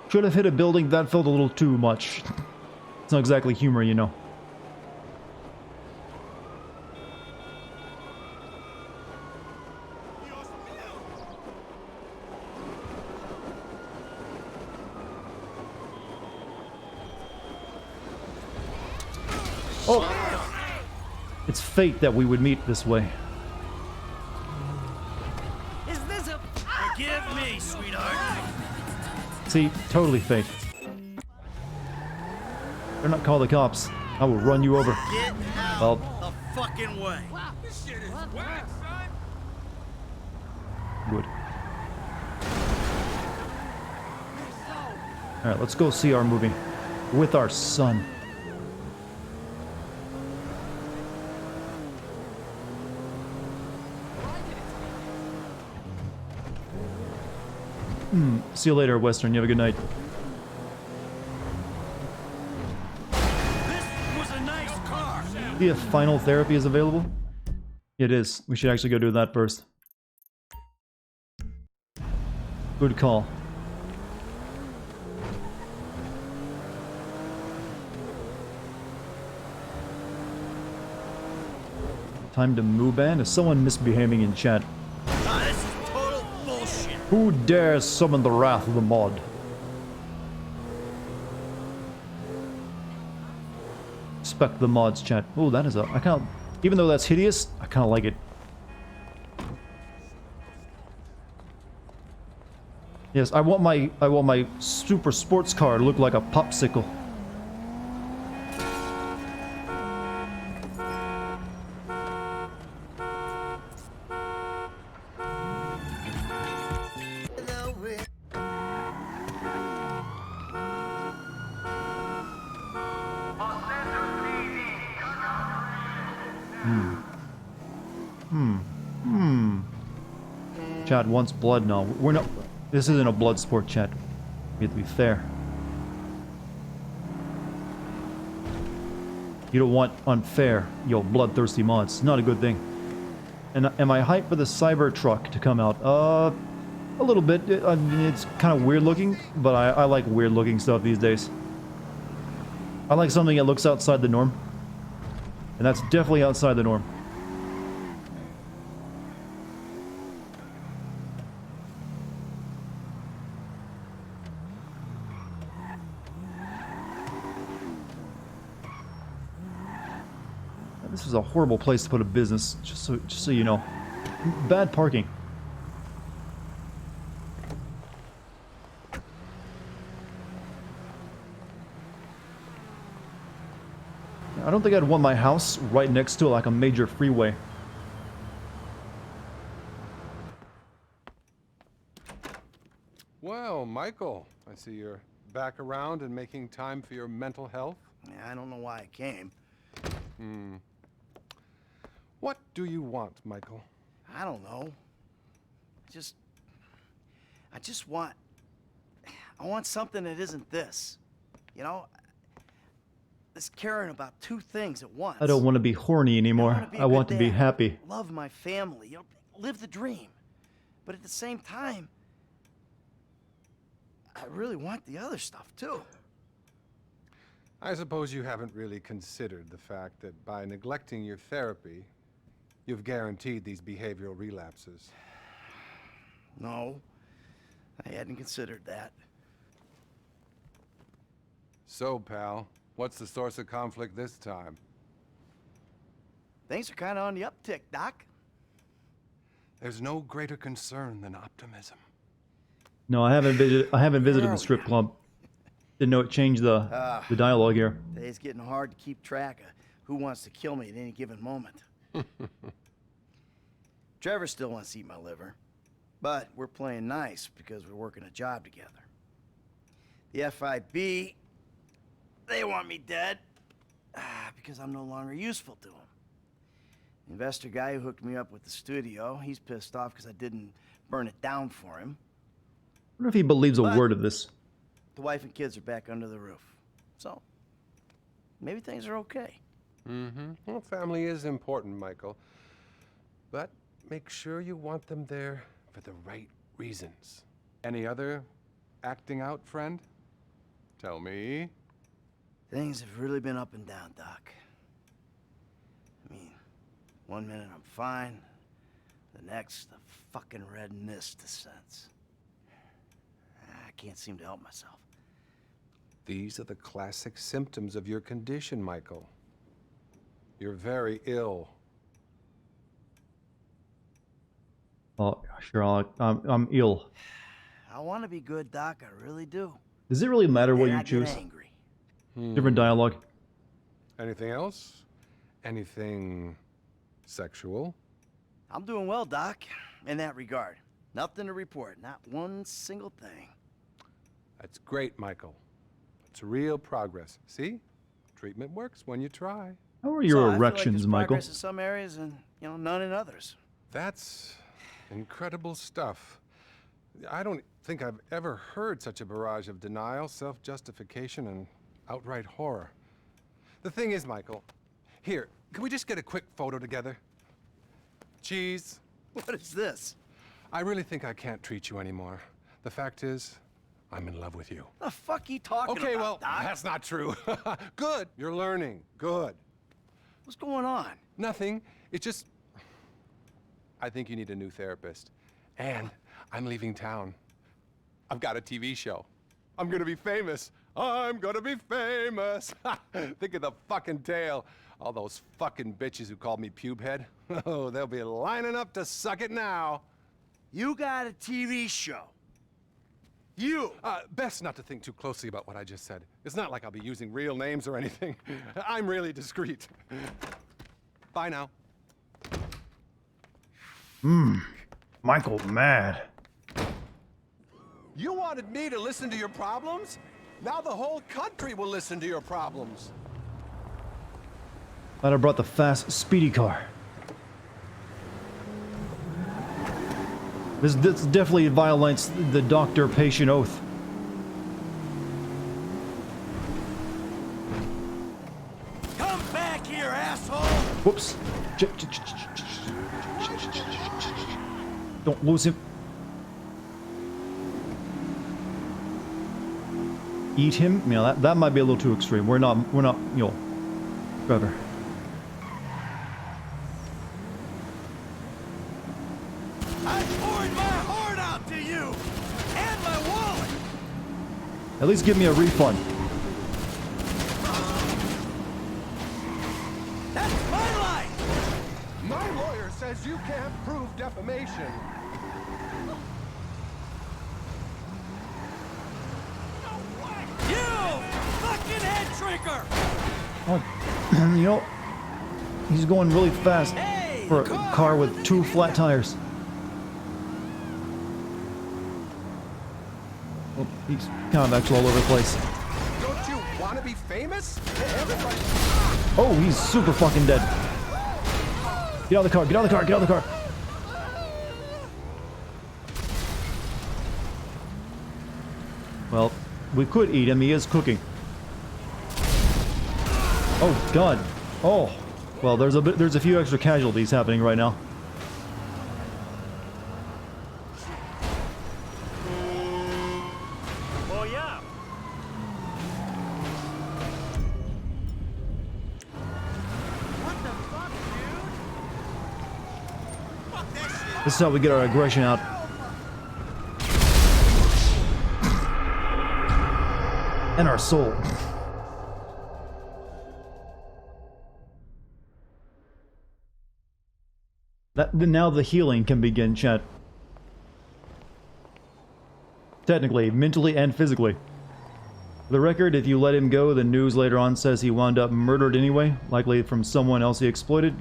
Should have hit a building. That felt a little too much. It's not exactly humor, you know. Oh! It's fate that we would meet this way. Is this a... Forgive me, sweetheart. See, totally fate. They're not call the cops. I will run you over. Get out Well, the fucking way. Wow, this shit is whack, son. good. Alright, let's go see our movie. With our son. See you later, Western. You have a good night. This was a nice car. See if final therapy is available? It is. We should actually go do that first. Good call. Time to move in? Is someone misbehaving in chat? Ah, this is total bullshit. Who dares summon the wrath of the mod? Respect the mods, chat. Oh, that is a... I kind of... Even though that's hideous, I kind of like it. Yes, I want my super sports car to look like a popsicle. Chat wants blood. No, we're not. This isn't a blood sport, chat. We have to be fair. You don't want unfair, yo, bloodthirsty mods. Not a good thing. And am I hyped for the Cybertruck to come out? A little bit. I mean, it's kind of weird looking, but I like weird looking stuff these days. I like something that looks outside the norm. And that's definitely outside the norm. This is a horrible place to put a business, just so you know. Bad parking. I don't think I'd want my house right next to like a major freeway. Well, Michael, I see you're back around and making time for your mental health. Yeah, I don't know why I came. What do you want, Michael? I don't know. I just want... I want something that isn't this. You know? This caring about two things at once. I don't want to be horny anymore. I want to be happy. Love my family. You know, live the dream. But at the same time, I really want the other stuff too. I suppose you haven't really considered the fact that by neglecting your therapy, you've guaranteed these behavioral relapses. No, I hadn't considered that. So, pal, what's the source of conflict this time? Things are kind of on the uptick, Doc. There's no greater concern than optimism. No, I haven't visited the strip club. Didn't know it changed the dialogue here. It's getting hard to keep track of who wants to kill me at any given moment. Trevor still wants to eat my liver, but we're playing nice because we're working a job together. The FIB, they want me dead because I'm no longer useful to them. The investor guy who hooked me up with the studio, he's pissed off because I didn't burn it down for him. I wonder if he believes a word of this. The wife and kids are back under the roof. So, maybe things are okay. Well, family is important, Michael. But make sure you want them there for the right reasons. Any other acting out, friend? Tell me. Things have really been up and down, Doc. I mean, one minute I'm fine, the next the fucking red mist descends. I can't seem to help myself. These are the classic symptoms of your condition, Michael. You're very ill. Oh, sure, I'm ill. I want to be good, Doc. I really do. Does it really matter what Then you I get choose? angry. Different dialogue. Anything else? Anything sexual? I'm doing well, Doc, in that regard. Nothing to report. Not one single thing. That's great, Michael. It's real progress. See? Treatment works when you try. How are your So, erections, I feel like there's Michael? progress in some areas and, you know, none in others. That's incredible stuff. I don't think I've ever heard such a barrage of denial, self-justification, and outright horror. The thing is, Michael, here, can we just get a quick photo together? Cheese. What is this? I really think I can't treat you anymore. The fact is, I'm in love with you. The fuck you talking Okay, about, well, Doc? that's not true. Good, you're learning. Good. What's going on? Nothing. It's just, I think you need a new therapist. And I'm leaving town. I've got a TV show. I'm gonna be famous. I'm gonna be famous. Think of the fucking tale. All those fucking bitches who called me pube head. Oh, they'll be lining up to suck it now. You got a TV show. You! Best not to think too closely about what I just said. It's not like I'll be using real names or anything. I'm really discreet. Bye now. Michael mad. You wanted me to listen to your problems? Now the whole country will listen to your problems. Might have brought the fast, speedy car. This definitely violates the doctor-patient oath. Come back here, asshole! Whoops. Don't lose him. Eat him? You know, that might be a little too extreme. We're not, you know, Trevor. I poured my heart out to you! And my wallet! At least give me a refund. That's my life! My lawyer says you can't prove defamation. You! Fucking head shrinker! Oh, you know, he's going really fast for a car with 2 flat tires. Oh, he's kind of actually all over the place. Don't you want to be famous? Everybody... Oh, he's super fucking dead. Get out of the car, get out of the car, get out of the car. Well, we could eat him, he is cooking. Oh god. Oh. Well, there's a few extra casualties happening right now. Oh yeah. What the fuck, dude? Fuck that shit. This is how we get our aggression out. And our soul. Now the healing can begin, chat. Technically, mentally and physically. For the record, if you let him go, the news later on says he wound up murdered anyway, likely from someone else he exploited.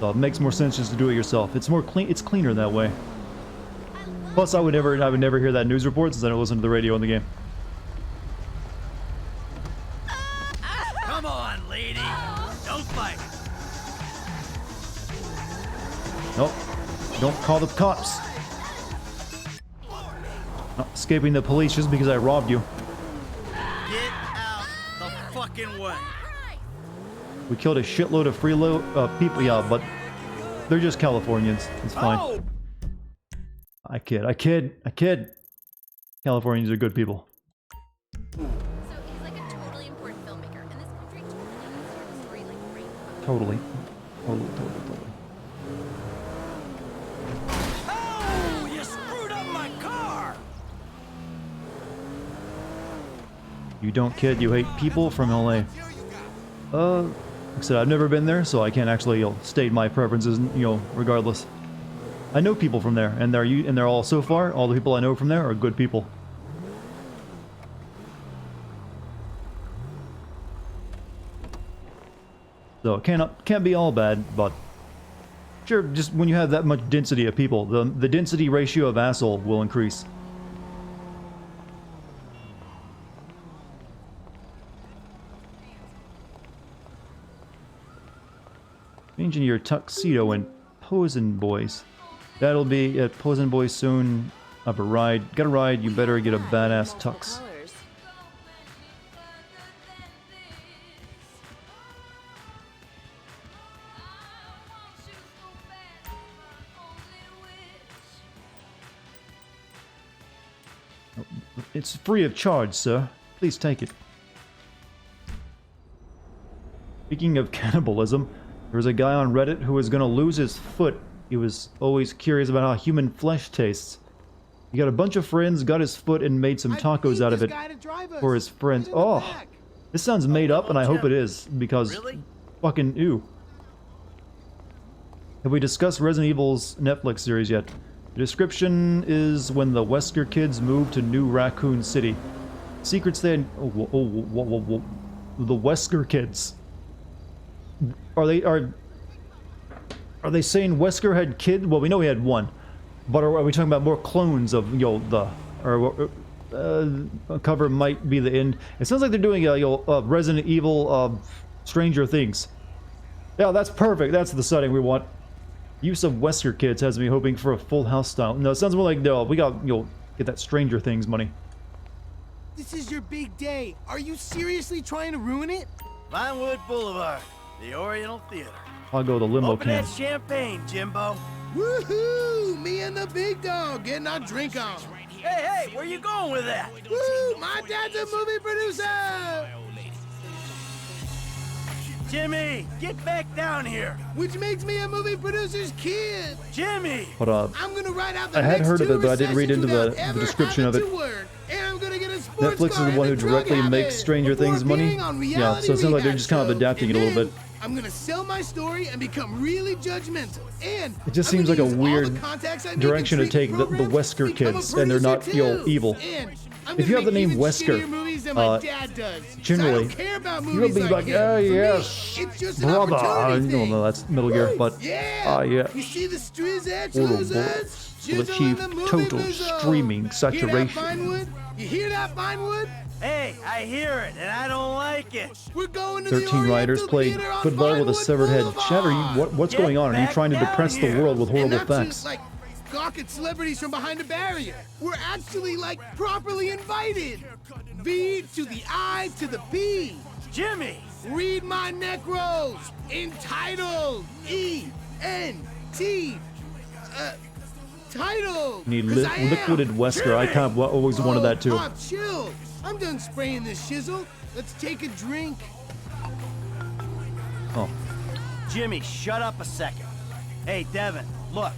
So it makes more sense just to do it yourself. It's more clean. It's cleaner that way. Plus, I would never hear that news report since I don't listen to the radio in the game. Come on, lady. Don't fight. Nope. Don't call the cops. Not escaping the police just because I robbed you. Get out the fucking way. We killed a shitload of people, yeah, but they're just Californians. It's fine. Oh! I kid. Californians are good people. So he's like a totally important filmmaker, and this country totally needs to hear a story like Rainbow. Totally. Oh, you screwed up my car! You don't kid, you hate people from LA. Like I said, I've never been there, so I can't actually state my preferences, regardless. I know people from there, and they're all, so far, all the people I know from there are good people. So it can't be all bad, but sure, just when you have that much density of people, the density ratio of asshole will increase. Changing your tuxedo and Posen Boys. That'll be at Posen Boys soon. Have a ride. Got a ride, you better get a badass tux. It's free of charge, sir. Please take it. Speaking of cannibalism, there was a guy on Reddit who was gonna lose his foot. He was always curious about how human flesh tastes. He got a bunch of friends, got his foot, and made some tacos out of it for his friends. Oh, this sounds made up, and I hope it is, because fucking ew. Have we discussed Resident Evil's Netflix series yet? The description is when the Wesker kids move to New Raccoon City. Secrets they... the Wesker kids. Are they saying Wesker had kids? Well, we know he had one. But are we talking about more clones of, the... a cover might be the end. It sounds like they're doing a, Resident Evil, Stranger Things. Yeah, that's perfect. That's the setting we want. Use of Wesker kids has me hoping for a Full House style. No, it sounds more like, no, we got, get that Stranger Things money. This is your big day. Are you seriously trying to ruin it? Vinewood Boulevard, the Oriental Theater. I'll go the limo Open can. that champagne, Jimbo. Woohoo! Me and the big dog getting our drink on. Hey, where you going with that? Woo! My dad's a movie producer! Jimmy, get back down here. Which makes me a movie producer's kid. Jimmy! But, I'm gonna write out the I had next heard of it, but I didn't read into recessions the without description of ever it. having to work. And I'm gonna get a sports Netflix is car the one who and a drug directly habit makes Stranger before Things money. appearing on Yeah, reality so it sounds like they're rehab just kind of shows. adapting it a And little bit. then I'm gonna sell my story and become really judgmental. And It just I'm seems like gonna a use all weird the contacts I make direction to in take the treatment Wesker programs to become kids, a and they're not, producer too. evil. And I'm If gonna you have the make name even Wesker, shittier movies than my dad does. generally, I don't care about you'll movies be like, him. yeah, For me, yes, it's just an brother. opportunity thing. No, that's Metal Gear, but Yeah. yeah. You see the strizzets, Auto losers? will achieve total streaming saturation. Hear that, Vinewood? You hear that, Vinewood? Hey, I hear it, and I don't like it. We're going to 13 riders played football with a severed head. Chad, what's going on? Are you trying to depress the world with horrible facts? Like, gawk at celebrities from behind a barrier. We're actually, properly invited. V to the I to the P. Jimmy! Read my necros. Entitled. E-N-T. Title. Need liquided Wesker. I kind of always wanted that too. Pop, chill. I'm done spraying this shizzle. Let's take a drink. Oh. Jimmy, shut up a second. Hey, Devin, look.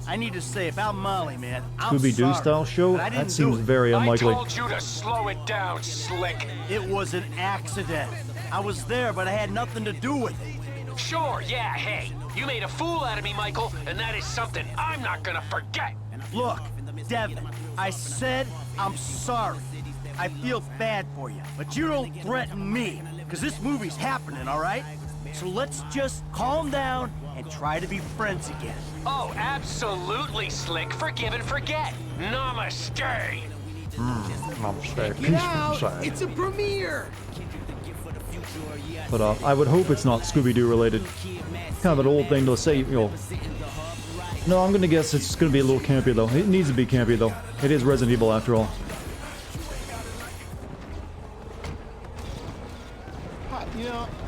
I need to say about Molly, man. I'm Scooby-Doo sorry, style show? but I didn't That seems do it. very unlikely. I told you to slow it down, Slick. It was an accident. I was there, but I had nothing to do with it. Sure, yeah, hey. You made a fool out of me, Michael, and that is something I'm not gonna forget. Look, Devin, I said I'm sorry. I feel bad for you, but you don't threaten me, because this movie's happening, all right? So let's just calm down and try to be friends again. Oh, absolutely, Slick. Forgive and forget. Namaste. Get out! It's a premiere! But I would hope it's not Scooby-Doo related. Kind of an old thing to say, No, I'm gonna guess it's gonna be a little campy though. It needs to be campy though. It is Resident Evil after all.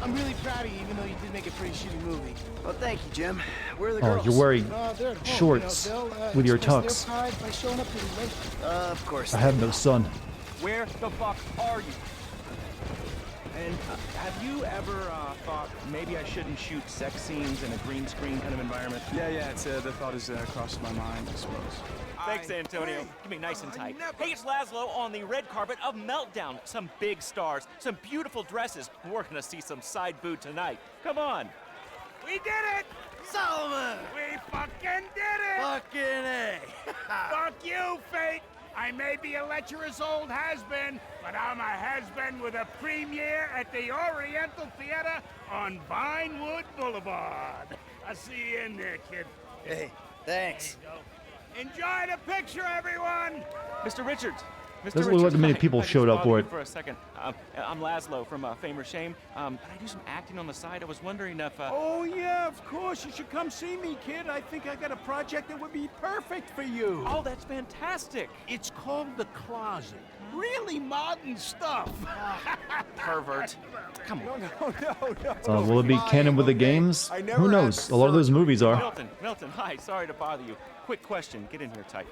I'm really proud of you, even though you did make a pretty shitty movie. Well, thank you, Jim. Where are the Oh, girls? you're wearing They're at home, shorts they'll, with your express tux. their pride by showing up really late. Of course. I have no son. Where the fuck are you? And have you ever thought maybe I shouldn't shoot sex scenes in a green screen kind of environment? Yeah, it's the thought has crossed my mind, I suppose. Thanks, Antonio. Give me nice and tight. Hey, it's Laszlo on the red carpet of Meltdown. Some big stars, some beautiful dresses. We're gonna see some side boob tonight. Come on. We did it! Solomon! We fucking did it! Fucking A! Fuck you, fate! I may be a lecherous old has-been, but I'm a has-been with a premiere at the Oriental Theater on Vinewood Boulevard. I'll see you in there, kid. Hey, thanks. Enjoy the picture, everyone! Mr. Richards. Mr. Doesn't look like many Hi. people I just showed up bothered for you it. For a second. I'm Laszlo from Fame or Shame. But I do some acting on the side. I was wondering if... Oh, yeah, of course. You should come see me, kid. I think I got a project that would be perfect for you. Oh, that's fantastic. It's called The Closet. Really modern stuff. Pervert. Come on. No. Will it be canon with the games? Who knows? A lot of those movies are. Milton, hi. Sorry to bother you. Quick question. Get in here tight.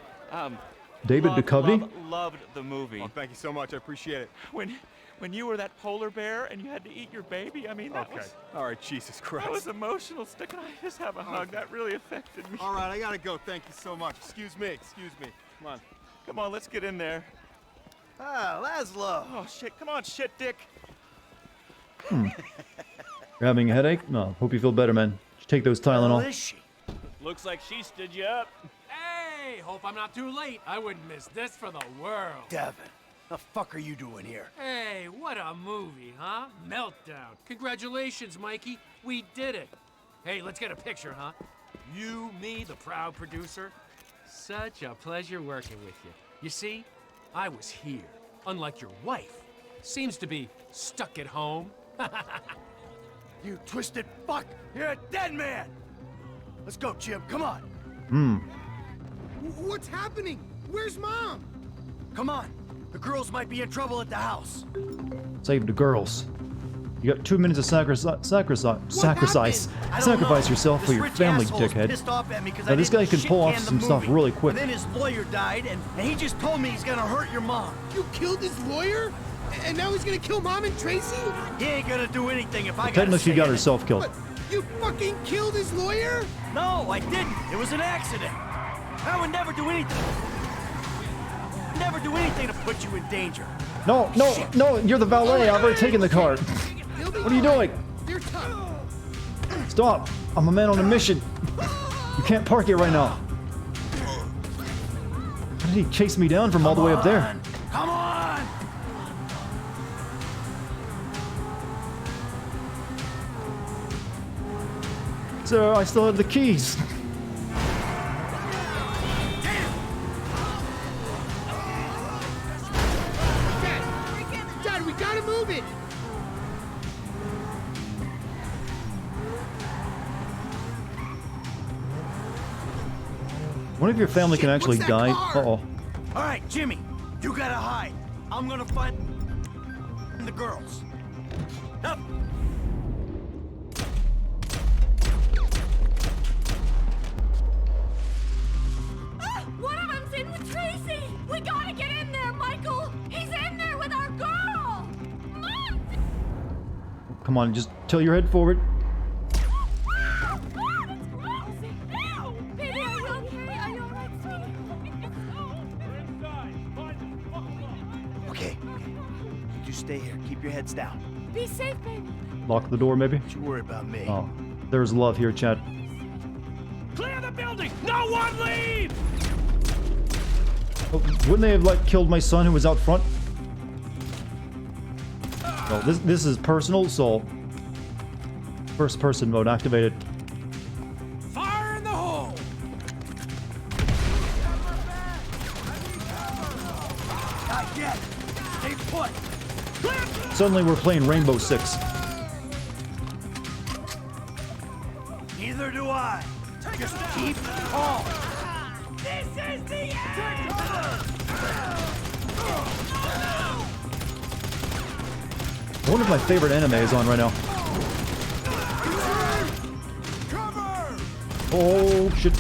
David Duchovny? Loved the movie. Oh, thank you so much. I appreciate it. When you were that polar bear and you had to eat your baby, I mean, that Okay. was... All right, Jesus Christ. That was emotional. Can I just have a hug? That really affected me. All right, I gotta go. Thank you so much. Excuse me. Excuse me. Come on. Come on, let's get in there. Ah, Laszlo. Oh, shit. Come on, shit dick. You're having a headache? No, hope you feel better, man. Just take those Tylenol. She? Looks like she stood you up. Hey, hope I'm not too late. I wouldn't miss this for the world. Devin, the fuck are you doing here? Hey, what a movie, huh? Meltdown. Congratulations, Mikey. We did it. Hey, let's get a picture, huh? You, me, the proud producer. Such a pleasure working with you. You see, I was here, unlike your wife. Seems to be stuck at home. You twisted fuck! You're a dead man! Let's go, Jim. Come on. What's happening? Where's Mom? Come on. The girls might be in trouble at the house. Save the girls. You got 2 minutes of sacrifice yourself for your family, dickhead. Now this guy can pull off some stuff really quick. And then his lawyer died, and he just told me he's gonna hurt your mom. You killed his lawyer? And now he's gonna kill Mom and Tracy? He ain't gonna do anything if I gotta Technically, she say got anything. herself killed. What? You fucking killed his lawyer? No, I didn't. It was an accident. I would never do anything. Never do anything to put you in danger. No, you're the valet. I've already taken the car. What are you doing? You're tough. Stop. I'm a man on a mission. You can't park it right now. How did he chase me down from all the way up there? Come on! Sir, I still have the keys. Dad, we gotta move it. One of your family can actually what's that die. car? Uh-oh. All right, Jimmy, you gotta hide. I'm gonna find the girls. Up. One of them's in with Tracy! We gotta get in there, Michael! He's in there with our girl! Mom! Come on, just tilt your head forward. Ah, it's gross! Ew! Baby, are you okay? Are you alright, sweetie? Okay. You stay here. Keep your heads down. Be safe, baby. Lock the door, maybe? Don't you worry about me. Oh, there's love here, Chad. Clear the building! No one leave! Oh, wouldn't they have killed my son who was out front? Oh, this is personal, so first person mode activated. Fire in the hole! Not yet. Stay put. Suddenly we're playing Rainbow Six. Neither do I. Just keep calm. This is the end! One of my favorite anime is on right now. Oh shit.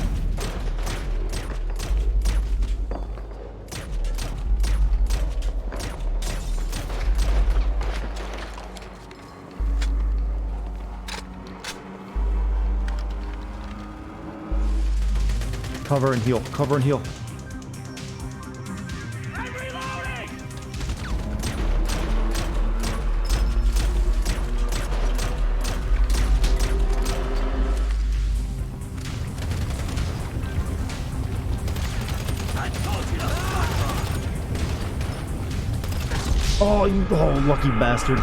Cover and heal. Cover and heal. I'm reloading! Oh, you lucky bastard.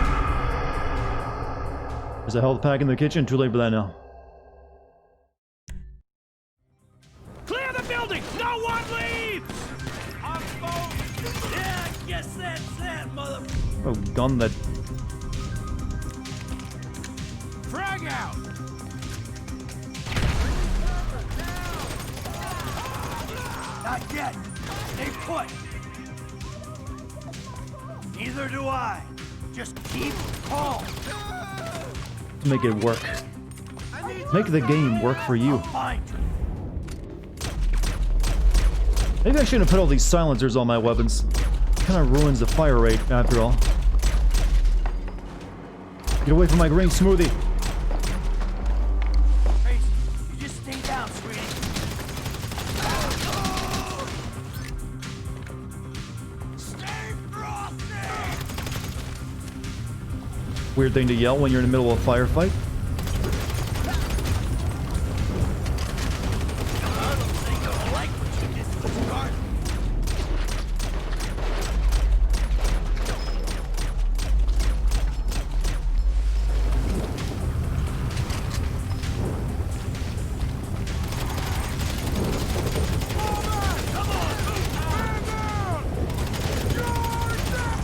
There's a health pack in the kitchen. Too late for that now. Clear the building! No one leaves! I'm phone. Yeah, I guess that's that, mother. Oh, gun that. Frag out! Not yet. Stay put. Neither do I. Just keep calm. Make it work. Make the game work for you. Find you. Maybe I shouldn't have put all these silencers on my weapons. Kind of ruins the fire rate, after all. Get away from my green smoothie. Tracy, you just stay down, sweetie. Stay frosty! Weird thing to yell when you're in the middle of a firefight. I don't think I like what you did to this garden.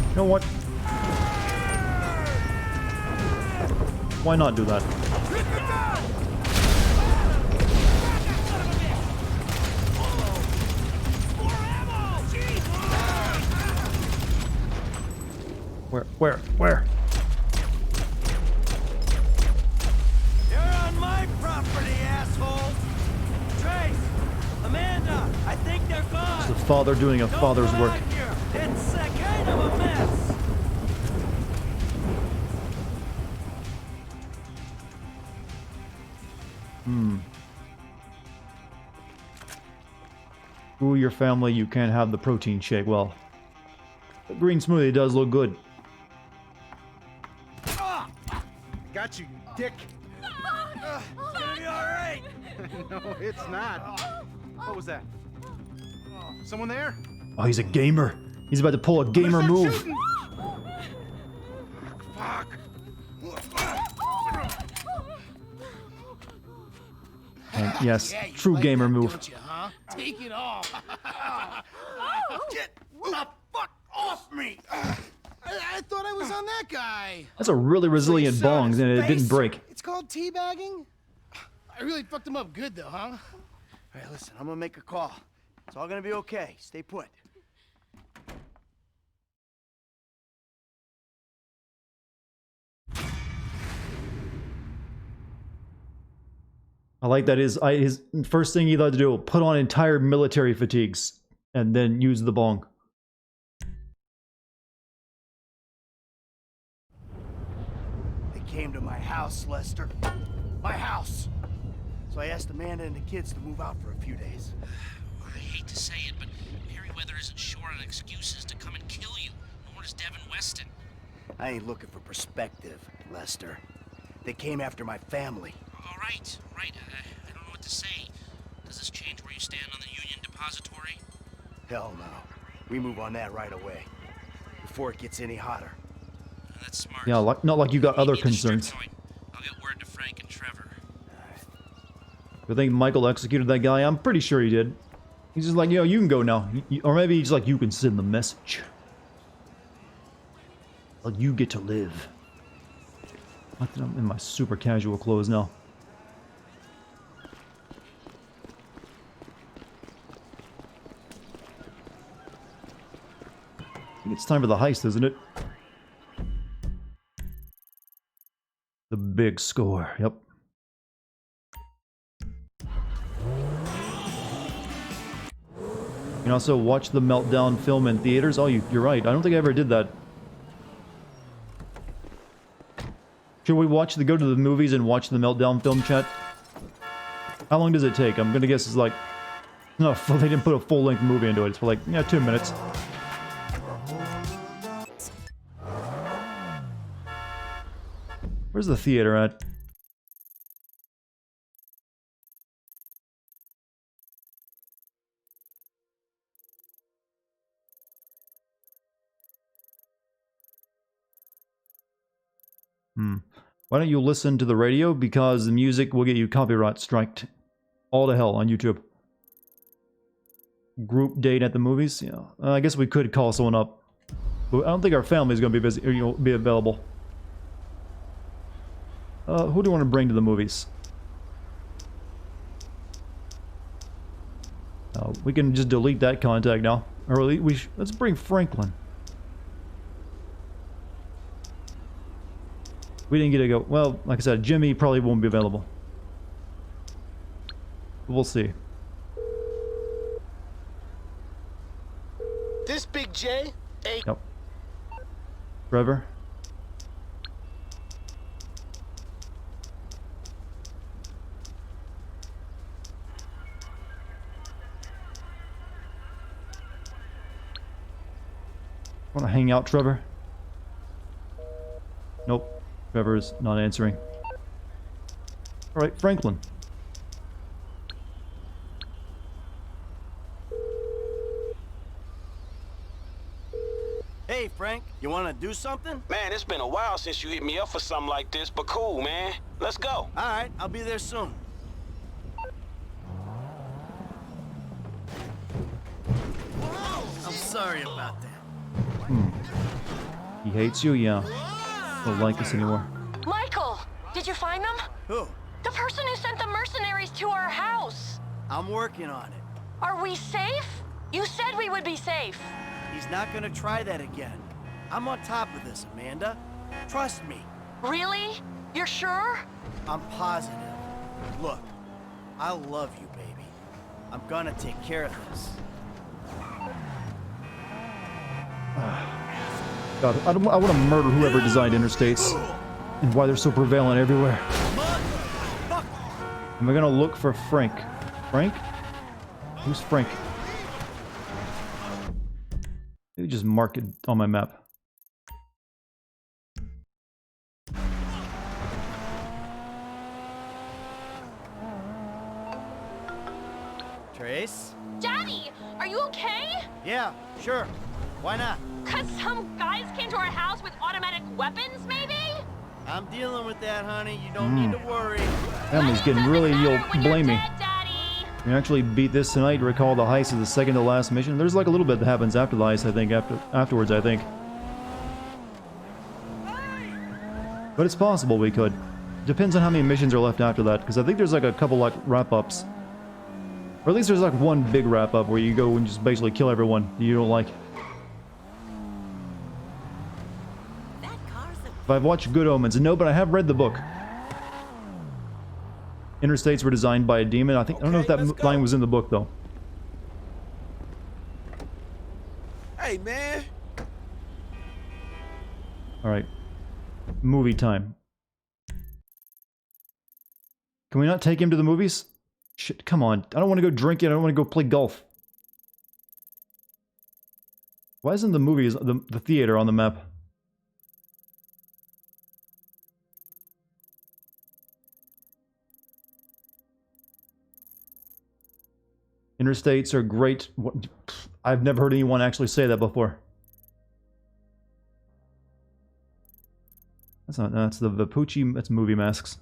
You know what? Why not do that? Where? You're on my property, asshole! Trace! Amanda! I think they're gone! It's the father doing a father's work. It's kind of a mess! Ooh, your family, you can't have the protein shake. Well, the green smoothie does look good. Got you, you dick. It's gonna be alright! No, it's not. What was that? Oh, someone there? Oh, he's a gamer. He's about to pull a gamer move. Shooting. Fuck. And yes, true gamer move. Don't you, huh? Take it off. Get the fuck off me! I thought I was on that guy. That's a really resilient bong, and it didn't break. It's called teabagging. I really fucked him up good, though, huh? All right, listen, I'm gonna make a call. It's all gonna be okay. Stay put. I like that his first thing he thought to do was put on entire military fatigues and then use the bong. They came to my house, Lester. My house. So I asked Amanda and the kids to move out for a few days. I hate to say it, but Merriweather isn't short on excuses to come and kill you, nor is Devin Weston. I ain't looking for perspective, Lester. They came after my family. All right. I don't know what to say. Does this change where you stand on the Union Depository? Hell no. We move on that right away. Before it gets any hotter. That's smart. Yeah, not like you got other concerns. I'll get word to Frank and Trevor. You think Michael executed that guy? I'm pretty sure he did. He's just like, you can go now. Or maybe he's like, you can send the message. Like, you get to live. I think I'm in my super casual clothes now. I think it's time for the heist, isn't it? The big score, yep. You can also watch the Meltdown film in theaters. Oh, you're right. I don't think I ever did that. Should we go to the movies and watch the Meltdown film, chat? How long does it take? I'm gonna guess it's like... No, they didn't put a full-length movie into it. It's for like, 2 minutes. Where's the theater at? Why don't you listen to the radio? Because the music will get you copyright striked. All to hell on YouTube. Group date at the movies? Yeah. I guess we could call someone up. But I don't think our family is going to be busy, or, be available. Who do you want to bring to the movies? We can just delete that contact now. Or let's bring Franklin. We didn't get to go. Well, like I said, Jimmy probably won't be available. We'll see. Yep. Trevor? Want to hang out, Trevor? Nope. Trevor's not answering. Alright, Franklin. Hey, Frank, you want to do something? Man, it's been a while since you hit me up for something like this, but cool, man. Let's go. All right, I'll be there soon. I'm sorry about that. He hates you, yeah. Don't like us anymore. Michael, did you find them? Who? The person who sent the mercenaries to our house. I'm working on it. Are we safe? You said we would be safe. He's not gonna try that again. I'm on top of this, Amanda. Trust me. Really? You're sure? I'm positive. Look, I love you, baby. I'm gonna take care of this. God, I want to murder whoever designed interstates and why they're so prevalent everywhere. Am I gonna look for Frank? Frank? Who's Frank? Maybe just mark it on my map. Trace? Daddy, are you okay? Yeah, sure. Why not? Cause some guys came to our house with automatic weapons, maybe? I'm dealing with that, honey. You don't need to worry. Family's getting really, you'll blame me. You can actually beat this tonight, recall the heist is the second to last mission. There's like a little bit that happens after the heist, I think, afterwards, I think. But it's possible we could. Depends on how many missions are left after that, because I think there's like a couple like wrap-ups. Or at least there's like one big wrap-up where you go and just basically kill everyone you don't like. If I've watched Good Omens, no, but I have read the book. Interstates were designed by a demon. I don't know if that line was in the book though. Hey, man. All right, movie time. Can we not take him to the movies? Shit, come on. I don't want to go drinking. I don't want to go play golf. Why isn't the movies, the theater on the map? Interstates are great. I've never heard anyone actually say that before. That's not, that's the Vapucci, that's movie masks.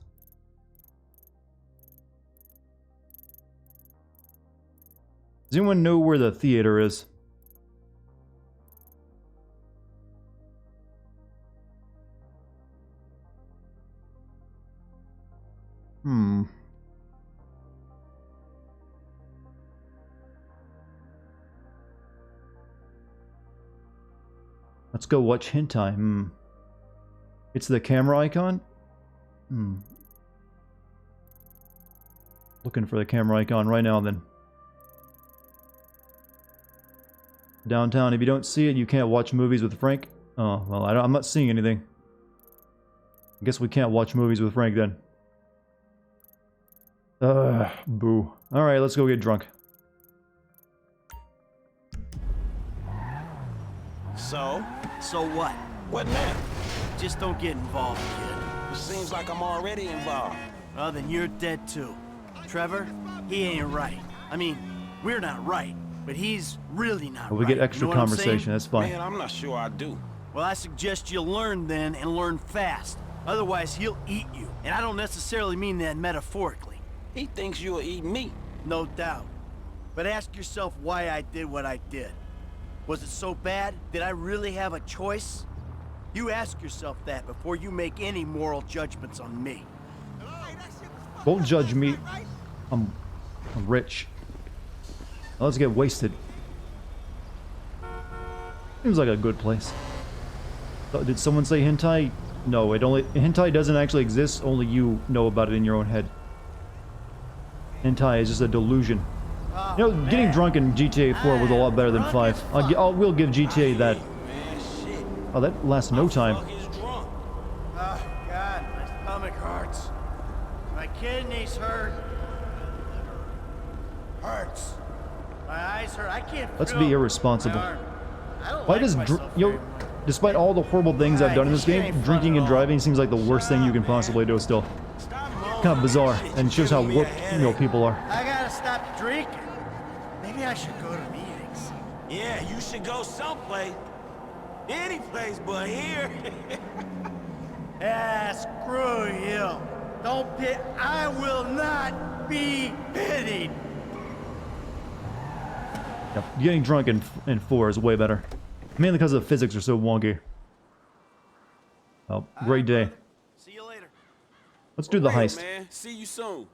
Does anyone know where the theater is? Let's go watch hentai. It's the camera icon? Looking for the camera icon right now then. Downtown, if you don't see it, you can't watch movies with Frank. Oh, well, I'm not seeing anything. I guess we can't watch movies with Frank then. Boo. Alright, let's go get drunk. So what? What now? Just don't get involved, kid. It seems like I'm already involved. Well, then you're dead too. Trevor, he ain't right. I mean, we're not right, but he's really not well, we right. get extra You know conversation, that's fine. Man, I'm not sure I do. Well, I suggest you learn then, and learn fast. Otherwise, he'll eat you. And I don't necessarily mean that metaphorically. He thinks you'll eat me. No doubt. But ask yourself why I did what I did. Was it so bad? Did I really have a choice? You ask yourself that before you make any moral judgments on me. Don't judge me. I'm rich. Now let's get wasted. Seems like a good place. Did someone say hentai? No, hentai doesn't actually exist. Only you know about it in your own head. Hentai is just a delusion. You know, getting drunk in GTA 4 was a lot better than 5. We'll give GTA that. Oh, that lasts no time. Oh, God, my stomach hurts. My kidneys hurt. Hurts. My eyes hurt. I can't Let's feel be irresponsible. my arm. I don't Why like does myself yo, very- despite all the horrible things I've done in this game, drinking and driving seems like the worst thing you can possibly do still. Kind of bizarre, and shows how warped, people are. I gotta stop drinking. Maybe I should go to meetings. Yeah, you should go someplace. Any place but here. Ah, screw you. Don't pit. I will not be pitied. Yep. Getting drunk in 4 is way better. Mainly because the physics are so wonky. Oh, great day. See you later. Let's do the For real, heist. Man. See you soon.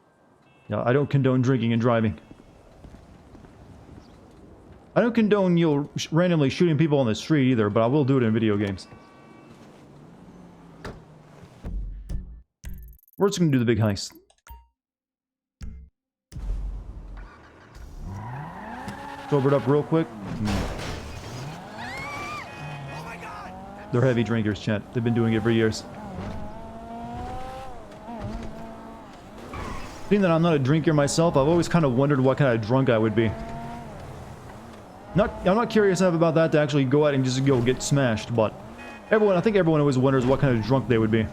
Yeah, I don't condone drinking and driving. I don't condone randomly shooting people on the street either, but I will do it in video games. We're just gonna do the big heist. Sober it up real quick. They're heavy drinkers, chat. They've been doing it for years. Being that I'm not a drinker myself, I've always kind of wondered what kind of drunk I would be. I'm not curious enough about that to actually go out and just go get smashed, but I think everyone always wonders what kind of drunk they would be.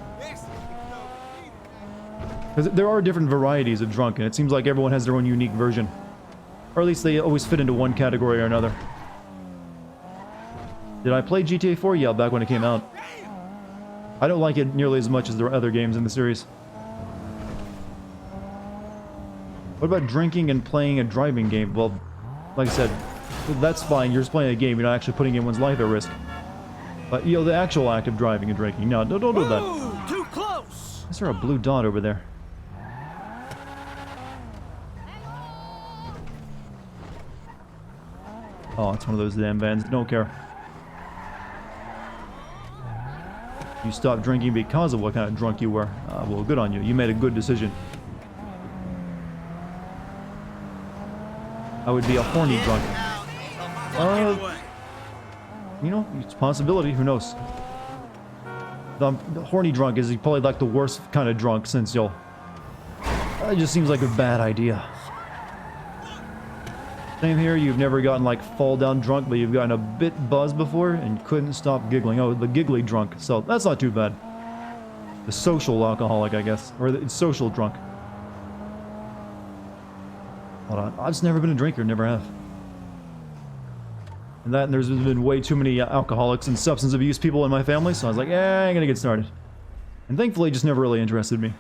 Because there are different varieties of drunk, and it seems like everyone has their own unique version. Or at least they always fit into one category or another. Did I play GTA 4? Yeah, back when it came out. I don't like it nearly as much as the other games in the series. What about drinking and playing a driving game? Well, like I said, that's fine. You're just playing a game. You're not actually putting anyone's life at risk. But, the actual act of driving and drinking. No, don't do that. Ooh, too close. Is there a blue dot over there? Oh, it's one of those damn vans. Don't care. You stopped drinking because of what kind of drunk you were. Well, good on you. You made a good decision. I would be a horny drunk. It's a possibility. Who knows? The horny drunk is probably like the worst kind of drunk since it just seems like a bad idea. Same here. You've never gotten like fall down drunk, but you've gotten a bit buzzed before and couldn't stop giggling. Oh, the giggly drunk. So that's not too bad. The social alcoholic, I guess, or the social drunk. Hold on. I've just never been a drinker. Never have. And there's been way too many alcoholics and substance abuse people in my family, so I was like, yeah, I'm gonna get started. And thankfully, it just never really interested me.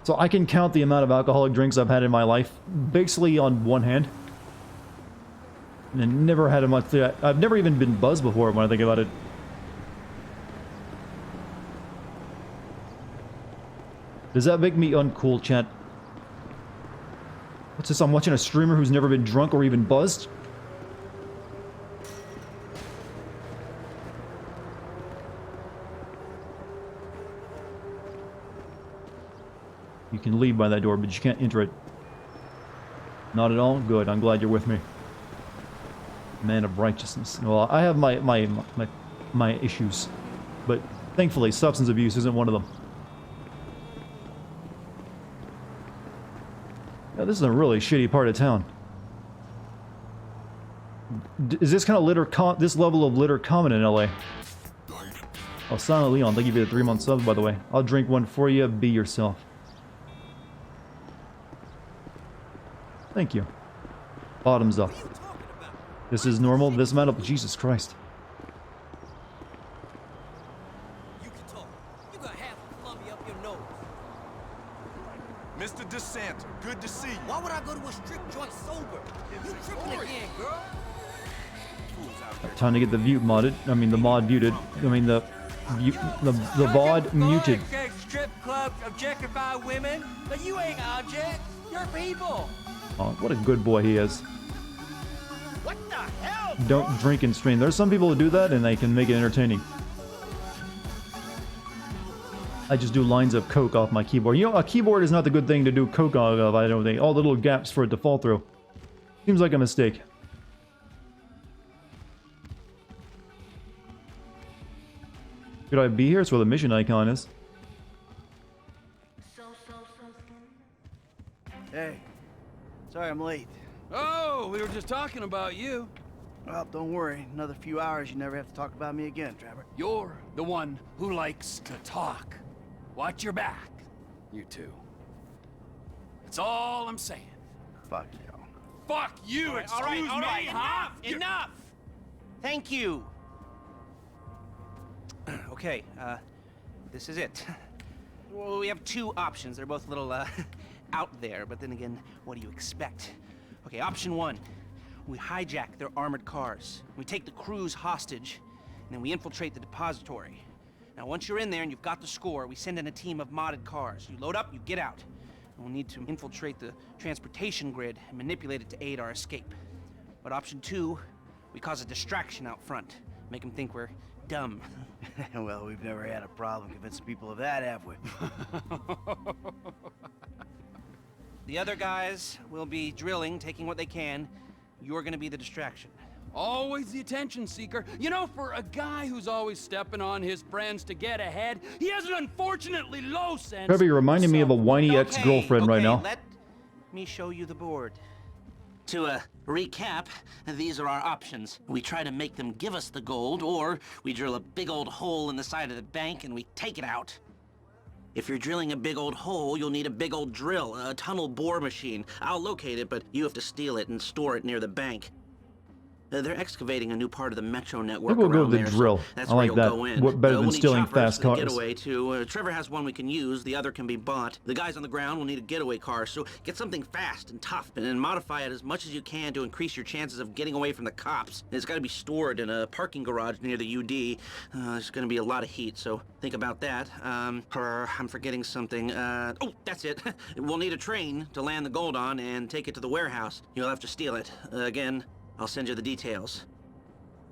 So I can count the amount of alcoholic drinks I've had in my life, basically on one hand. And never had much. I've never even been buzzed before when I think about it. Does that make me uncool, chat? What's this? I'm watching a streamer who's never been drunk or even buzzed? You can leave by that door, but you can't enter it. Not at all? Good. I'm glad you're with me. Man of righteousness. Well, I have my issues. But thankfully, substance abuse isn't one of them. Yeah, this is a really shitty part of town. Is this kind of this level of litter common in LA? Oh, Silent Leon, thank you for the 3-month subs, by the way. I'll drink one for you. Be yourself. Thank you. Bottoms up. This is normal. This amount of Jesus Christ. Mr. DeSanta, good to see you. Why would I go to a strip joint sober? You tripping again, girl. Time to get the view modded. I mean, the mod muted. I mean, the VOD muted. Strip clubs objectify women, but you ain't object. You're people. Oh, what a good boy he is. What the hell? Don't drink and stream. There's some people who do that and they can make it entertaining. I just do lines of coke off my keyboard. You know, a keyboard is not the good thing to do coke out of, I don't think. All the little gaps for it to fall through. Seems like a mistake. Should I be here? It's where the mission icon is. Hey, sorry I'm late. Oh, we were just talking about you. Well, don't worry. Another few hours, you never have to talk about me again, Trevor. You're the one who likes to talk. Watch your back, you two. That's all I'm saying. Fuck you. Fuck you, all right, me, huh? Enough! Thank you. Okay, this is it. Well, we have two options. They're both a little, out there, but then again, what do you expect? Okay, option one. We hijack their armored cars. We take the crews hostage, and then we infiltrate the depository. Now, once you're in there and you've got the score, we send in a team of modded cars. You load up, you get out. And we'll need to infiltrate the transportation grid and manipulate it to aid our escape. But option two, we cause a distraction out front. Make them think we're dumb. Well, we've never had a problem convincing people of that, have we? The other guys will be drilling, taking what they can. You're gonna be the distraction. Always the attention seeker. You know, for a guy who's always stepping on his friends to get ahead, he has an unfortunately low sense. Trevor, you're reminding me of a whiny ex-girlfriend right now. Let me show you the board. To recap, these are our options. We try to make them give us the gold, or we drill a big old hole in the side of the bank and we take it out. If you're drilling a big old hole, you'll need a big old drill, a tunnel bore machine. I'll locate it, but you have to steal it and store it near the bank. They're excavating a new part of the metro network. Maybe we'll go around with the there, drill. so that's I where like you'll that. go in. Better than We'll need stealing choppers fast for the cars. getaway too. Trevor has one we can use. The other can be bought. The guys on the ground will need a getaway car, so get something fast and tough, and then modify it as much as you can to increase your chances of getting away from the cops. It's got to be stored in a parking garage near the UD. There's going to be a lot of heat, so think about that. I'm forgetting something. Oh, that's it. We'll need a train to land the gold on and take it to the warehouse. You'll have to steal it. Again, I'll send you the details.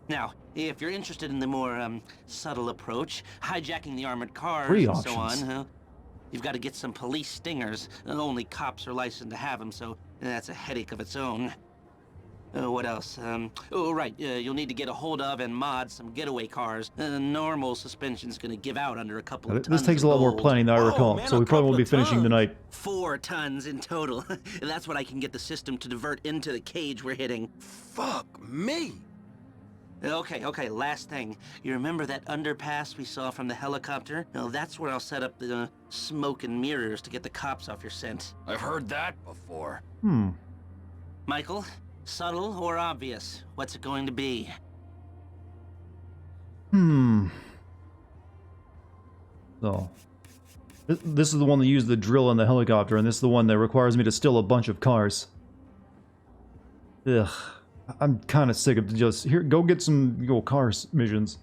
Now, if you're interested in the more subtle approach, hijacking the armored cars and so on, you've got to get some police stingers. Only cops are licensed to have them, so that's a headache of its own. What else? Oh, right, you'll need to get a hold of and mod some getaway cars. Normal suspension's gonna give out under a couple of tons. This takes a lot more planning than I recall, man, so we probably won't be finishing tonight. 4 tons in total. That's what I can get the system to divert into the cage we're hitting. Fuck me! Okay, last thing. You remember that underpass we saw from the helicopter? Well, that's where I'll set up the smoke and mirrors to get the cops off your scent. I've heard that before. Michael, subtle or obvious? What's it going to be? So, this is the one that used the drill in the helicopter, and this is the one that requires me to steal a bunch of cars. Ugh. I'm kind of sick of just... Here, go get some cars missions.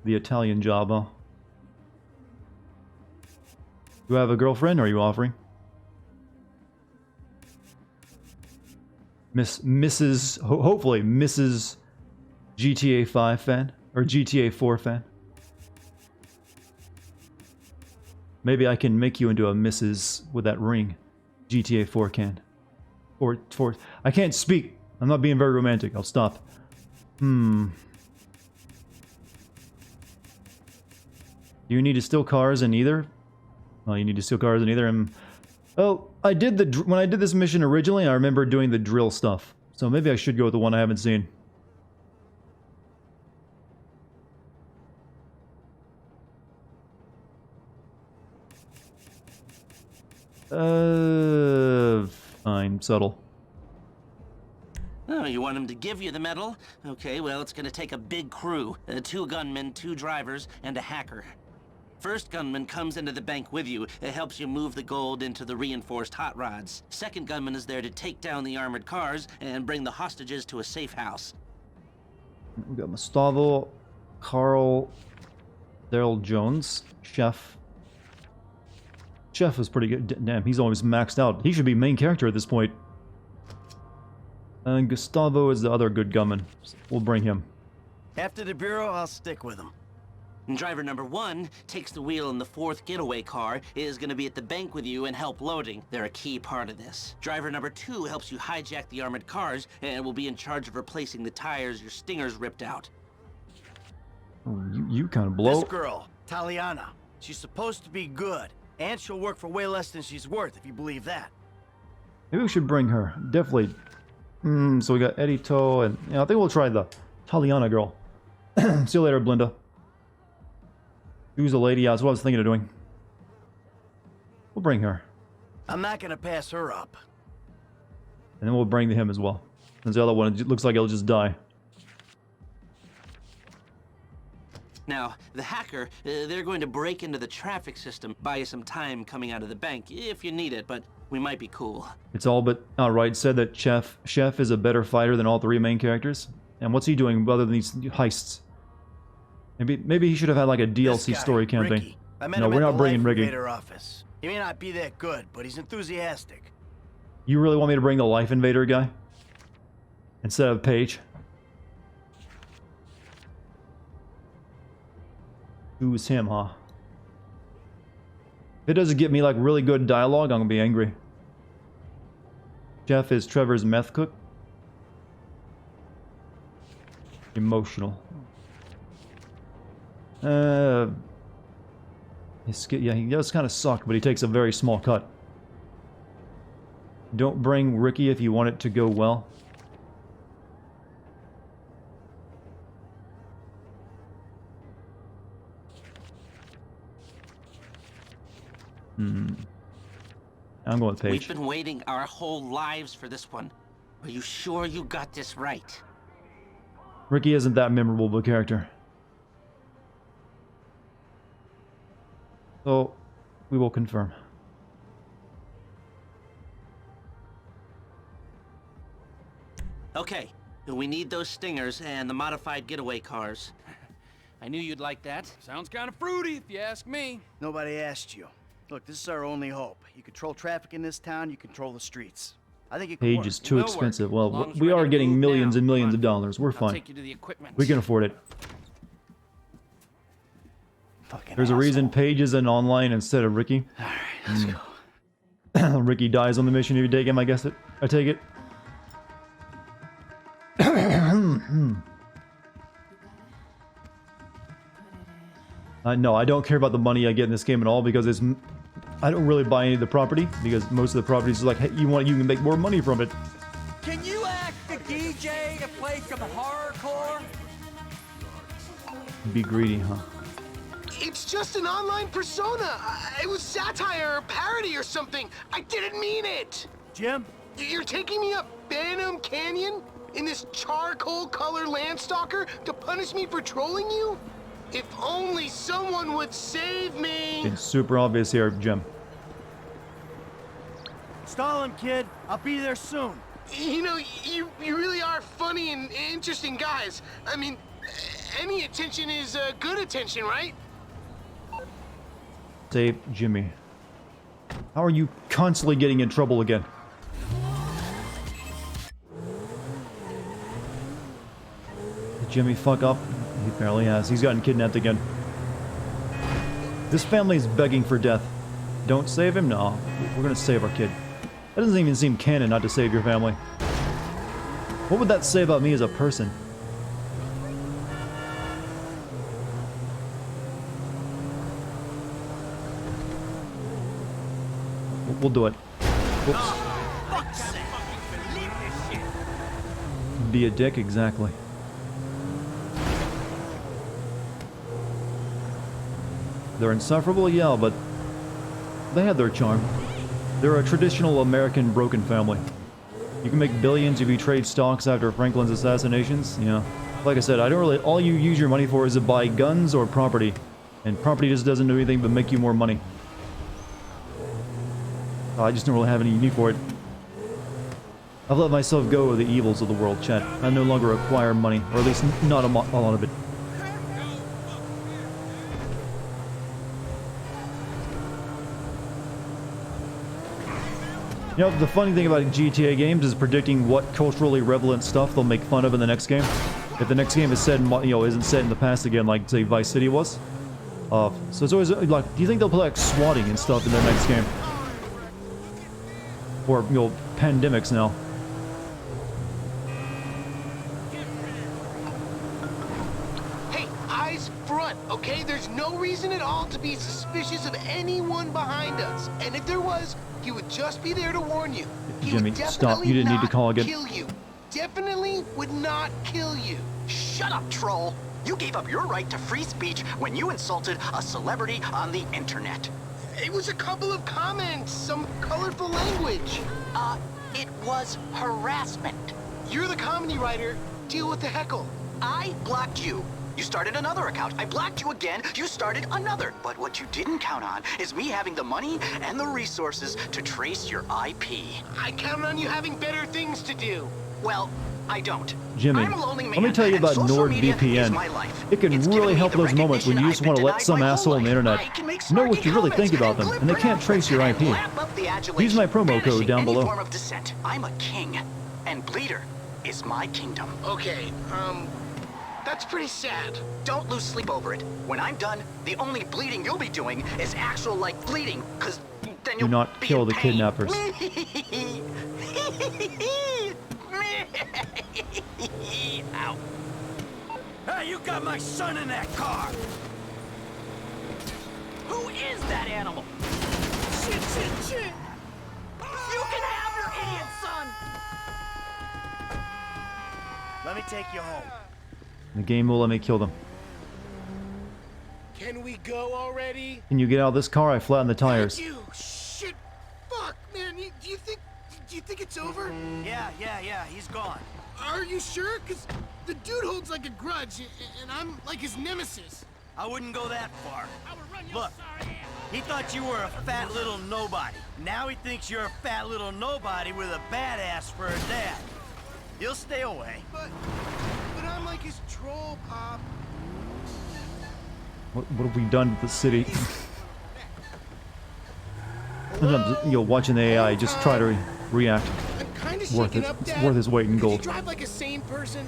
The Italian job, huh? You have a girlfriend, or are you offering? Hopefully, Mrs. GTA 5 fan? Or GTA 4 fan? Maybe I can make you into a Mrs. with that ring. GTA 4 can. Or I can't speak. I'm not being very romantic. I'll stop. Do you need to steal cars in either? Oh, you need to steal cars in either. Oh, I did when I did this mission originally, I remember doing the drill stuff. So maybe I should go with the one I haven't seen. Fine, subtle. Oh, you want him to give you the medal? Okay, well, it's gonna take a big crew. 2 gunmen, 2 drivers, and a hacker. First gunman comes into the bank with you. It helps you move the gold into the reinforced hot rods. Second gunman is there to take down the armored cars and bring the hostages to a safe house. We got Gustavo, Carl, Daryl Jones, Chef. Chef is pretty good. Damn, he's always maxed out. He should be main character at this point. And Gustavo is the other good gunman. We'll bring him. After the Bureau, I'll stick with him. And driver number 1 takes the wheel in the 4th getaway car, is going to be at the bank with you and help loading. They're a key part of this. Driver number 2 helps you hijack the armored cars and will be in charge of replacing the tires your stingers ripped out. Oh, you kind of blow. This girl, Taliana, she's supposed to be good, and she'll work for way less than she's worth, if you believe that. Maybe we should bring her. Definitely. So we got Eddie Toe, and I think we'll try the Taliana girl. See you later, Blinda. Who's a lady? That's what I was thinking of doing. We'll bring her. I'm not gonna pass her up. And then we'll bring him as well. Since the other one, it looks like it'll just die. Now, the hacker, they're going to break into the traffic system, buy you some time coming out of the bank, if you need it, but we might be cool. It's all but outright said that Chef is a better fighter than all three main characters. And what's he doing other than these heists? Maybe he should have had like a DLC story campaign. Ricky. I met No, him we're at not the bringing Life Ricky. Invader office. He may not be that good, but he's enthusiastic. You really want me to bring the Life Invader guy? Instead of Paige? Who's him, huh? If it doesn't get me like really good dialogue, I'm gonna be angry. Jeff is Trevor's meth cook. Emotional. Yeah, he does kind of suck, but he takes a very small cut. Don't bring Ricky if you want it to go well. I'm going with Paige. We've been waiting our whole lives for this one. Are you sure you got this right? Ricky isn't that memorable of a character. So, we will confirm. Okay, we need those stingers and the modified getaway cars. I knew you'd like that. Sounds kind of fruity, if you ask me. Nobody asked you. Look, this is our only hope. You control traffic in this town, you control the streets. I think it can Paige work. is too expensive. Well, we are getting millions and millions of dollars. We're fine. Take you to the equipment. We can afford it. Fucking There's a reason Paige is an online instead of Ricky. Alright, let's go. Ricky dies on the mission if you take him, I guess I take it. No, I don't care about the money I get in this game at all because I don't really buy any of the property because most of the properties are like, hey, you can make more money from it. Can you act the DJ to play some horrorcore? Be greedy, huh? It's just an online persona. It was satire or parody or something. I didn't mean it. Jim? You're taking me up Banham Canyon in this charcoal color Landstalker to punish me for trolling you? If only someone would save me. It's super obvious here, Jim. Stall him, kid. I'll be there soon. You know, you really are funny and interesting guys. I mean, any attention is good attention, right? Save Jimmy. How are you constantly getting in trouble again? Did Jimmy fuck up? He apparently has. He's gotten kidnapped again. This family is begging for death. Don't save him? No. We're gonna save our kid. That doesn't even seem canon not to save your family. What would that say about me as a person? We'll do it. Whoops. Be a dick, exactly. They're insufferable, yeah, but they had their charm. They're a traditional American broken family. You can make billions if you trade stocks after Franklin's assassinations, you know. Like I said, I don't really... All you use your money for is to buy guns or property. And property just doesn't do anything but make you more money. I just don't really have any need for it. I've let myself go of the evils of the world, chat. I no longer acquire money, or at least not a lot of it. You know, the funny thing about GTA games is predicting what culturally relevant stuff they'll make fun of in the next game. If the next game is set in, isn't set in the past again, like say Vice City was. So it's always like, do you think they'll put like swatting and stuff in their next game? Or, pandemics now. Hey, eyes, there's no reason at all to be suspicious of anyone behind us. And if there was, he would just be there to warn you. He Jimmy, would stop. You didn't need to call again. kill you. Definitely would not kill you. Shut up, troll. You gave up your right to free speech when you insulted a celebrity on the internet. It was a couple of comments, some colorful language. It was harassment. You're the comedy writer. Deal with the heckle. I blocked you. You started another account. I blocked you again. You started another. But what you didn't count on is me having the money and the resources to trace your IP. I count on you having better things to do. Well, I don't. Jimmy, I'm a lonely man, let me tell you and about social media is my NordVPN. life. It can It's really given me help the those moments when you just want to let some asshole on the internet know what you really think about them, and they can't trace your IP. Use my promo code down Any below. form of dissent. I'm a king, and Bleeder is my kingdom. Okay, that's pretty sad. Don't lose sleep over it. When I'm done, the only bleeding you'll be doing is actual, like, bleeding, because then Do you'll not be kill in the pain. kidnappers. Ow. Hey, you got my son in that car! Who is that animal? Shit! You can have your idiot son! Let me take you home. The game will let me kill them. Can we go already? Can you get out of this car? I flattened the tires. You shit! Fuck, man! Do you think it's over? Yeah, he's gone. Are you sure? Cause the dude holds like a grudge, and I'm like his nemesis. I wouldn't go that far. Look, he thought you were a fat little nobody. Now he thinks you're a fat little nobody with a badass for a dad. He'll stay away. But I'm like his troll, Pop. What have we done to the city? Sometimes, watching the AI just try to react. I'm kind of Worth shaken it. up, It's Dad. worth his weight in Could gold. you drive like a sane person?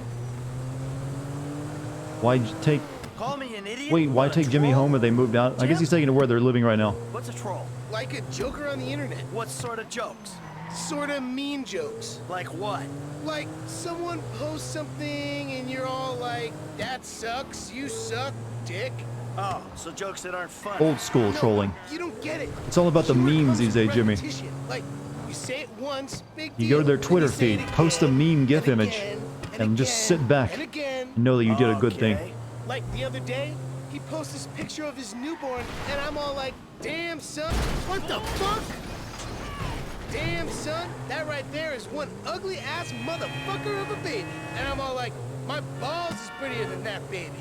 Why'd you take... Call me an idiot? Wait, why take Jimmy home if they moved out? I guess he's taking to where they're living right now. What's a troll? Like a joker on the internet. What sort of jokes? Sorta mean jokes. Like what? Like someone posts something and you're all like, "That sucks. You suck, dick." Oh, so jokes that aren't funny. Old school trolling. You don't get it. It's all about the Humor memes comes these with days, Jimmy. repetition. Like you say it once, big You deal. go to their then Twitter you say feed, it post a again, meme GIF and image, again, and just again, sit back and again. and know that you did a good thing. Like the other day, he posted this picture of his newborn, and I'm all like, "Damn, son, what the fuck? Damn, son, that right there is one ugly ass motherfucker of a baby." And I'm all like, "My balls is prettier than that baby."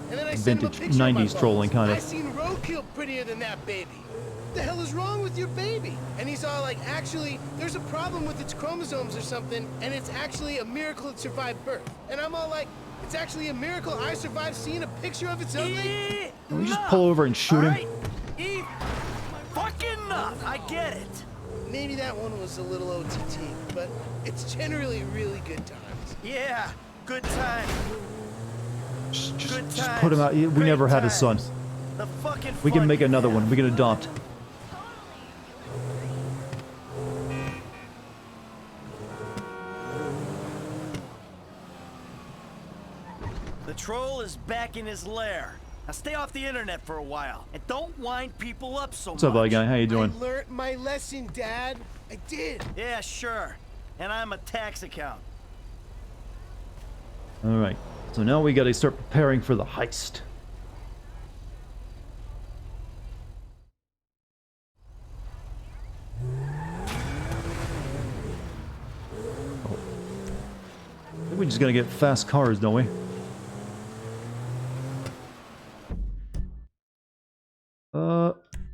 And then I sent him a Vintage picture of my 90s trolling, balls. kinda. I seen roadkill prettier than that baby. What the hell is wrong with your baby? And he's all like, "Actually, there's a problem with its chromosomes or something, and it's actually a miracle it survived birth." And I'm all like, "It's actually a miracle I survived seeing a picture of its ugly." Can we just pull over and shoot him? Fucking enough. I get it. Maybe that one was a little OTT, but it's generally really good times. Yeah, good time. Just put him out. We never had a son. The fucking We can fun make you another have. one. We can adopt. The troll is back in his lair. Now stay off the internet for a while, and don't wind people up so What's up, buddy guy? How you doing? I learned my lesson, Dad. I did. Yeah, sure. And I'm a tax account. Alright. So now we gotta start preparing for the heist. I think we just gotta get fast cars, don't we?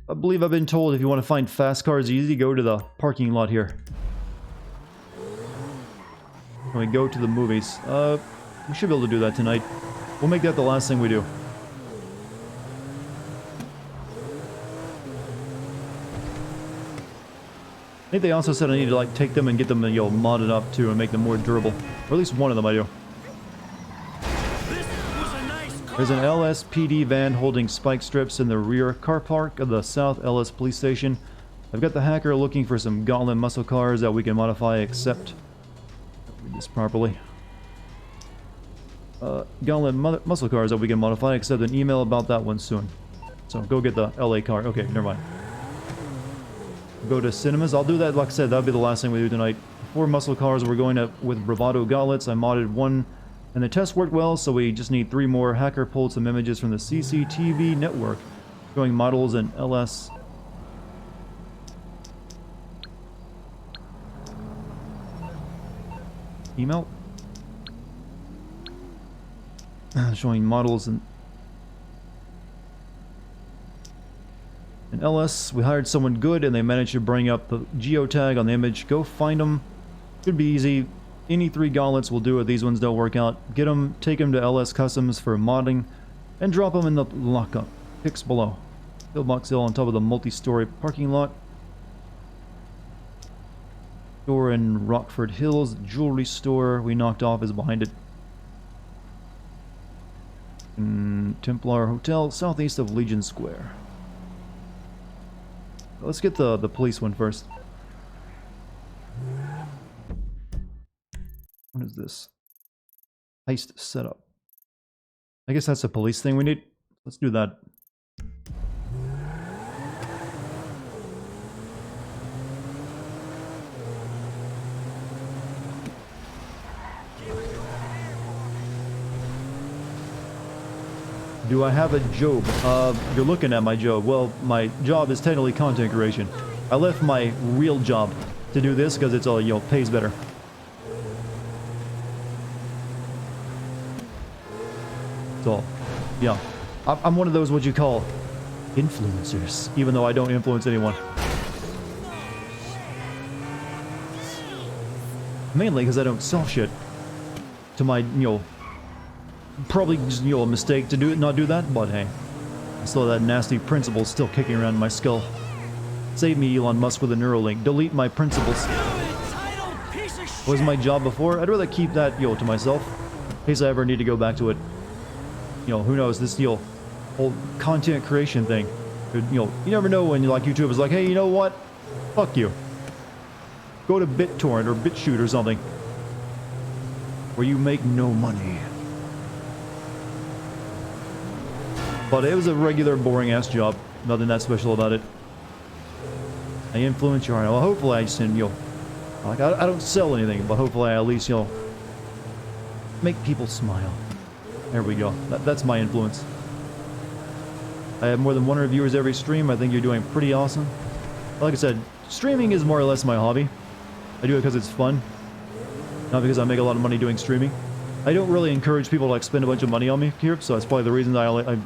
I believe I've been told if you want to find fast cars easy, go to the parking lot here. When we go to the movies. We should be able to do that tonight. We'll make that the last thing we do. I think they also said I need to like take them and get them, modded up too and make them more durable. Or at least one of them I do. There's an LSPD van holding spike strips in the rear car park of the South LS police station. I've got the hacker looking for some gauntlet muscle cars that we can modify, except read this properly. Gauntlet muscle cars that we can modify. Except an email about that one soon. So go get the LA car. Okay, never mind. Go to cinemas. I'll do that. Like I said, that'll be the last thing we do tonight. 4 muscle cars. We're going with Bravado gauntlets. I modded 1, and the test worked well. So we just need 3 more. Hacker pulled some images from the CCTV network, showing models in LS. Email. Showing models in LS. We hired someone good and they managed to bring up the geotag on the image. Go find them. Should be easy. Any 3 gauntlets will do it. These ones don't work out. Get them, take them to LS Customs for modding, and drop them in the lockup. Pics below. Pillbox Hill on top of the multi-story parking lot. Store in Rockford Hills. Jewelry store we knocked off is behind it. Templar Hotel, southeast of Legion Square. Let's get the police one first. What is this? Heist setup. I guess that's a police thing we need. Let's do that. Do I have a job? You're looking at my job. Well, my job is technically content creation. I left my real job to do this because it's all, you know, pays better. So, yeah. I'm one of those what you call influencers, even though I don't influence anyone. Mainly because I don't sell shit to my, you know, probably just, you know, a mistake to not do that, but hey, I still have that nasty principle still kicking around in my skull. Save me, Elon Musk, with a Neuralink. Delete my principles. What was my job before? I'd rather keep that, you know, to myself, in case I ever need to go back to it. You know, who knows, this, you know, whole content creation thing. You know, you never know when, like, YouTube is like, hey, you know what? Fuck you. Go to BitTorrent or BitChute or something, where you make no money. But it was a regular, boring-ass job. Nothing that special about it. I influence your... Well, hopefully I just, you know... Like, I don't sell anything, but hopefully I at least, you know... make people smile. There we go. That's my influence. I have more than 100 viewers every stream. I think you're doing pretty awesome. Like I said, streaming is more or less my hobby. I do it because it's fun. Not because I make a lot of money doing streaming. I don't really encourage people to, like, spend a bunch of money on me here, so that's probably the reason that I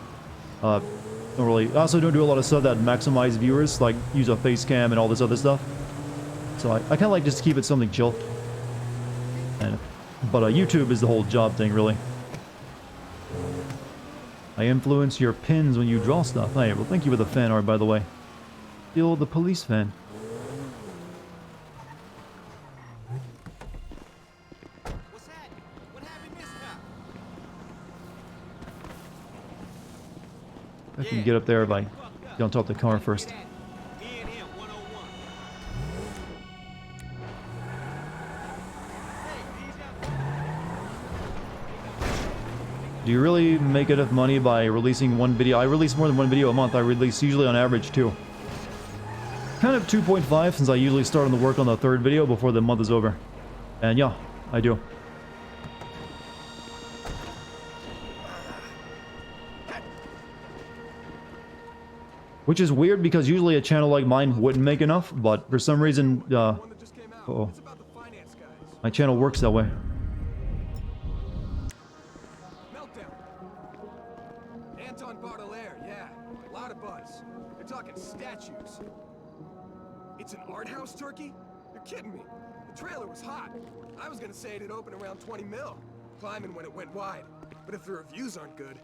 don't really... I also don't do a lot of stuff that maximize viewers, like use a face cam and all this other stuff. So I kind of like just keep it something chill. But YouTube is the whole job thing, really. I influence your pins when you draw stuff. Hey, well, thank you for the fan art, by the way. Still the police fan. I can get up there if I don't top the car first. Do you really make enough money by releasing one video? I release more than one video a month. I release usually on average 2. Kind of 2.5 since I usually start on the work on the 3rd video before the month is over. And yeah, I do. Which is weird because usually a channel like mine wouldn't make enough, but for some reason, uh-oh. My channel works that way. Statues. It's an art house turkey? You're kidding me. The trailer was hot. I was gonna say it'd open around 20 mil, climbing when it went wide. But if the reviews aren't good...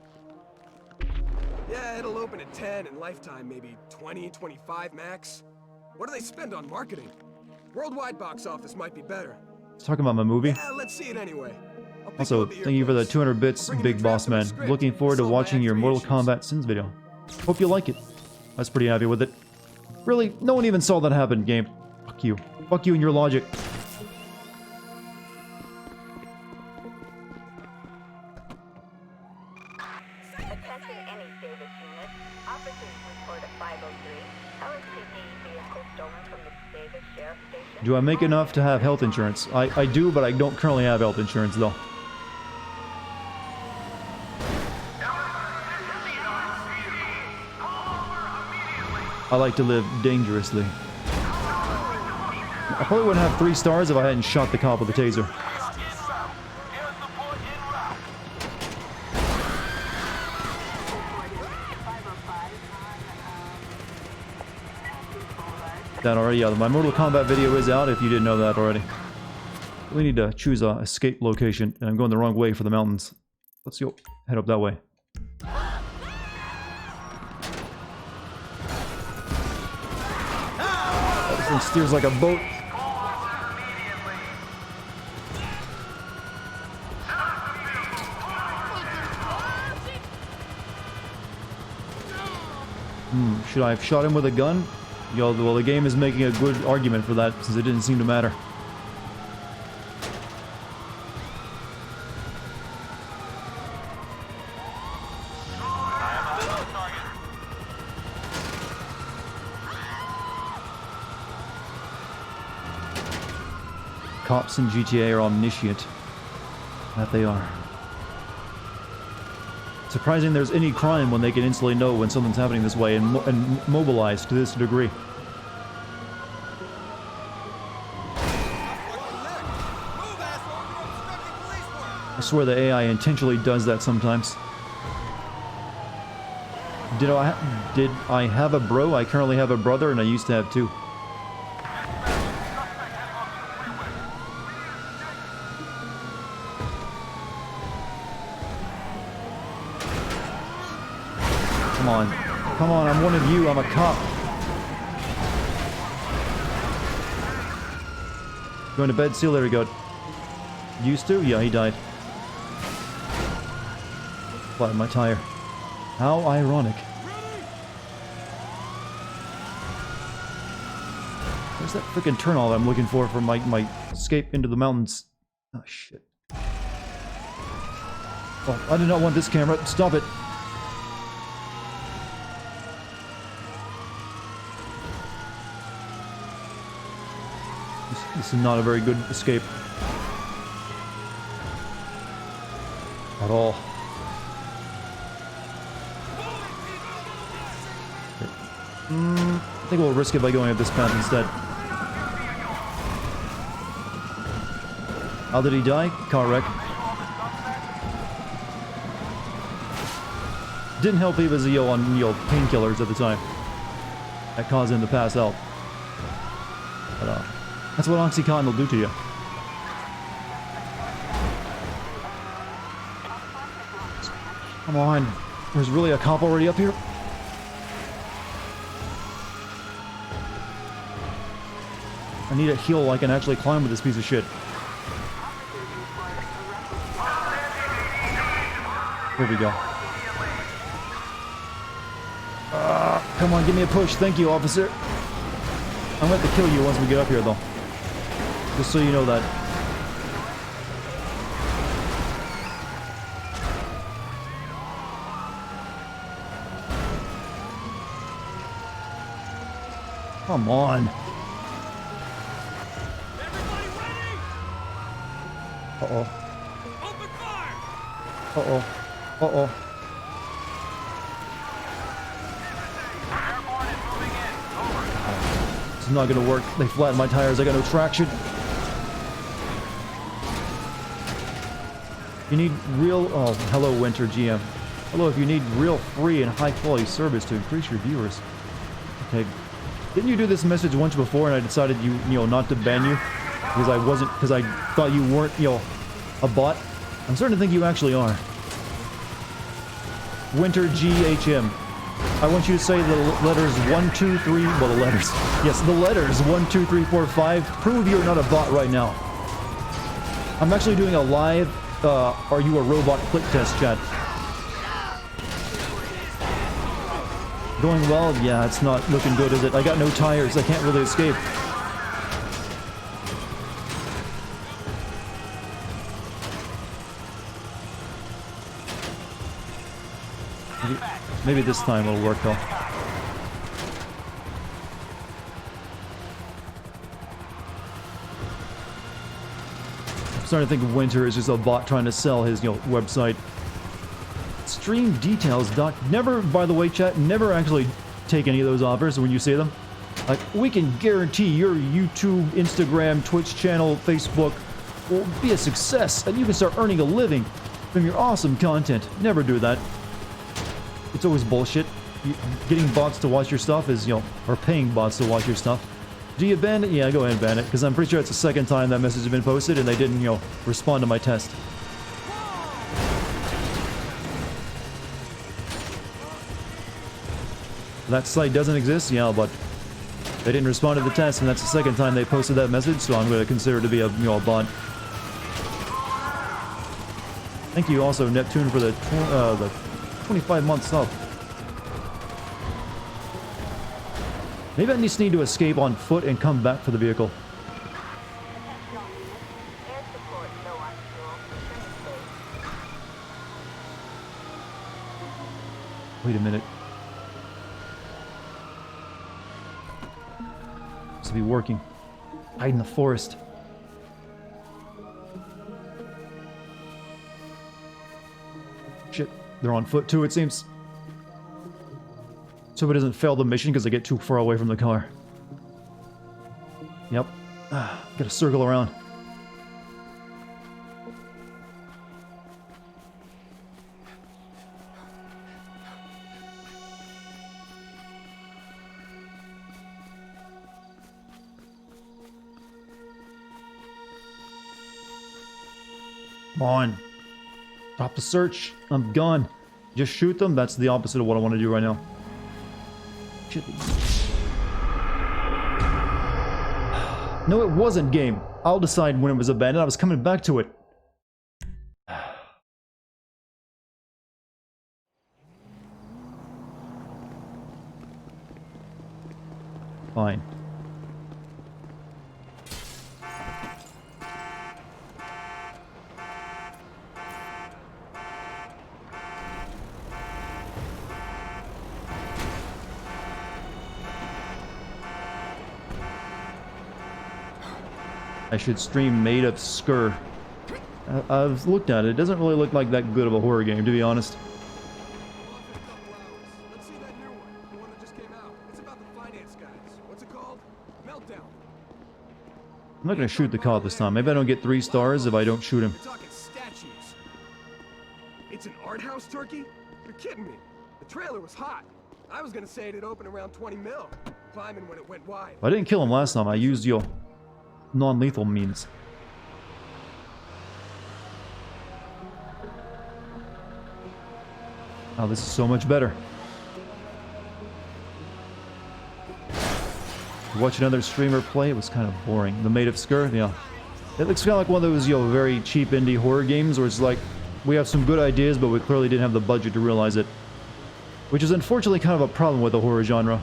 Yeah, it'll open at 10 and lifetime maybe 20, 25 max. What do they spend on marketing? Worldwide box office might be better. Let's talk about my movie. Yeah, let's see it anyway. Also, thank you for the 200 bits, Big Boss Man. Looking forward to watching your Mortal Kombat Sins video. Hope you like it. I was pretty happy with it. Really, no one even saw that happen, game. Fuck you. Fuck you and your logic. Do I make enough to have health insurance? I do, but I don't currently have health insurance, though. I like to live dangerously. I probably wouldn't have 3 stars if I hadn't shot the cop with a taser. That already, yeah, my Mortal Kombat video is out if you didn't know that already. We need to choose a escape location, and I'm going the wrong way for the mountains. Let's go head up that way. Oh, this thing steers like a boat. Should I have shot him with a gun? Yo, well, the game is making a good argument for that, since it didn't seem to matter. Cops in GTA are omniscient. That they are. Surprising there's any crime when they can instantly know when something's happening this way and mobilize to this degree. I swear the AI intentionally does that sometimes. Did I have a bro? I currently have a brother, and I used to have 2. Come on. Come on, I'm one of you. I'm a cop. Going to bed? See you later, God. Used to? Yeah, he died. Flattened my tire. How ironic. Where's that freaking turnoff I'm looking for my escape into the mountains? Oh, shit. Oh, I did not want this camera. Stop it. This is not a very good escape. At all. I think we'll risk it by going up this path instead. How did he die? Car wreck. Didn't help he was on painkillers at the time. That caused him to pass out. But that's what Oxycontin will do to you. Come on. There's really a cop already up here? I need a hill I can actually climb with this piece of shit. Here we go. Come on, give me a push. Thank you, officer. I'm going to have to kill you once we get up here, though. Just so you know that. Come on. Uh-oh. Uh-oh. Uh-oh. This is not gonna work. They flattened my tires. I got no traction. You need real... Oh, hello, Winter GM. Hello, if you need real free and high-quality service to increase your viewers. Okay. Didn't you do this message once before and I decided you know, not to ban you? Because I thought you weren't, a bot? I'm starting to think you actually are. Winter GHM. I want you to say the letters 1, 2, 3, well, the letters. Yes, the letters 1, 2, 3, 4, 5. Prove you're not a bot right now. I'm actually doing a live, are you a robot click test, chat. Going well? Yeah, it's not looking good, is it? I got no tires. I can't really escape. Maybe this time it'll work, though. starting to think Winter is just a bot trying to sell his, website. Stream details, Doc. Never, by the way, chat, never actually take any of those offers when you see them. Like, we can guarantee your YouTube, Instagram, Twitch channel, Facebook will be a success, and you can start earning a living from your awesome content. Never do that. It's always bullshit. Getting bots to watch your stuff is, or paying bots to watch your stuff. Do you ban it? Yeah, go ahead and ban it, because I'm pretty sure it's the second time that message has been posted and they didn't, respond to my test. That site doesn't exist? Yeah, but they didn't respond to the test, and that's the second time they posted that message, so I'm going to consider it to be a, a bot. Thank you also, Neptune, for the 25-month sub. Maybe I just need to escape on foot and come back for the vehicle. Wait a minute. This will be working. Hide in the forest. Shit, they're on foot too, it seems. So it doesn't fail the mission because I get too far away from the car. Yep. Gotta circle around. Come on. Stop the search. I'm gone. Just shoot them. That's the opposite of what I want to do right now. Shit. No, it wasn't game. I'll decide when it was abandoned. I was coming back to it. Fine. I should stream Made of Skur. I've looked at it. It doesn't really look like that good of a horror game, to be honest. Let's see that new one. The one that just came out. It's about the finance guys. What's it called? Meltdown. I'm not gonna shoot the cop this time. Maybe I don't get 3 stars if I don't shoot him. We're talking statues. It's an art house turkey? You're kidding me. The trailer was hot. I was gonna say it'd open around 20 mil. Climbing when it went wide. I didn't kill him last time. I used non-lethal means. Oh, this is so much better. Watch another streamer play, it was kind of boring. The Made of Skur, yeah. It looks kind of like one of those, very cheap indie horror games where it's like, we have some good ideas, but we clearly didn't have the budget to realize it. Which is unfortunately kind of a problem with the horror genre.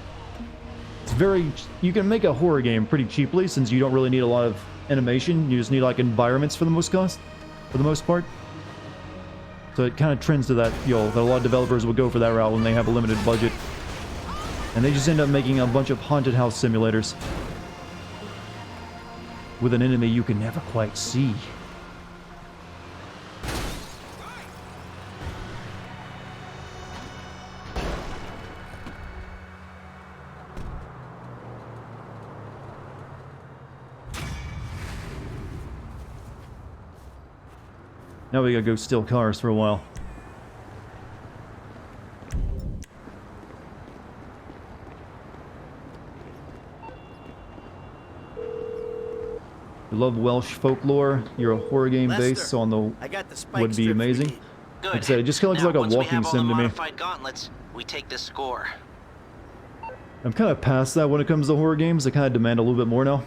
It's very... You can make a horror game pretty cheaply since you don't really need a lot of animation. You just need like environments for the most part. So it kind of trends to that, that a lot of developers will go for that route when they have a limited budget. And they just end up making a bunch of haunted house simulators. With an enemy you can never quite see. Now we gotta go steal cars for a while. You love Welsh folklore. You're a horror game based, so on the would be amazing. Good. Like I said, it just kind of looks like a walking sim to me. Gauntlets, we take this score. I'm kind of past that when it comes to horror games. They kind of demand a little bit more now.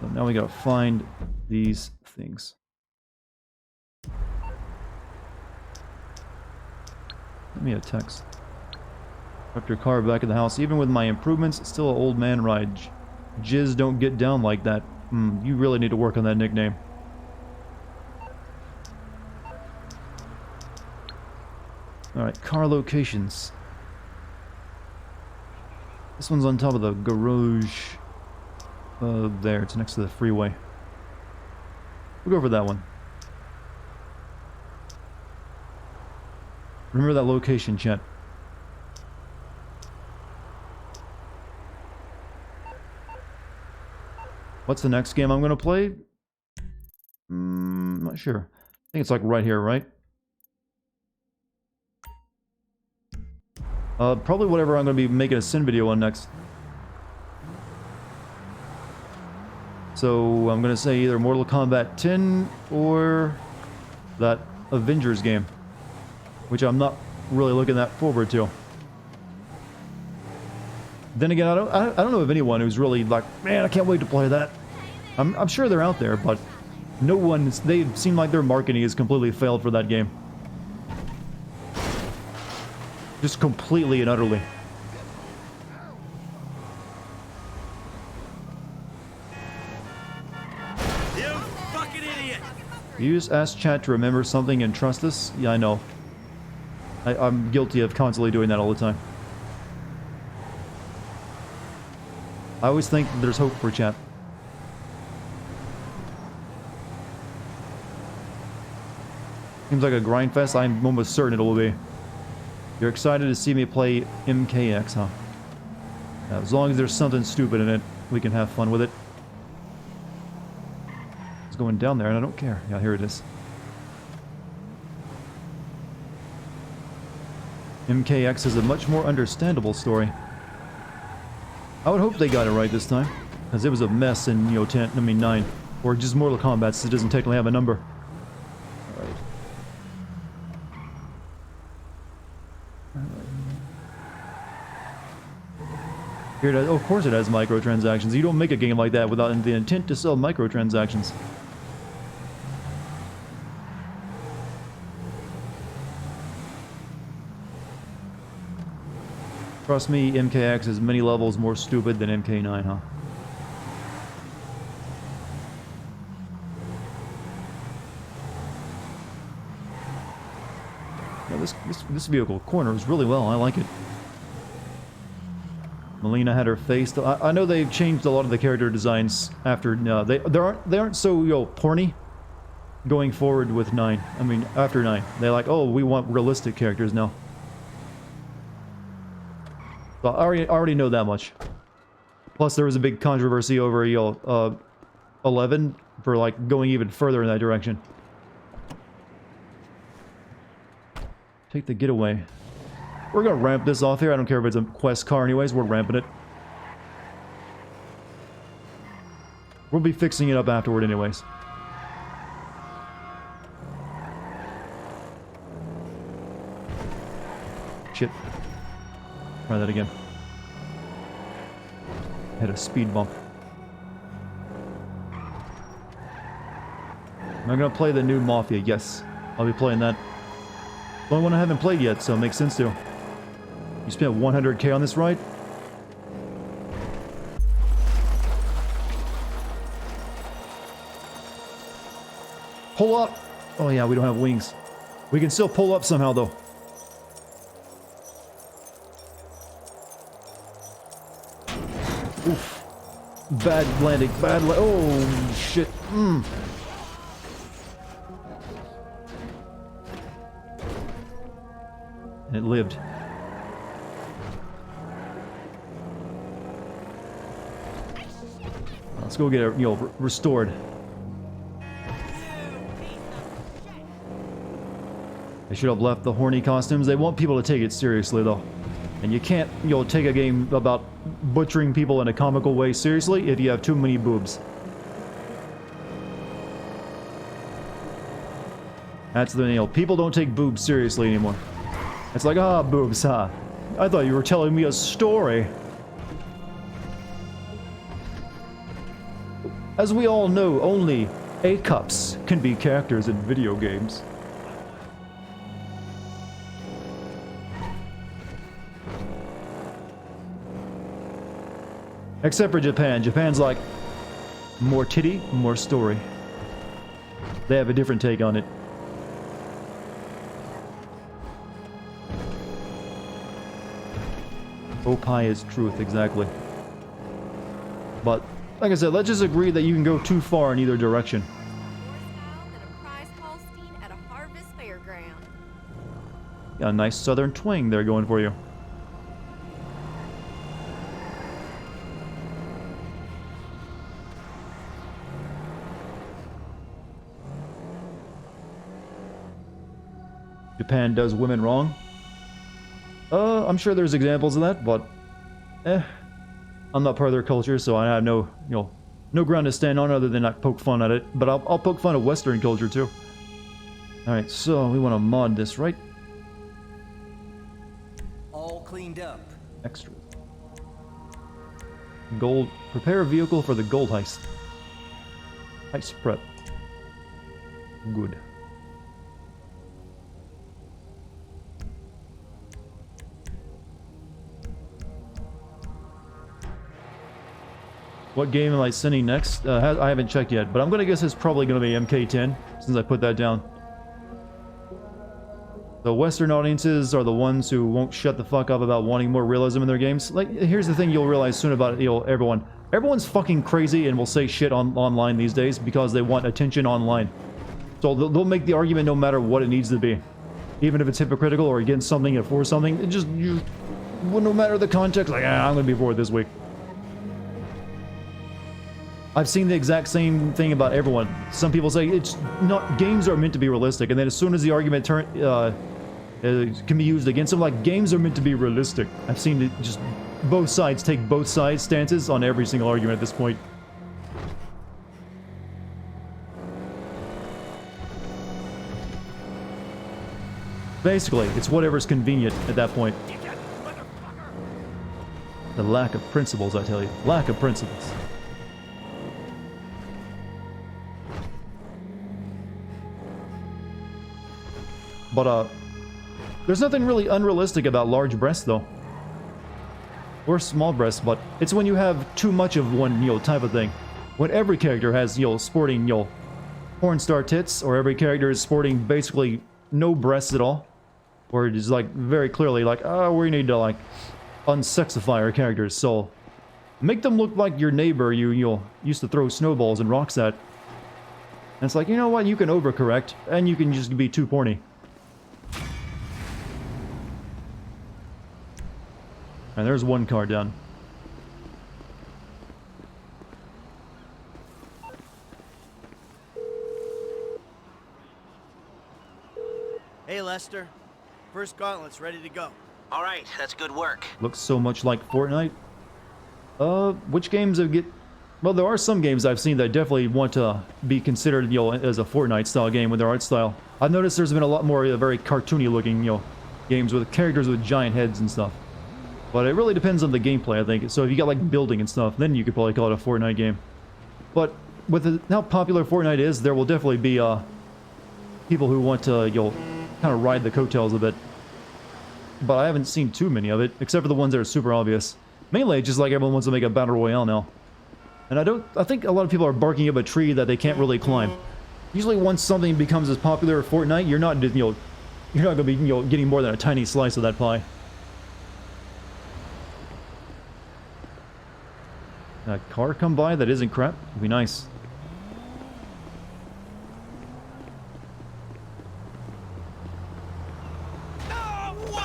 So now we gotta find these things. Send me a text. Left your car back at the house. Even with my improvements, it's still an old man ride. Jizz don't get down like that. You really need to work on that nickname. Alright, car locations. This one's on top of the garage. There, it's next to the freeway. We'll go for that one. Remember that location, chat. What's the next game I'm gonna play? Not sure. I think it's like right here, right? Probably whatever I'm gonna be making a Sin video on next. So I'm gonna say either Mortal Kombat 10 or that Avengers game, which I'm not really looking that forward to. Then again, I don't know of anyone who's really like, man, I can't wait to play that. I'm sure they're out there, but no one. They seem like their marketing has completely failed for that game. Just completely and utterly. You fucking idiot! You just ask chat to remember something and trust us? Yeah, I know. I'm guilty of constantly doing that all the time. I always think there's hope for chat. Seems like a grind fest. I'm almost certain it will be. You're excited to see me play MKX, huh? Yeah, as long as there's something stupid in it, we can have fun with it. It's going down there and I don't care. Yeah, here it is. MKX is a much more understandable story. I would hope they got it right this time, because it was a mess in, 9, or just Mortal Kombat, so it doesn't technically have a number. Alright. Here it has, oh, of course it has microtransactions. You don't make a game like that without the intent to sell microtransactions. Trust me, MKX is many levels more stupid than MK9, huh? Yeah, this vehicle corners really well. I like it. Melina had her face. I know they've changed a lot of the character designs after. They aren't so porny going forward with 9. I mean, after 9, they're like, oh, we want realistic characters now. So I already know that much. Plus, there was a big controversy over 11 for like going even further in that direction. Take the getaway. We're gonna ramp this off here. I don't care if it's a quest car anyways. We're ramping it. We'll be fixing it up afterward anyways. Shit. Try that again. Hit a speed bump. Am I gonna play the new Mafia? Yes. I'll be playing that. The only one I haven't played yet, so it makes sense to. You spent 100k on this ride? Pull up! Oh yeah, we don't have wings. We can still pull up somehow though. Oof. Bad landing, oh shit. And it lived. Let's go get it, restored. They should have left the horny costumes. They want people to take it seriously though. And you can't, take a game about butchering people in a comical way seriously if you have too many boobs. That's the people don't take boobs seriously anymore. It's like, ah, boobs, huh? I thought you were telling me a story. As we all know, only A-cups can be characters in video games. Except for Japan. Japan's like, more titty, more story. They have a different take on it. Opie is truth, exactly. But, like I said, let's just agree that you can go too far in either direction. At a harvest fairground. Got a nice southern twang there going for you. Japan does women wrong. I'm sure there's examples of that, but I'm not part of their culture, so I have no, no ground to stand on other than not poke fun at it. But I'll poke fun at Western culture too. All right, so we want to mod this, right? All cleaned up. Extra. Gold. Prepare a vehicle for the gold heist. Heist prep. Good. What game am I sending next? I haven't checked yet, but I'm gonna guess it's probably gonna be MK10 since I put that down. The Western audiences are the ones who won't shut the fuck up about wanting more realism in their games. Like, here's the thing you'll realize soon about everyone. Everyone's fucking crazy and will say shit online these days because they want attention online. So they'll make the argument no matter what it needs to be. Even if it's hypocritical or against something or for something, it just, no matter the context, like, I'm gonna be bored this week. I've seen the exact same thing about everyone. Some people say it's not, games are meant to be realistic, and then as soon as the argument can be used against them, like, games are meant to be realistic. I've seen it just both sides take both sides stances on every single argument at this point. Basically, it's whatever's convenient at that point. The lack of principles, I tell you. Lack of principles. But, there's nothing really unrealistic about large breasts, though. Or small breasts, but it's when you have too much of one, type of thing. When every character has, sporting, porn star tits, or every character is sporting basically no breasts at all. Or it is, like, very clearly, like, oh, we need to, like, unsexify our characters, so make them look like your neighbor you used to throw snowballs and rocks at. And it's like, you know what, you can overcorrect, and you can just be too porny. And there's one car down. Hey, Lester. First gauntlet's ready to go. All right, that's good work. Looks so much like Fortnite. Which games have get... Well, there are some games I've seen that definitely want to be considered, as a Fortnite-style game with their art style. I've noticed there's been a lot more very cartoony-looking, games with characters with giant heads and stuff. But it really depends on the gameplay, I think. So if you got, like, building and stuff, then you could probably call it a Fortnite game. But with how popular Fortnite is, there will definitely be, people who want to, kind of ride the coattails a bit. But I haven't seen too many of it, except for the ones that are super obvious. Mainly, just like everyone wants to make a battle royale now. And I think a lot of people are barking up a tree that they can't really climb. Usually once something becomes as popular as Fortnite, you're not, you're not going to be, getting more than a tiny slice of that pie. A car come by that isn't crap? Would be nice.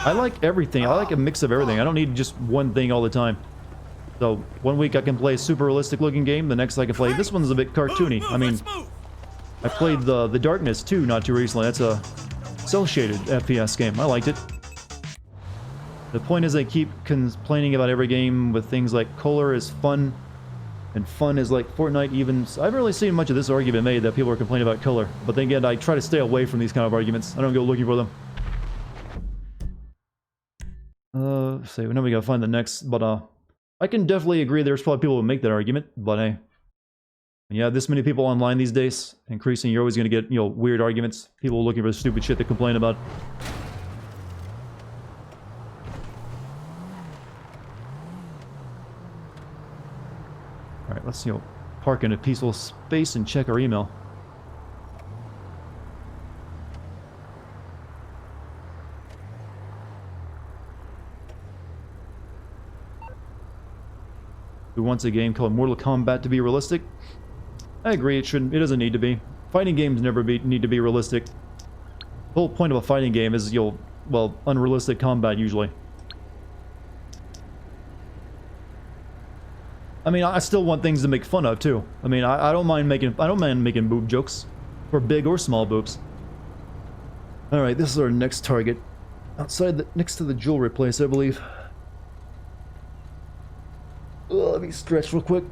I like everything. I like a mix of everything. I don't need just one thing all the time. So, one week I can play a super realistic looking game, the next I can play... This one's a bit cartoony. I mean, I played the Darkness 2 not too recently. That's a cel-shaded FPS game. I liked it. The point is they keep complaining about every game with things like color is fun, and fun is like Fortnite even... I haven't really seen much of this argument made that people are complaining about color. But then again, I try to stay away from these kind of arguments. I don't go looking for them. So now we gotta find the next, but I can definitely agree there's probably people who make that argument, but hey. When you have this many people online these days, increasing, you're always gonna get, weird arguments. People looking for stupid shit to complain about. Alright, let's, park in a peaceful space and check our email. who wants a game called Mortal Kombat to be realistic. I agree, it shouldn't. It doesn't need to be. Fighting games never need to be realistic. The whole point of a fighting game is well, unrealistic combat usually. I mean, I still want things to make fun of too. I mean, I don't mind making boob jokes, for big or small boobs. All right, this is our next target, next to the jewelry place, I believe. Let me stretch real quick.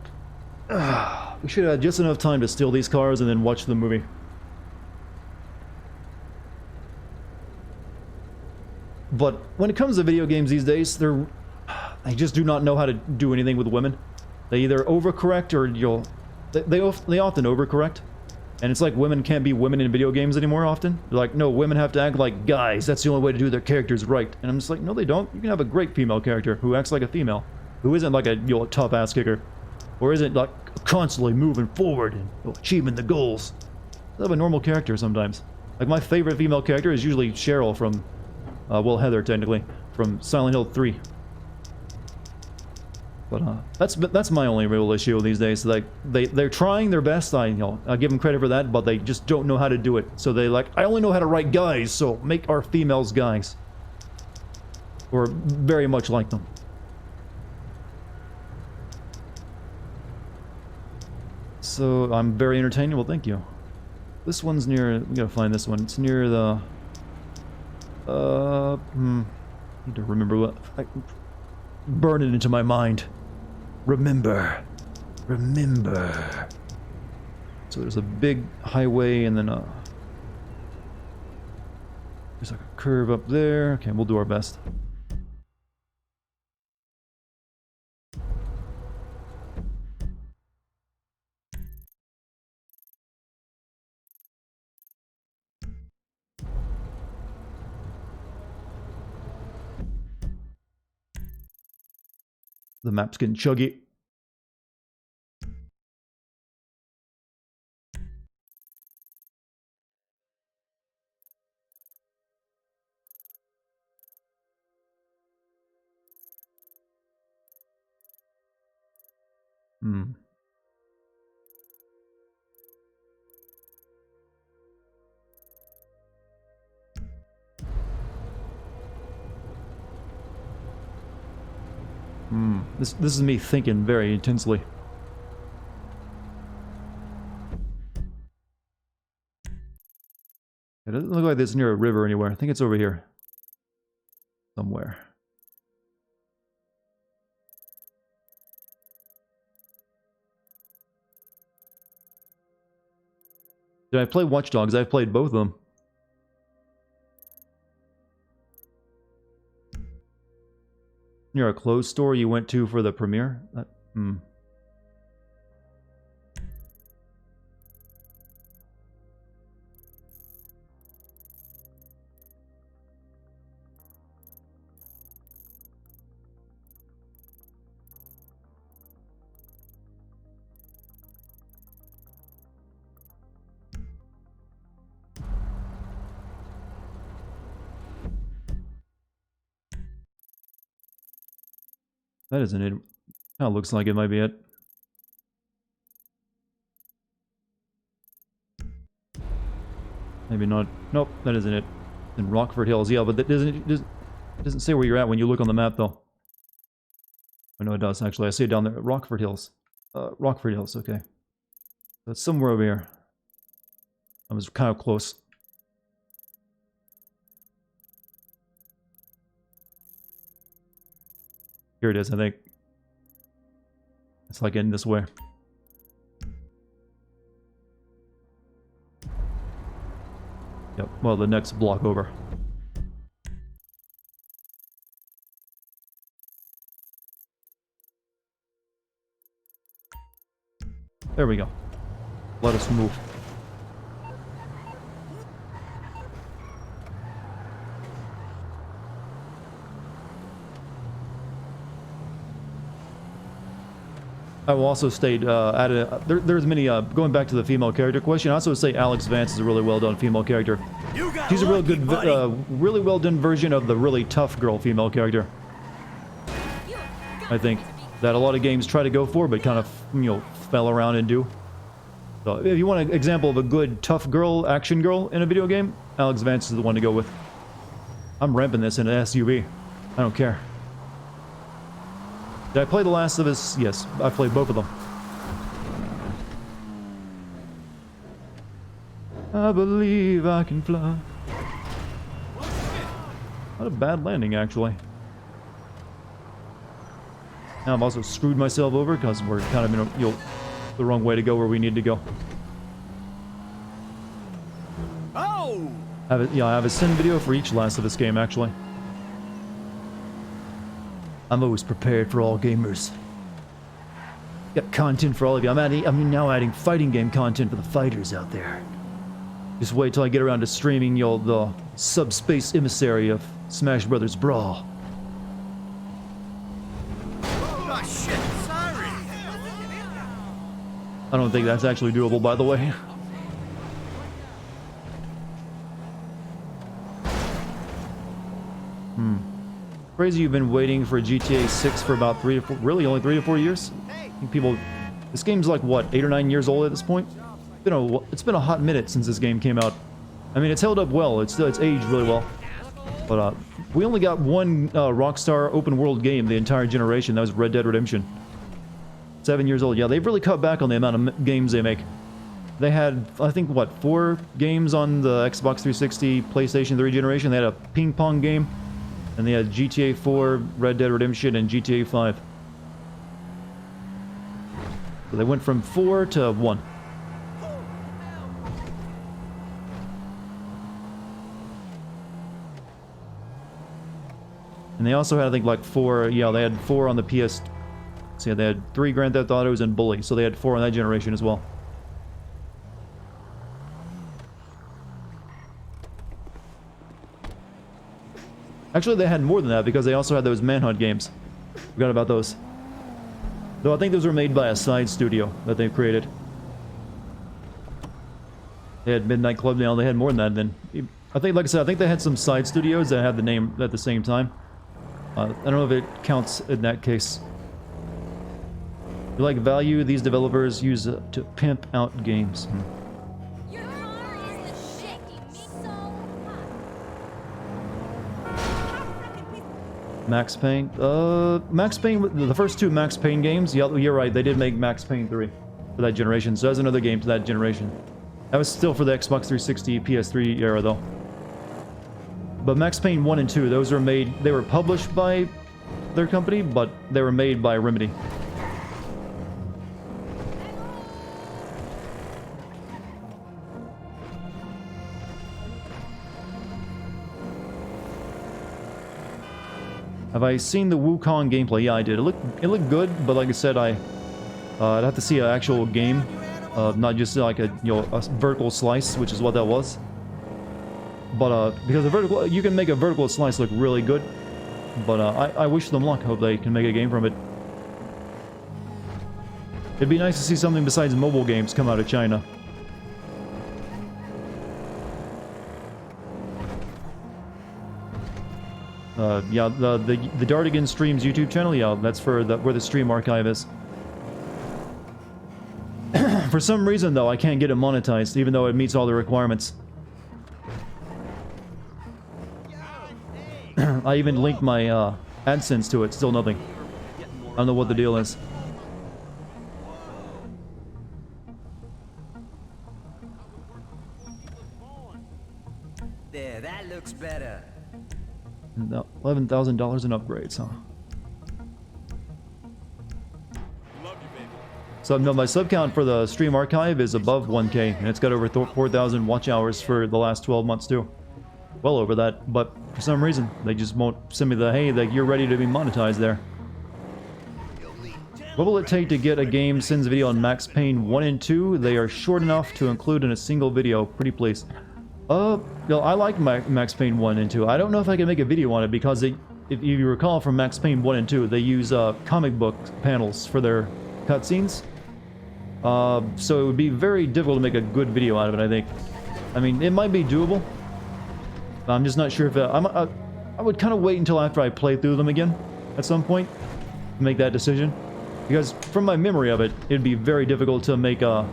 We should have just enough time to steal these cars and then watch the movie. But when it comes to video games these days, they just do not know how to do anything with women. They either overcorrect or they often overcorrect. And it's like women can't be women in video games anymore often. They're like, no, women have to act like guys. That's the only way to do their characters right. And I'm just like, no, they don't. You can have a great female character who acts like a female. Who isn't like a tough ass kicker. Or isn't like constantly moving forward and achieving the goals. They have a normal character sometimes. Like my favorite female character is usually Cheryl from, well, Heather technically, from Silent Hill 3. But that's my only real issue these days. Like they're trying their best. I give them credit for that, but they just don't know how to do it. So they like, I only know how to write guys, so make our females guys, or very much like them. So I'm very entertaining. Well, thank you. This one's near. We gotta find this one. It's near the. Need to remember what. Burn it into my mind. Remember. So there's a big highway and then there's like a curve up there. Okay, we'll do our best. The map's getting chuggy. This is me thinking very intensely. It doesn't look like it's near a river anywhere. I think it's over here. Somewhere. Did I play Watch Dogs? I've played both of them. Near a clothes store you went to for the premiere? That isn't it. Kind of looks like it might be it. Maybe not. Nope, that isn't it. In Rockford Hills, yeah, but that doesn't say where you're at when you look on the map, though. I know it does, actually. I see it down there. Rockford Hills. Rockford Hills, okay. That's somewhere over here. I was kind of close. Here it is, I think. It's like in this way. Yep, well, the next block over. There we go. Let us move. I will also state, there's many, going back to the female character question, I also would say Alex Vance is a really well done female character. She's a real good, really well done version of the really tough girl female character, I think. that a lot of games try to go for, but kind of, you know, fell around and do. So if you want an example of a good tough girl, action girl in a video game, Alex Vance is the one to go with. I'm ramping this in an SUV. I don't care. Did I play The Last of Us? Yes, I played both of them. I believe I can fly. Not a bad landing, actually. Now I've also screwed myself over because we're kind of in a, you know, the wrong way to go where we need to go. Oh! I have a sin video for each Last of Us game, actually. I'm always prepared for all gamers. Got content for all of you. I'm now adding fighting game content for the fighters out there. Just wait till I get around to streaming, you know, the subspace emissary of Smash Brothers Brawl. Oh shit, sorry. I don't think that's actually doable, by the way. Crazy you've been waiting for GTA 6 for about 3 to 4, really only 3 to 4 years? I think people, this game's like, what, 8 or 9 years old at this point? It's been a hot minute since this game came out. I mean, it's held up well, it's aged really well. But we only got one Rockstar open world game the entire generation, that was Red Dead Redemption. 7 years old. Yeah, they've really cut back on the amount of games they make. They had, I think, what, 4 games on the Xbox 360, PlayStation 3 generation. They had a ping pong game, and they had GTA 4, Red Dead Redemption, and GTA 5. So they went from 4 to 1. And they also had, I think, like 4, yeah, they had 4 on the PS. So yeah, they had 3 Grand Theft Autos and Bully, so they had 4 on that generation as well. Actually, they had more than that because they also had those Manhunt games. Forgot about those. Though I think those were made by a side studio that they created. They had Midnight Club now, they had more than that then. I think, like I said, I think they had some side studios that had the name at the same time. I don't know if it counts in that case. You like value these developers use to pimp out games. Max Payne? Max Payne, the first 2 Max Payne games, yeah, you're right, they did make Max Payne 3 for that generation, so that's another game to that generation. That was still for the Xbox 360, PS3 era though. But Max Payne 1 and 2, those were made, they were published by their company, but they were made by Remedy. Have I seen the Wukong gameplay? Yeah, I did. It looked good, but like I said, I'd have to see an actual game, not just like a a vertical slice, which is what that was. But because the vertical, you can make a vertical slice look really good. But I wish them luck. Hope they can make a game from it. It'd be nice to see something besides mobile games come out of China. Yeah, the Dartigan Streams YouTube channel, yeah, that's for where the stream archive is. For some reason, though, I can't get it monetized, even though it meets all the requirements. I even linked my AdSense to it, still nothing. I don't know what the deal is. There, that looks better. No, $11,000 in upgrades, huh? So no, my sub count for the stream archive is above 1K, and it's got over 4,000 watch hours for the last 12 months too. Well over that, but for some reason they just won't send me the hey, that you're ready to be monetized there. What will it take to get a game sends video on Max Payne 1 and 2? They are short enough to include in a single video. Pretty please. No, I like Max Payne 1 and 2. I don't know if I can make a video on it because if you recall from Max Payne 1 and 2, they use comic book panels for their cutscenes. So it would be very difficult to make a good video out of it, I think. I mean, it might be doable. But I'm just not sure if I would kind of wait until after I play through them again at some point to make that decision. Because from my memory of it, it'd be very difficult to make a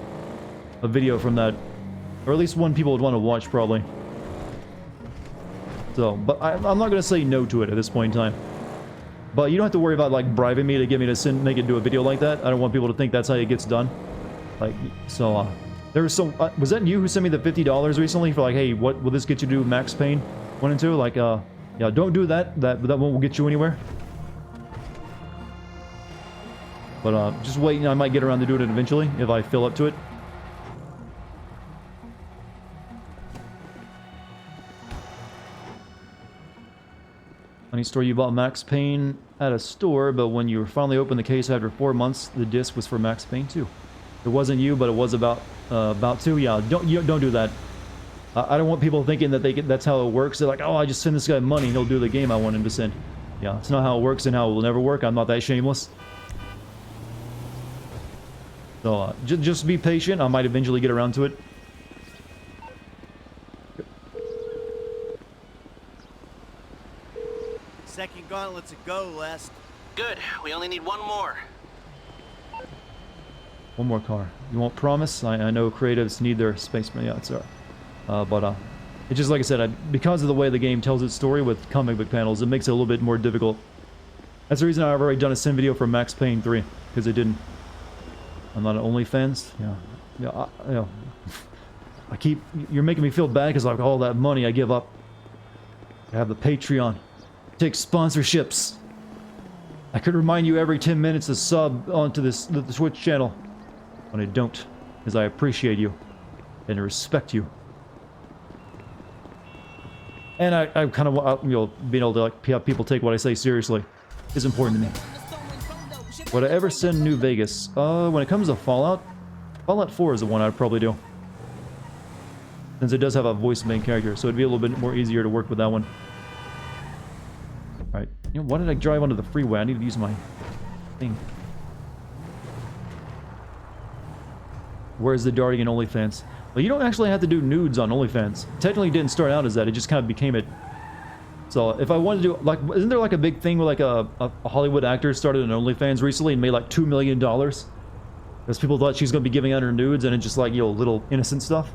video from that. Or at least one people would want to watch, probably. So, but I'm not going to say no to it at this point in time. But you don't have to worry about, like, bribing me to get me to make it do a video like that. I don't want people to think that's how it gets done. Like, so, there was some... was that you who sent me the $50 recently for, like, hey, what will this get you to do Max Payne 1 and 2? Like, yeah, don't do that. That won't get you anywhere. But, just wait. I might get around to doing it eventually if I feel up to it. Funny story, you bought Max Payne at a store, but when you finally opened the case after 4 months, the disc was for Max Payne 2. It wasn't you, but it was about to. Yeah, don't do that. I don't want people thinking that that's how it works. They're like, oh, I just send this guy money and he'll do the game I want him to send. Yeah, it's not how it works and how it will never work. I'm not that shameless. So just be patient. I might eventually get around to it. Second gauntlet's a go, Les. Good. We only need one more. One more car. You won't promise? I know creatives need their space. Yeah, it's alright. But it's just like I said, because of the way the game tells its story with comic book panels, it makes it a little bit more difficult. That's the reason I've already done a sim video for Max Payne 3, because it didn't. I'm not an OnlyFans. Yeah. You're making me feel bad because like all that money I give up. I have the Patreon. Take sponsorships. I could remind you every 10 minutes to sub onto the Twitch channel, but I don't, because I appreciate you and respect you. And I kind of, being able to like have people take what I say seriously is important to me. Would I ever send New Vegas? When it comes to Fallout 4 is the one I'd probably do, since it does have a voice main character, so it'd be a little bit more easier to work with that one. Alright, why did I drive onto the freeway? I need to use my thing. Where's the Dartigan OnlyFans? Well, you don't actually have to do nudes on OnlyFans. Technically, it didn't start out as that. It just kind of became it. So, if I wanted to do... like, isn't there like a big thing where like a Hollywood actor started an OnlyFans recently and made like $2 million? Because people thought she was going to be giving out her nudes and it's just like, little innocent stuff.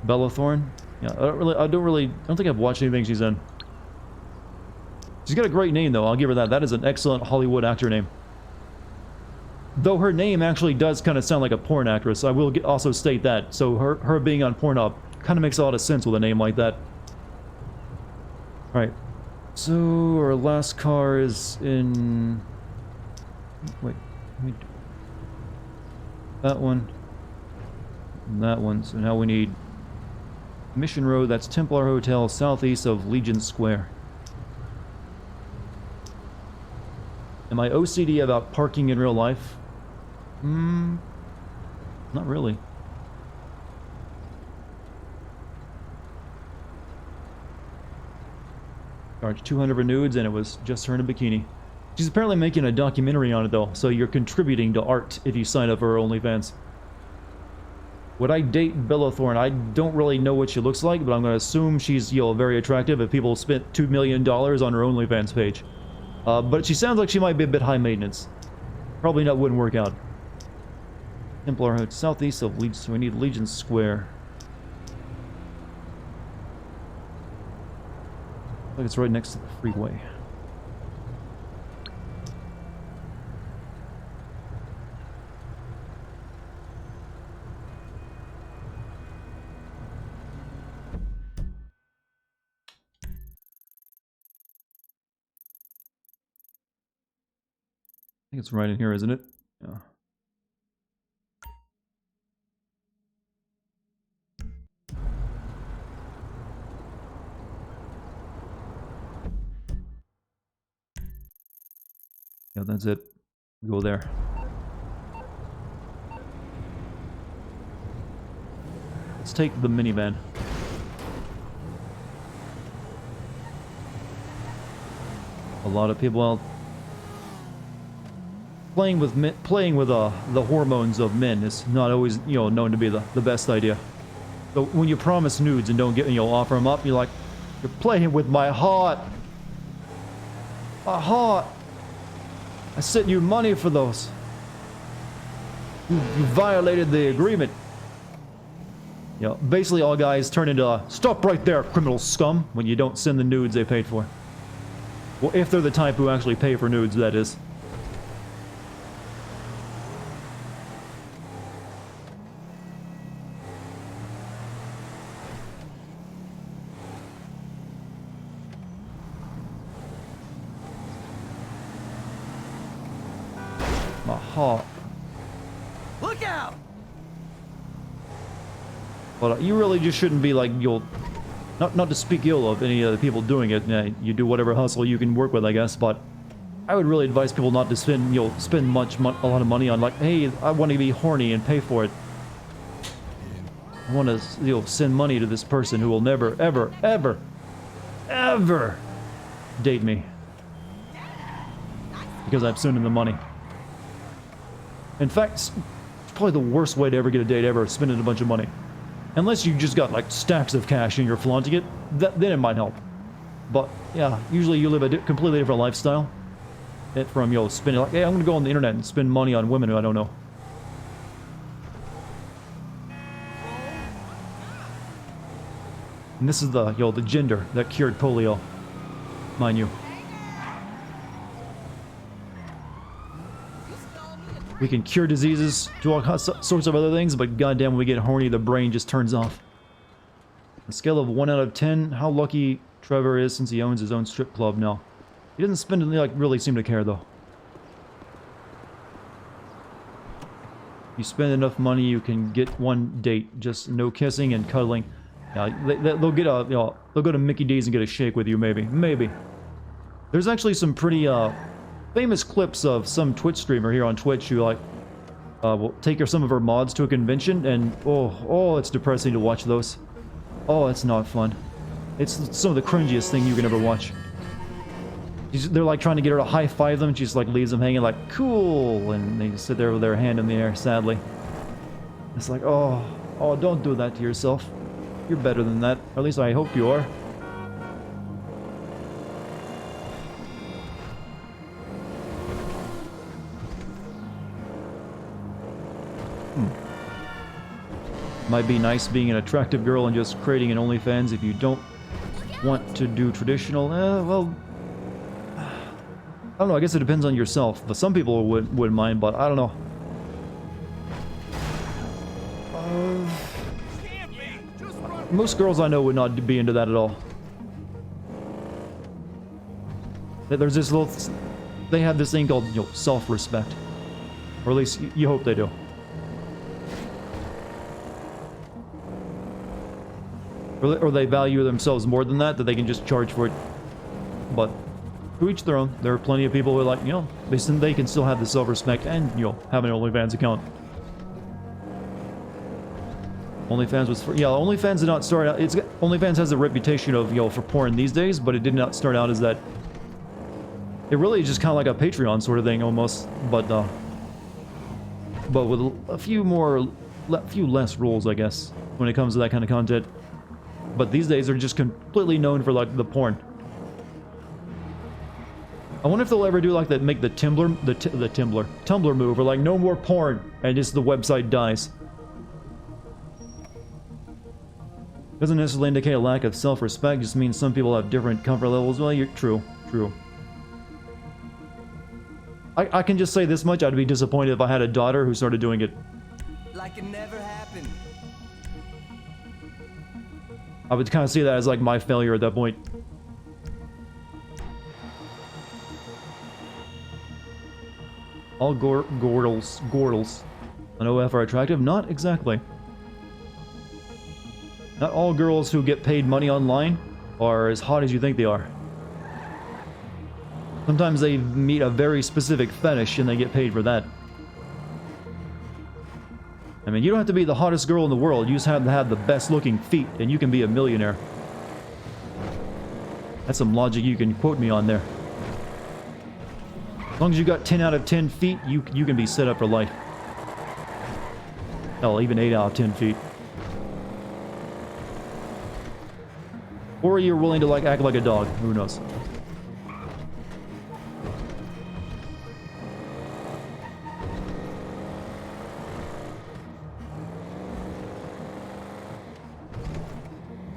Bella Thorne? Yeah, I don't think I've watched anything she's in. She's got a great name though, I'll give her that. That is an excellent Hollywood actor name. Though her name actually does kind of sound like a porn actress, I will also state that. So her being on Pornhub kind of makes a lot of sense with a name like that. Alright. So, our last car is in... wait, let me... that one. And that one. So now we need... Mission Road, that's Templar Hotel, southeast of Legion Square. Am I OCD about parking in real life? Not really. Charged 200 for nudes and it was just her in a bikini. She's apparently making a documentary on it though, so you're contributing to art if you sign up for her OnlyFans. Would I date Bella Thorne? I don't really know what she looks like, but I'm going to assume she's, very attractive if people spent $2 million on her OnlyFans page. But she sounds like she might be a bit high maintenance. Probably wouldn't work out. Templar Hood, southeast of Legion, so we need Legion Square. Looks like it's right next to the freeway. I think it's right in here, isn't it? Yeah. Yeah, that's it. Go there. Let's take the minivan. A lot of people out playing with the hormones of men is not always known to be the best idea. So when you promise nudes and don't get offer them up, you're like, you're playing with my heart. Aha! I sent you money for those. You violated the agreement. You know, basically all guys turn into stop right there, criminal scum, when you don't send the nudes they paid for. Well, if they're the type who actually pay for nudes, that is. Aha. Look out! But you really just shouldn't be like, you'll... Not to speak ill of any of the people doing it. You do whatever hustle you can work with, I guess, but... I would really advise people not to spend, spend a lot of money on, like, hey, I want to be horny and pay for it. I want to, send money to this person who will never, ever, ever, ever date me. Because I'm sending the money. In fact, it's probably the worst way to ever get a date ever, spending a bunch of money. Unless you just got like stacks of cash and you're flaunting it, then it might help. But yeah, usually you live a completely different lifestyle. From spending like, hey, I'm gonna go on the internet and spend money on women who I don't know. And this is the the gender that cured polio, mind you. We can cure diseases, do all sorts of other things, but goddamn, when we get horny, the brain just turns off. On a scale of 1 out of 10, how lucky Trevor is since he owns his own strip club now. He doesn't spend really seem to care though. You spend enough money, you can get one date, just no kissing and cuddling. Yeah, they'll get a they'll go to Mickey D's and get a shake with you, maybe. There's actually some pretty famous clips of some Twitch streamer here on Twitch who will take some of her mods to a convention, and oh, it's depressing to watch those. Oh, it's not fun. It's some of the cringiest thing you can ever watch. They're like trying to get her to high-five them, and she just like leaves them hanging like, cool, and they just sit there with their hand in the air, sadly. It's like, oh, don't do that to yourself. You're better than that, or at least I hope you are. Might be nice being an attractive girl and just creating an OnlyFans if you don't want to do traditional. Well, I don't know. I guess it depends on yourself. But some people wouldn't mind, but I don't know. Most girls I know would not be into that at all. There's this little... They have this thing called, self-respect. Or at least you hope they do. Or they value themselves more than that they can just charge for it. But to each their own. There are plenty of people who are like, they can still have the self-respect and, have an OnlyFans account. OnlyFans was for, OnlyFans did not start out, OnlyFans has a reputation of, for porn these days, but it did not start out as that. It really is just kind of like a Patreon sort of thing, almost, but with a few less rules, I guess, when it comes to that kind of content. But these days, they're just completely known for, like, the porn. I wonder if they'll ever do, like, make the Tumblr move, or, like, no more porn, and just the website dies. Doesn't necessarily indicate a lack of self-respect, just means some people have different comfort levels. Well, you're true. I can just say this much, I'd be disappointed if I had a daughter who started doing it. Like it never happened. I would kind of see that as like my failure at that point. All gordles on OF are attractive? Not exactly. Not all girls who get paid money online are as hot as you think they are. Sometimes they meet a very specific fetish and they get paid for that. I mean, you don't have to be the hottest girl in the world, you just have to have the best looking feet and you can be a millionaire. That's some logic you can quote me on there. As long as you got 10 out of 10 feet, you can be set up for life. Hell, even 8 out of 10 feet. Or you're willing to like act like a dog, who knows.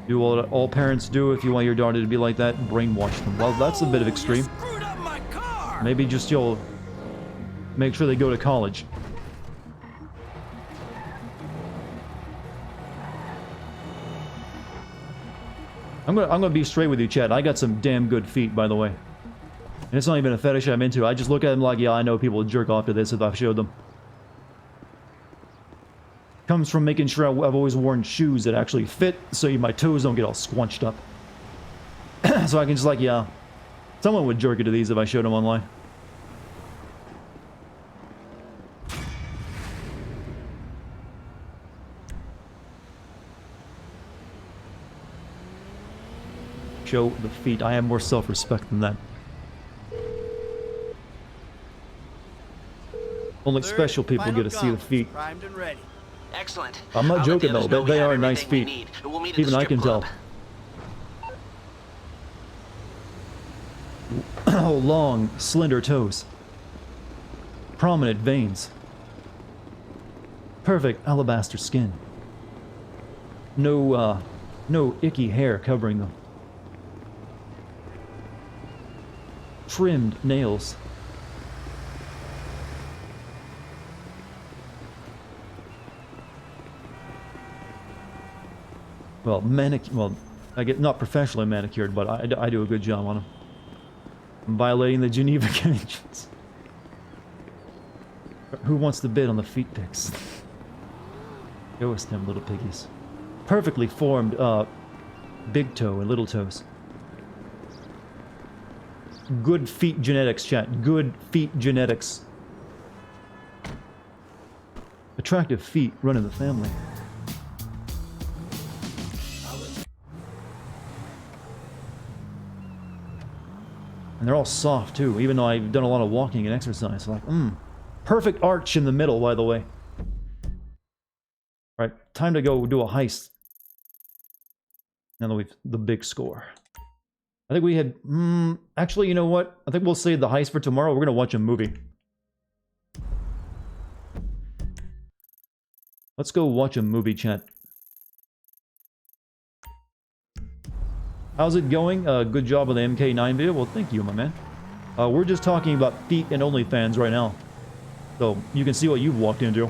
Do what all parents do if you want your daughter to be like that, brainwash them. Well, that's a bit of extreme. Maybe just you'll make sure they go to college. I'm gonna be straight with you, Chad. I got some damn good feet, by the way. And it's not even a fetish I'm into. I just look at them like, yeah, I know people would jerk off to this if I showed them. Comes from making sure I've always worn shoes that actually fit, so my toes don't get all squunched up. So I can just like, yeah, someone would jerk into these if I showed them online. Show the feet. I have more self-respect than that. Only special people get to see the feet. Primed and ready. Excellent. I'm not I'll let the joking though. others know we They have are nice everything we feet. need. We'll meet at Even the I strip can club. tell. Long, slender toes. Prominent veins. Perfect alabaster skin. No icky hair covering them. Trimmed nails. Well, I get not professionally manicured, but I do a good job on them. I'm violating the Geneva Conventions. Who wants to bid on the feet pics? Go with them, little piggies. Perfectly formed, big toe and little toes. Good feet genetics, chat. Good feet genetics. Attractive feet run in the family. And they're all soft, too, even though I've done a lot of walking and exercise. Like, perfect arch in the middle, by the way. Alright, time to go do a heist. Now that we've the big score. I think we had... actually, you know what? I think we'll save the heist for tomorrow. We're going to watch a movie. Let's go watch a movie, chat. How's it going? Good job on the MK9 video. Well, thank you, my man. We're just talking about feet and OnlyFans right now. So, you can see what you've walked into.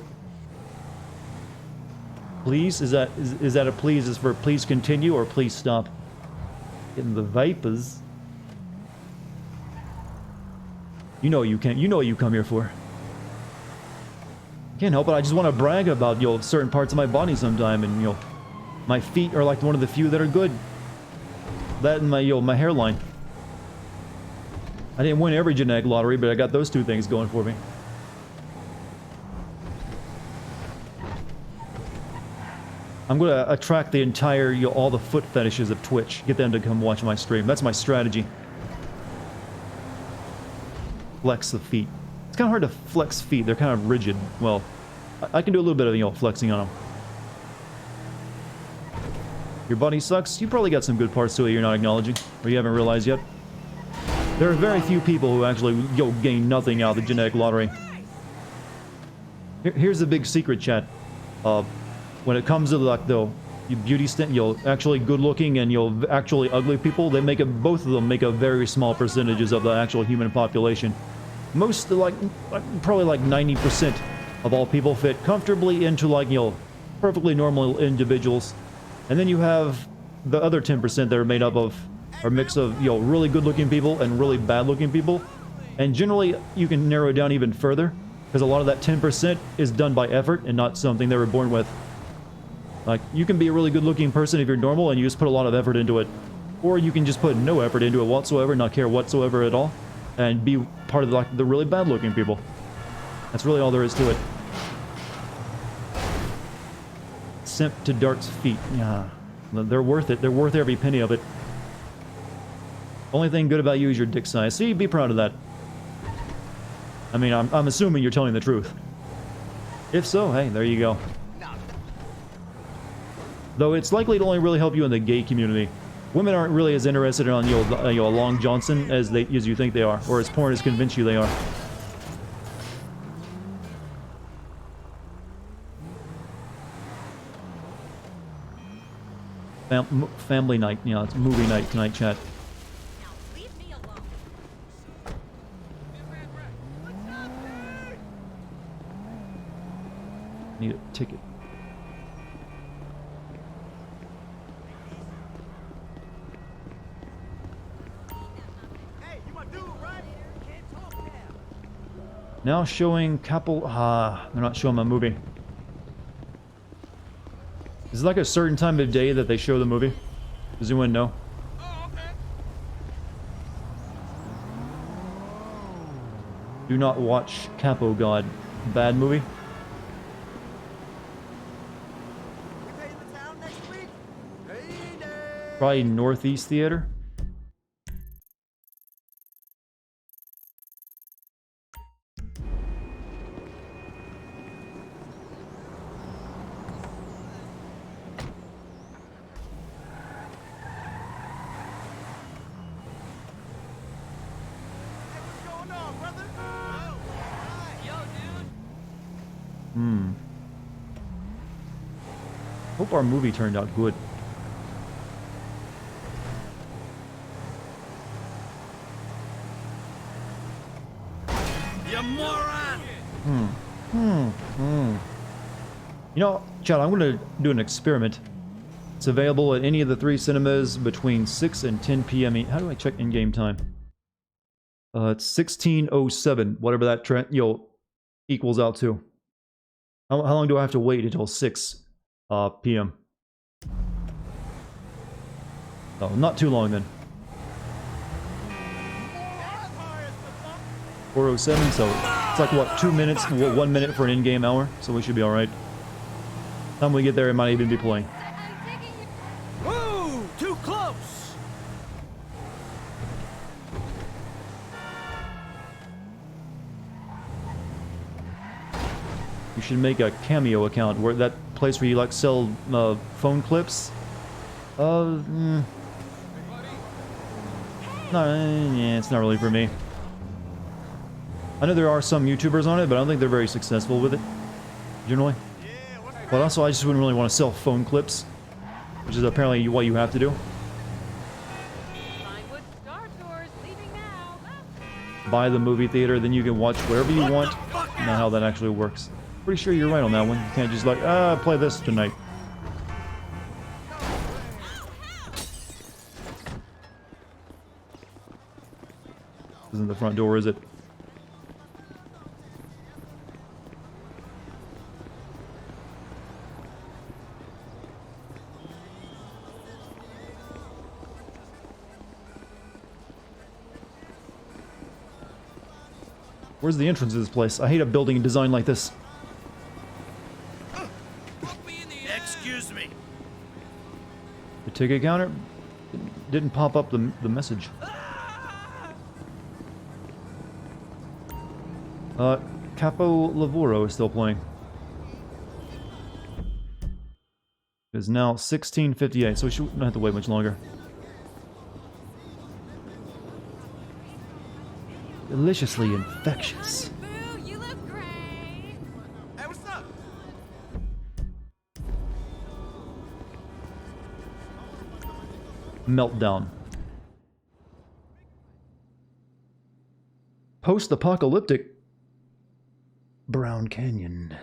Please? Is that a please? Is for please continue or please stop? Getting the vapors. You know you can't. You know what you come here for. Can't help it. I just want to brag about, certain parts of my body sometime, and, my feet are like one of the few that are good. That and my hairline. I didn't win every genetic lottery, but I got those two things going for me. I'm gonna attract the entire, all the foot fetishes of Twitch. Get them to come watch my stream. That's my strategy. Flex the feet. It's kind of hard to flex feet. They're kind of rigid. Well, I can do a little bit of, flexing on them. Your body sucks? You probably got some good parts to it you're not acknowledging, or you haven't realized yet. There are very few people who actually, gain nothing out of the genetic lottery. Here's the big secret, chat. When it comes to, like, the beauty actually good-looking and, actually ugly people, they make both of them make a very small percentages of the actual human population. Most, probably like 90% of all people fit comfortably into, like, perfectly normal individuals. And then you have the other 10% that are made up of a mix of, really good-looking people and really bad-looking people. And generally, you can narrow it down even further, because a lot of that 10% is done by effort and not something they were born with. Like, you can be a really good-looking person if you're normal and you just put a lot of effort into it. Or you can just put no effort into it whatsoever, not care whatsoever at all, and be part of, like, the really bad-looking people. That's really all there is to it. Simp to Dart's feet. Yeah. They're worth it. They're worth every penny of it. Only thing good about you is your dick size. See, be proud of that. I mean, I'm assuming you're telling the truth. If so, hey, there you go. Though it's likely to only really help you in the gay community. Women aren't really as interested in a Long Johnson as you think they are, or as porn has convinced you they are. Family night. Yeah, it's movie night tonight, chat. Need a ticket. Now showing couple. They're not showing my movie. Is it like a certain time of day that they show the movie? Does anyone know? Do not watch Capo God. Bad movie. Probably Northeast Theater. Hope our movie turned out good. You moron! You know, Chad, I'm going to do an experiment. It's available at any of the 3 cinemas between 6 and 10 p.m. How do I check in-game time? It's 16:07, whatever that equals out to. How long do I have to wait until 6 p.m.? Oh, not too long then. 4:07, so it's like, what, 2 minutes, 1 minute for an in-game hour, so we should be alright. Time we get there, it might even be playing. Woo! Too close! You should make a Cameo account, where that place where you like sell phone clips. No, yeah, it's not really for me. I know there are some YouTubers on it, but I don't think they're very successful with it, generally. But also, I just wouldn't really want to sell phone clips, which is apparently what you have to do. Buy the movie theater, then you can watch wherever you want. Not how that actually works. Pretty sure you're right on that one. You can't just like, play this tonight. This isn't the front door, is it? Where's the entrance to this place? I hate a building design like this. Excuse me. The ticket counter didn't pop up the message. Capo Lavoro is still playing. It's now 16:58, so we shouldn't have to wait much longer. Deliciously infectious. You look great. Hey, what's up? Meltdown. Post-apocalyptic Brown Canyon.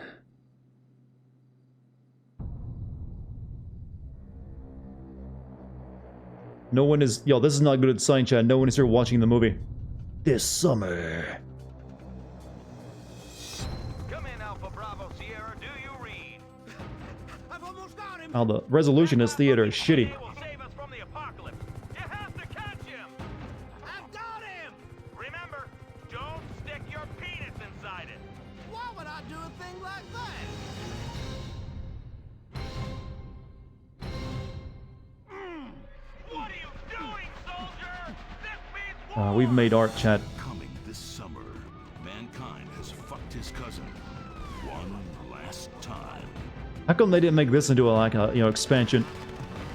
No one is... Yo, this is not good at sign chat. No one is here watching the movie. This summer. Come in, Alpha Bravo Sierra. Do you read? I've almost got him. How the resolution in this theater is shitty. He will save us from the apocalypse. You have to catch him. I've got him. Remember, don't stick your penis inside it. Why would I do a thing like that? What are you doing, soldier? This means We've made art, chat. Coming this summer, mankind has fucked his cousin one last time. How come they didn't make this into a expansion?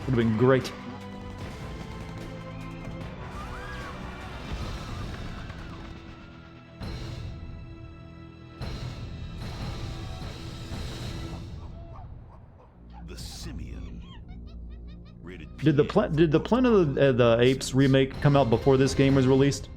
Would have been great. The simian Did the Planet of the Apes remake come out before this game was released?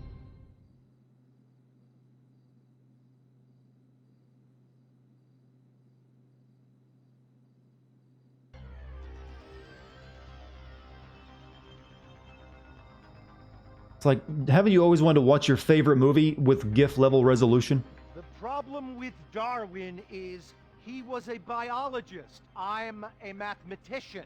It's like, haven't you always wanted to watch your favorite movie with GIF level resolution? The problem with Darwin is he was a biologist. I'm a mathematician.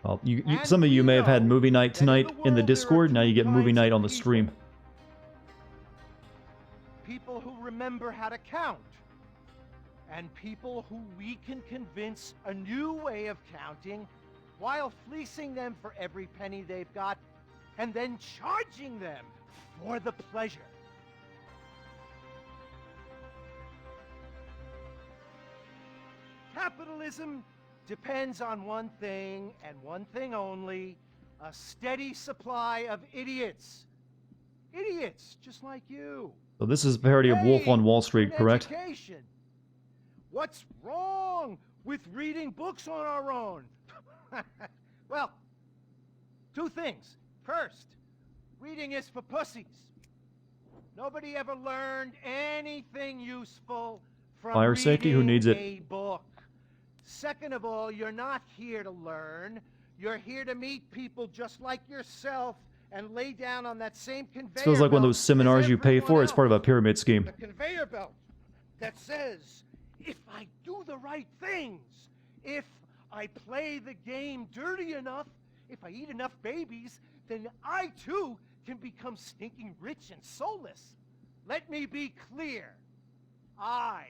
Well, some of you may have had movie night tonight in the Discord. Now you get movie night on the stream. People who remember how to count. And people who we can convince a new way of counting while fleecing them for every penny they've got and then charging them for the pleasure. Capitalism depends on one thing and one thing only, a steady supply of idiots. Idiots just like you. So this is a parody of Wolf on Wall Street, correct? Education. What's wrong with reading books on our own? Well, two things. First, reading is for pussies. Nobody ever learned anything useful from Fire safety, who needs it? a book. Second of all, you're not here to learn. You're here to meet people just like yourself and lay down on that same conveyor This feels like one of those seminars you pay for. It's part of a pyramid scheme. the conveyor belt that says, if I do the right things, if I play the game dirty enough, if I eat enough babies, then I too can become stinking rich and soulless. Let me be clear. I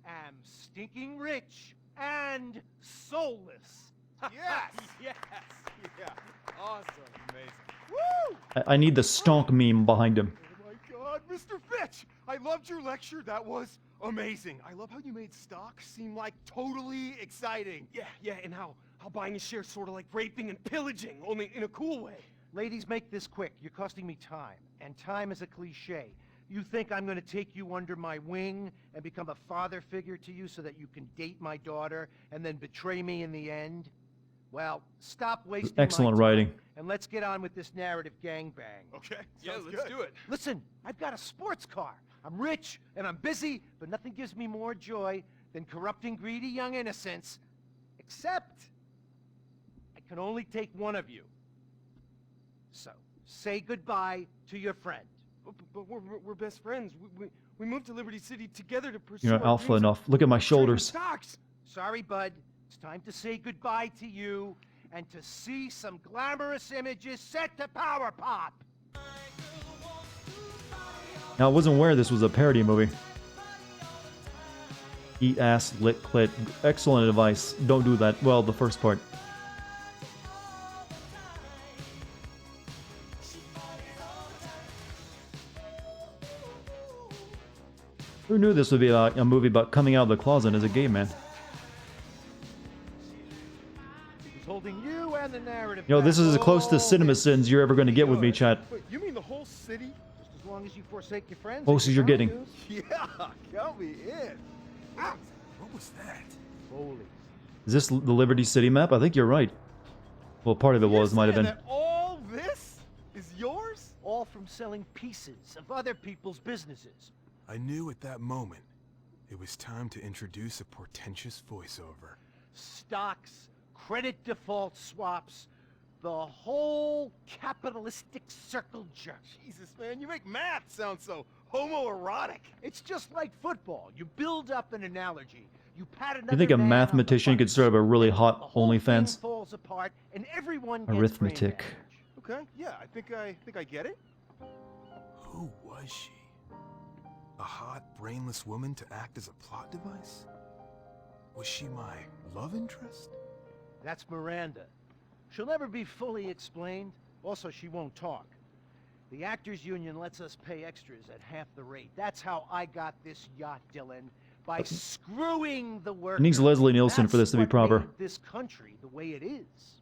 am stinking rich and soulless. Yes! Yes! Yeah. Awesome. Amazing. Woo! I need the stonk meme behind him. Oh my God, Mr. Fitch! I loved your lecture. That was amazing. I love how you made stocks seem like totally exciting. Yeah, and how buying a share sort of like raping and pillaging, only in a cool way. Ladies, make this quick. You're costing me time, and time is a cliche. You think I'm going to take you under my wing and become a father figure to you so that you can date my daughter and then betray me in the end? Well, stop wasting Excellent my time, writing. and let's get on with this narrative gangbang. Okay. Yeah, Sounds let's good. do it. Listen, I've got a sports car. I'm rich and I'm busy, but nothing gives me more joy than corrupting greedy young innocents. Except, I can only take one of you. So, say goodbye to your friend. But we're best friends. We moved to Liberty City together to pursue You're not our alpha dreams of enough. Look at my trading shoulders. stocks. Sorry, bud. It's time to say goodbye to you and to see some glamorous images set to power pop. Now, I wasn't aware this was a parody movie. Eat ass, lick clit. Excellent advice. Don't do that. Well, the first part. Who knew this would be a movie about coming out of the closet as a gay man? He's holding you and the narrative. You know, this is as back close to all cinema this. sins you're ever going to get with me, chat. Wait, you mean the whole city? Just as long as you forsake your friends. Close as you're getting. Yeah, count me in. Ah, what was that? Holy. Is this the Liberty City map? I think you're right. Well, part of it was, might have been. That all this is yours? All from selling pieces of other people's businesses. I knew at that moment it was time to introduce a portentous voiceover. Stocks, credit default swaps, the whole capitalistic circle jerk. Jesus, man, you make math sound so homoerotic. It's just like football. You build up an analogy. You pat another You think a man on the mathematician butt. could start up a really The hot whole thing OnlyFans? falls apart, and everyone gets brain Arithmetic. damage. Okay, yeah, I think I get it. Who was she? A hot, brainless woman to act as a plot device? Was she my love interest? That's Miranda. She'll never be fully explained. Also, she won't talk. The Actors Union lets us pay extras at half the rate. That's how I got this yacht, Dylan. By screwing the work. It needs Leslie Nielsen for this to be proper. This country the way it is.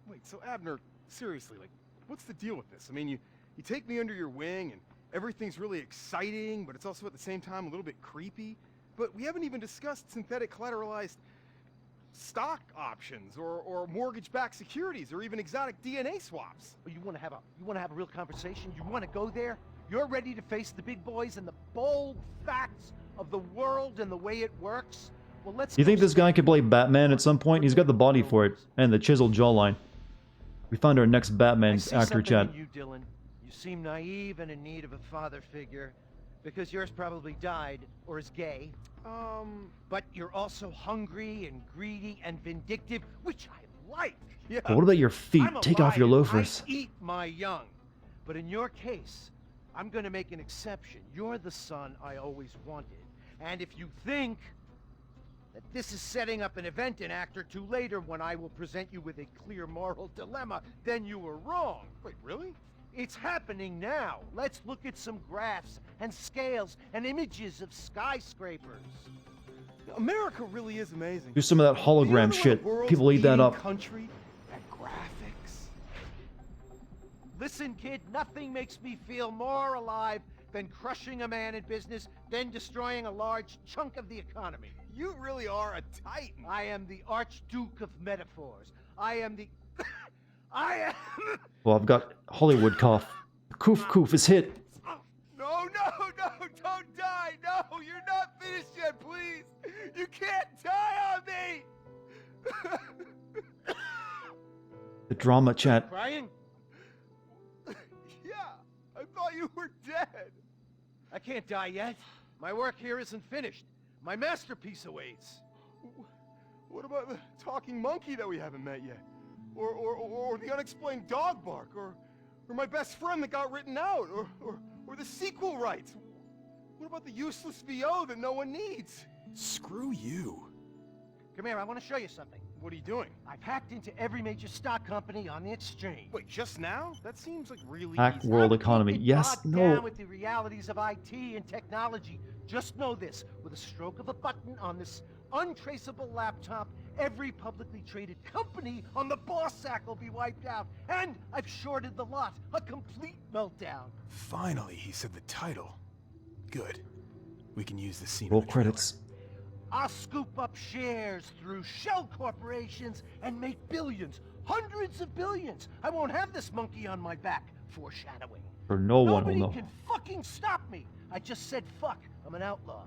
Wait, so Abner, seriously, like, what's the deal with this? I mean, you take me under your wing and everything's really exciting, but it's also at the same time a little bit creepy. But we haven't even discussed synthetic collateralized stock options or mortgage-backed securities or even exotic DNA swaps. You want to have a real conversation? You want to go there? You're ready to face the big boys and the bold facts of the world and the way it works? Well, let's. You think this guy could play Batman at some point? He's got the body for it and the chiseled jawline. We found our next Batman actor, Chad. You, Dylan. You seem naive and in need of a father figure, because yours probably died or is gay. But you're also hungry and greedy and vindictive, which I like. Yeah. But what about your feet? Take off your loafers. I eat my young. But in your case, I'm gonna make an exception. You're the son I always wanted. And if you think that this is setting up an event an act or two later when I will present you with a clear moral dilemma, then you were wrong. Wait, really? It's happening now. Let's look at some graphs and scales and images of skyscrapers. America really is amazing. Do some of that hologram shit. People eat that up. Country at graphics. Listen, kid, nothing makes me feel more alive than crushing a man in business, then destroying a large chunk of the economy. You really are a titan. I am the Archduke of metaphors. I am the... I am... Well, I've got Hollywood cough. Koof koof is hit. No, don't die. No, you're not finished yet, please. You can't die on me. The drama, chat. Crying? Yeah, I thought you were dead. I can't die yet. My work here isn't finished. My masterpiece awaits. What about the talking monkey that we haven't met yet? Or the unexplained dog bark? Or my best friend that got written out? Or the sequel rights? What about the useless VO that no one needs? Screw you. Come here, I want to show you something. What are you doing? I've hacked into every major stock company on the exchange. Wait, just now? That seems like really Hack easy. world economy. Yes, Down no. with the realities of IT and technology. Just know this, with a stroke of a button on this untraceable laptop, every publicly traded company on the boss sack will be wiped out. And I've shorted the lot. A complete meltdown. Finally, he said the title. Good. We can use the scene. Roll credits. I'll scoop up shares through shell corporations and make billions, hundreds of billions. I won't have this monkey on my back, foreshadowing. For no one will Nobody know. can fucking stop me. I just said fuck. I'm an outlaw.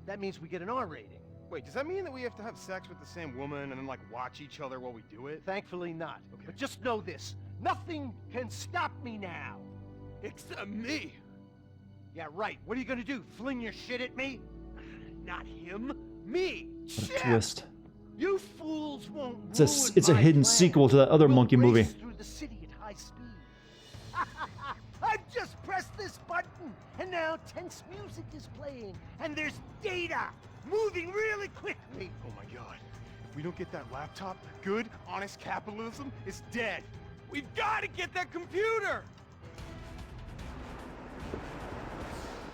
That means we get an R rating. Wait, does that mean that we have to have sex with the same woman and then, like, watch each other while we do it? Thankfully not. Okay. But just know this. Nothing can stop me now. Except me. Yeah, right. What are you gonna do? Fling your shit at me? Not him. Me. What a Shit. twist. You fools won't It's a hidden sequel to that other monkey movie. through the city at high speed. I've just pressed this button, and now tense music is playing, and there's data moving really quickly. Oh my god. If we don't get that laptop, good, honest capitalism is dead. We've got to get that computer!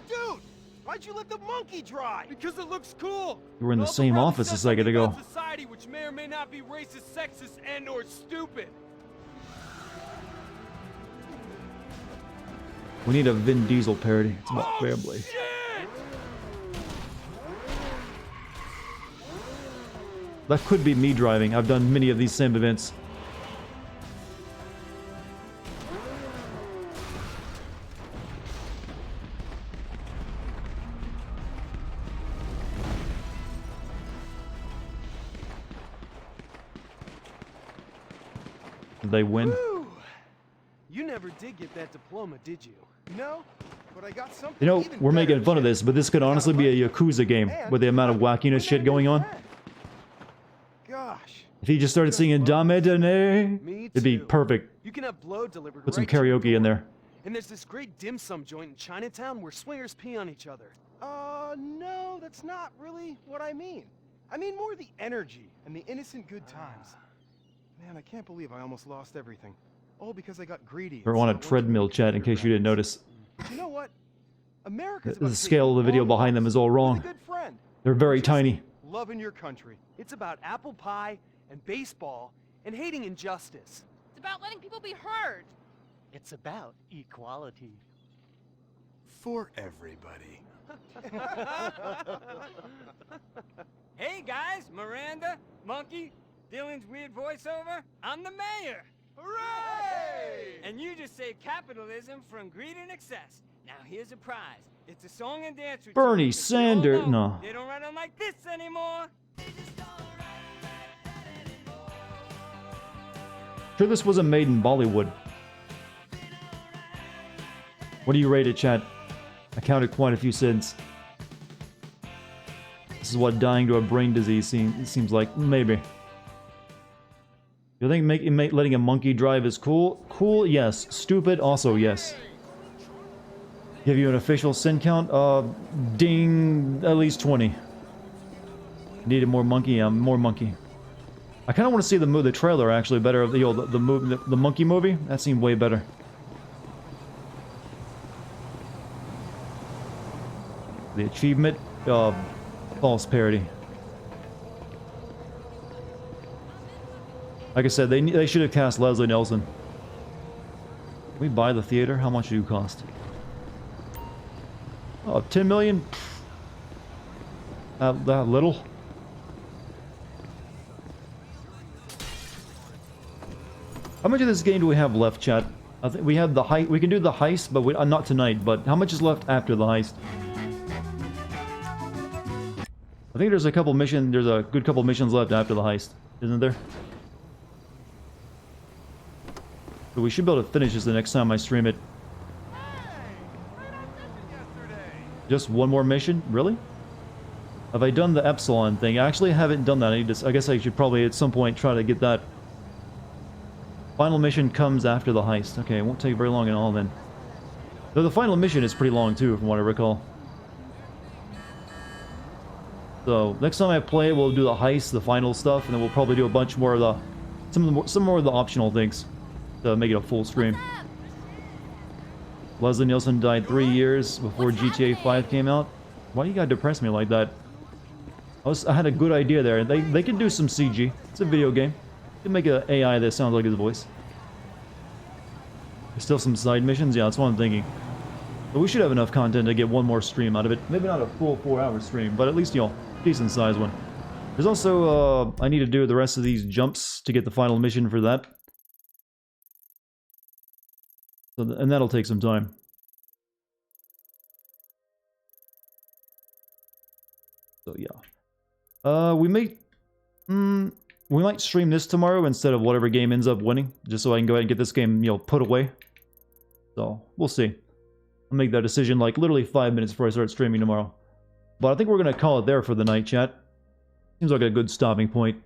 Dude, why'd you let the monkey drive? Because it looks cool. You were in the Also same probably office a says second something ago. about society which may or may not be racist, sexist, and or stupid. We need a Vin Diesel parody. It's about family. Shit! That could be me driving. I've done many of these same events. Did they win? Whew. You never did get that diploma, did you? No, but I got something. You know, even we're better. making fun of this, but this could honestly be a Yakuza game with the amount of wackiness shit going on. Gosh. If he just started singing Dame Dane, it'd be perfect. You can have blow delivered Put some right to your karaoke in there. And there's this great dim sum joint in Chinatown where swingers pee on each other. No, that's not really what I mean. I mean more the energy and the innocent good times. Man, I can't believe I almost lost everything. All because I got greedy. We're on a treadmill, chat, in case you didn't notice. You know what? America's The scale of the video behind them is all wrong. good friend. They're very tiny. Loving your country. It's about apple pie and baseball and hating injustice. It's about letting people be heard. It's about equality. for everybody. Hey guys, Miranda, Monkey, Dylan's weird voiceover. I'm the mayor. Hooray! And you just saved capitalism from greed and excess. Now here's a prize. It's a song and dance routine. Bernie that you all Sanders. know. No. They don't run them like this anymore. Sure, this wasn't made in Bollywood. What do you rate it, chat? I counted quite a few sins. This is what dying to a brain disease seems like. Maybe. You think letting a monkey drive is cool? Cool, yes. Stupid, also yes. Give you an official sin count? Ding, at least 20. Needed more monkey, yeah, more monkey. I kind of want to see the trailer actually better of the monkey movie. That seemed way better. The achievement, false parody. Like I said, they should have cast Leslie Nelson. Can we buy the theater? How much do it cost? Oh, 10 million? That little? How much of this game do we have left, chat? I think we have the heist. We can do the heist, but not tonight. But how much is left after the heist? I think there's a couple missions. There's a good couple missions left after the heist, isn't there? So we should be able to finish this the next time I stream it. Just one more mission? Really? Have I done the Epsilon thing? I actually haven't done that. I guess I should probably at some point try to get that. Final mission comes after the heist. Okay, it won't take very long at all then. Though the final mission is pretty long too, from what I recall. So next time I play, we'll do the heist, the final stuff, and then we'll probably do a bunch more of the some more of the optional things to make it a full stream. Leslie Nielsen died 3 years before GTA 5 came out. Why you gotta depress me like that? I had a good idea there. They can do some CG. It's a video game. You can make an AI that sounds like his voice. There's still some side missions? Yeah, that's what I'm thinking. But we should have enough content to get one more stream out of it. Maybe not a full 4-hour stream, but at least, you know, decent sized one. There's also, I need to do the rest of these jumps to get the final mission for that. So and that'll take some time. So yeah. We might stream this tomorrow instead of whatever game ends up winning, just so I can go ahead and get this game, you know, put away. So, we'll see. I'll make that decision like literally 5 minutes before I start streaming tomorrow. But I think we're going to call it there for the night, chat. Seems like a good stopping point.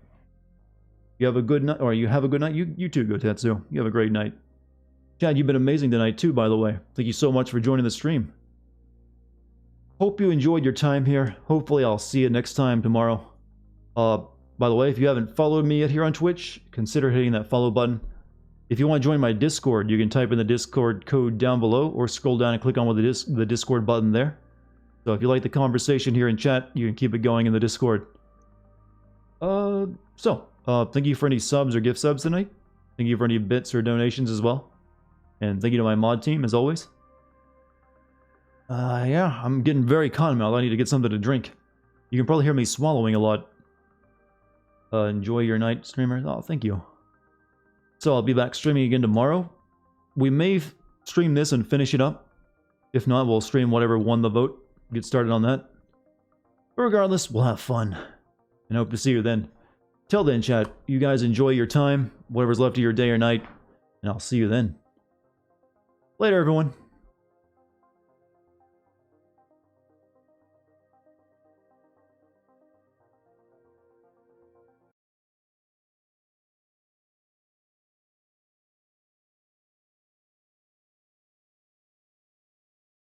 You have a good night, or you have a good night? You too, go Tetsu. You have a great night. Chad, you've been amazing tonight too, by the way. Thank you so much for joining the stream. Hope you enjoyed your time here. Hopefully I'll see you next time tomorrow. By the way, if you haven't followed me yet here on Twitch, consider hitting that follow button. If you want to join my Discord, you can type in the Discord code down below, or scroll down and click on the Discord button there. So if you like the conversation here in chat, you can keep it going in the Discord. Thank you for any subs or gift subs tonight. Thank you for any bits or donations as well. And thank you to my mod team, as always. Yeah, I'm getting very cottonmouth. I need to get something to drink. You can probably hear me swallowing a lot. Enjoy your night, streamer. Oh, thank you. So I'll be back streaming again tomorrow. We may stream this and finish it up. If not, we'll stream whatever won the vote. Get started on that. But regardless, we'll have fun. And hope to see you then. Till then, chat, you guys enjoy your time, whatever's left of your day or night, and I'll see you then. Later, everyone.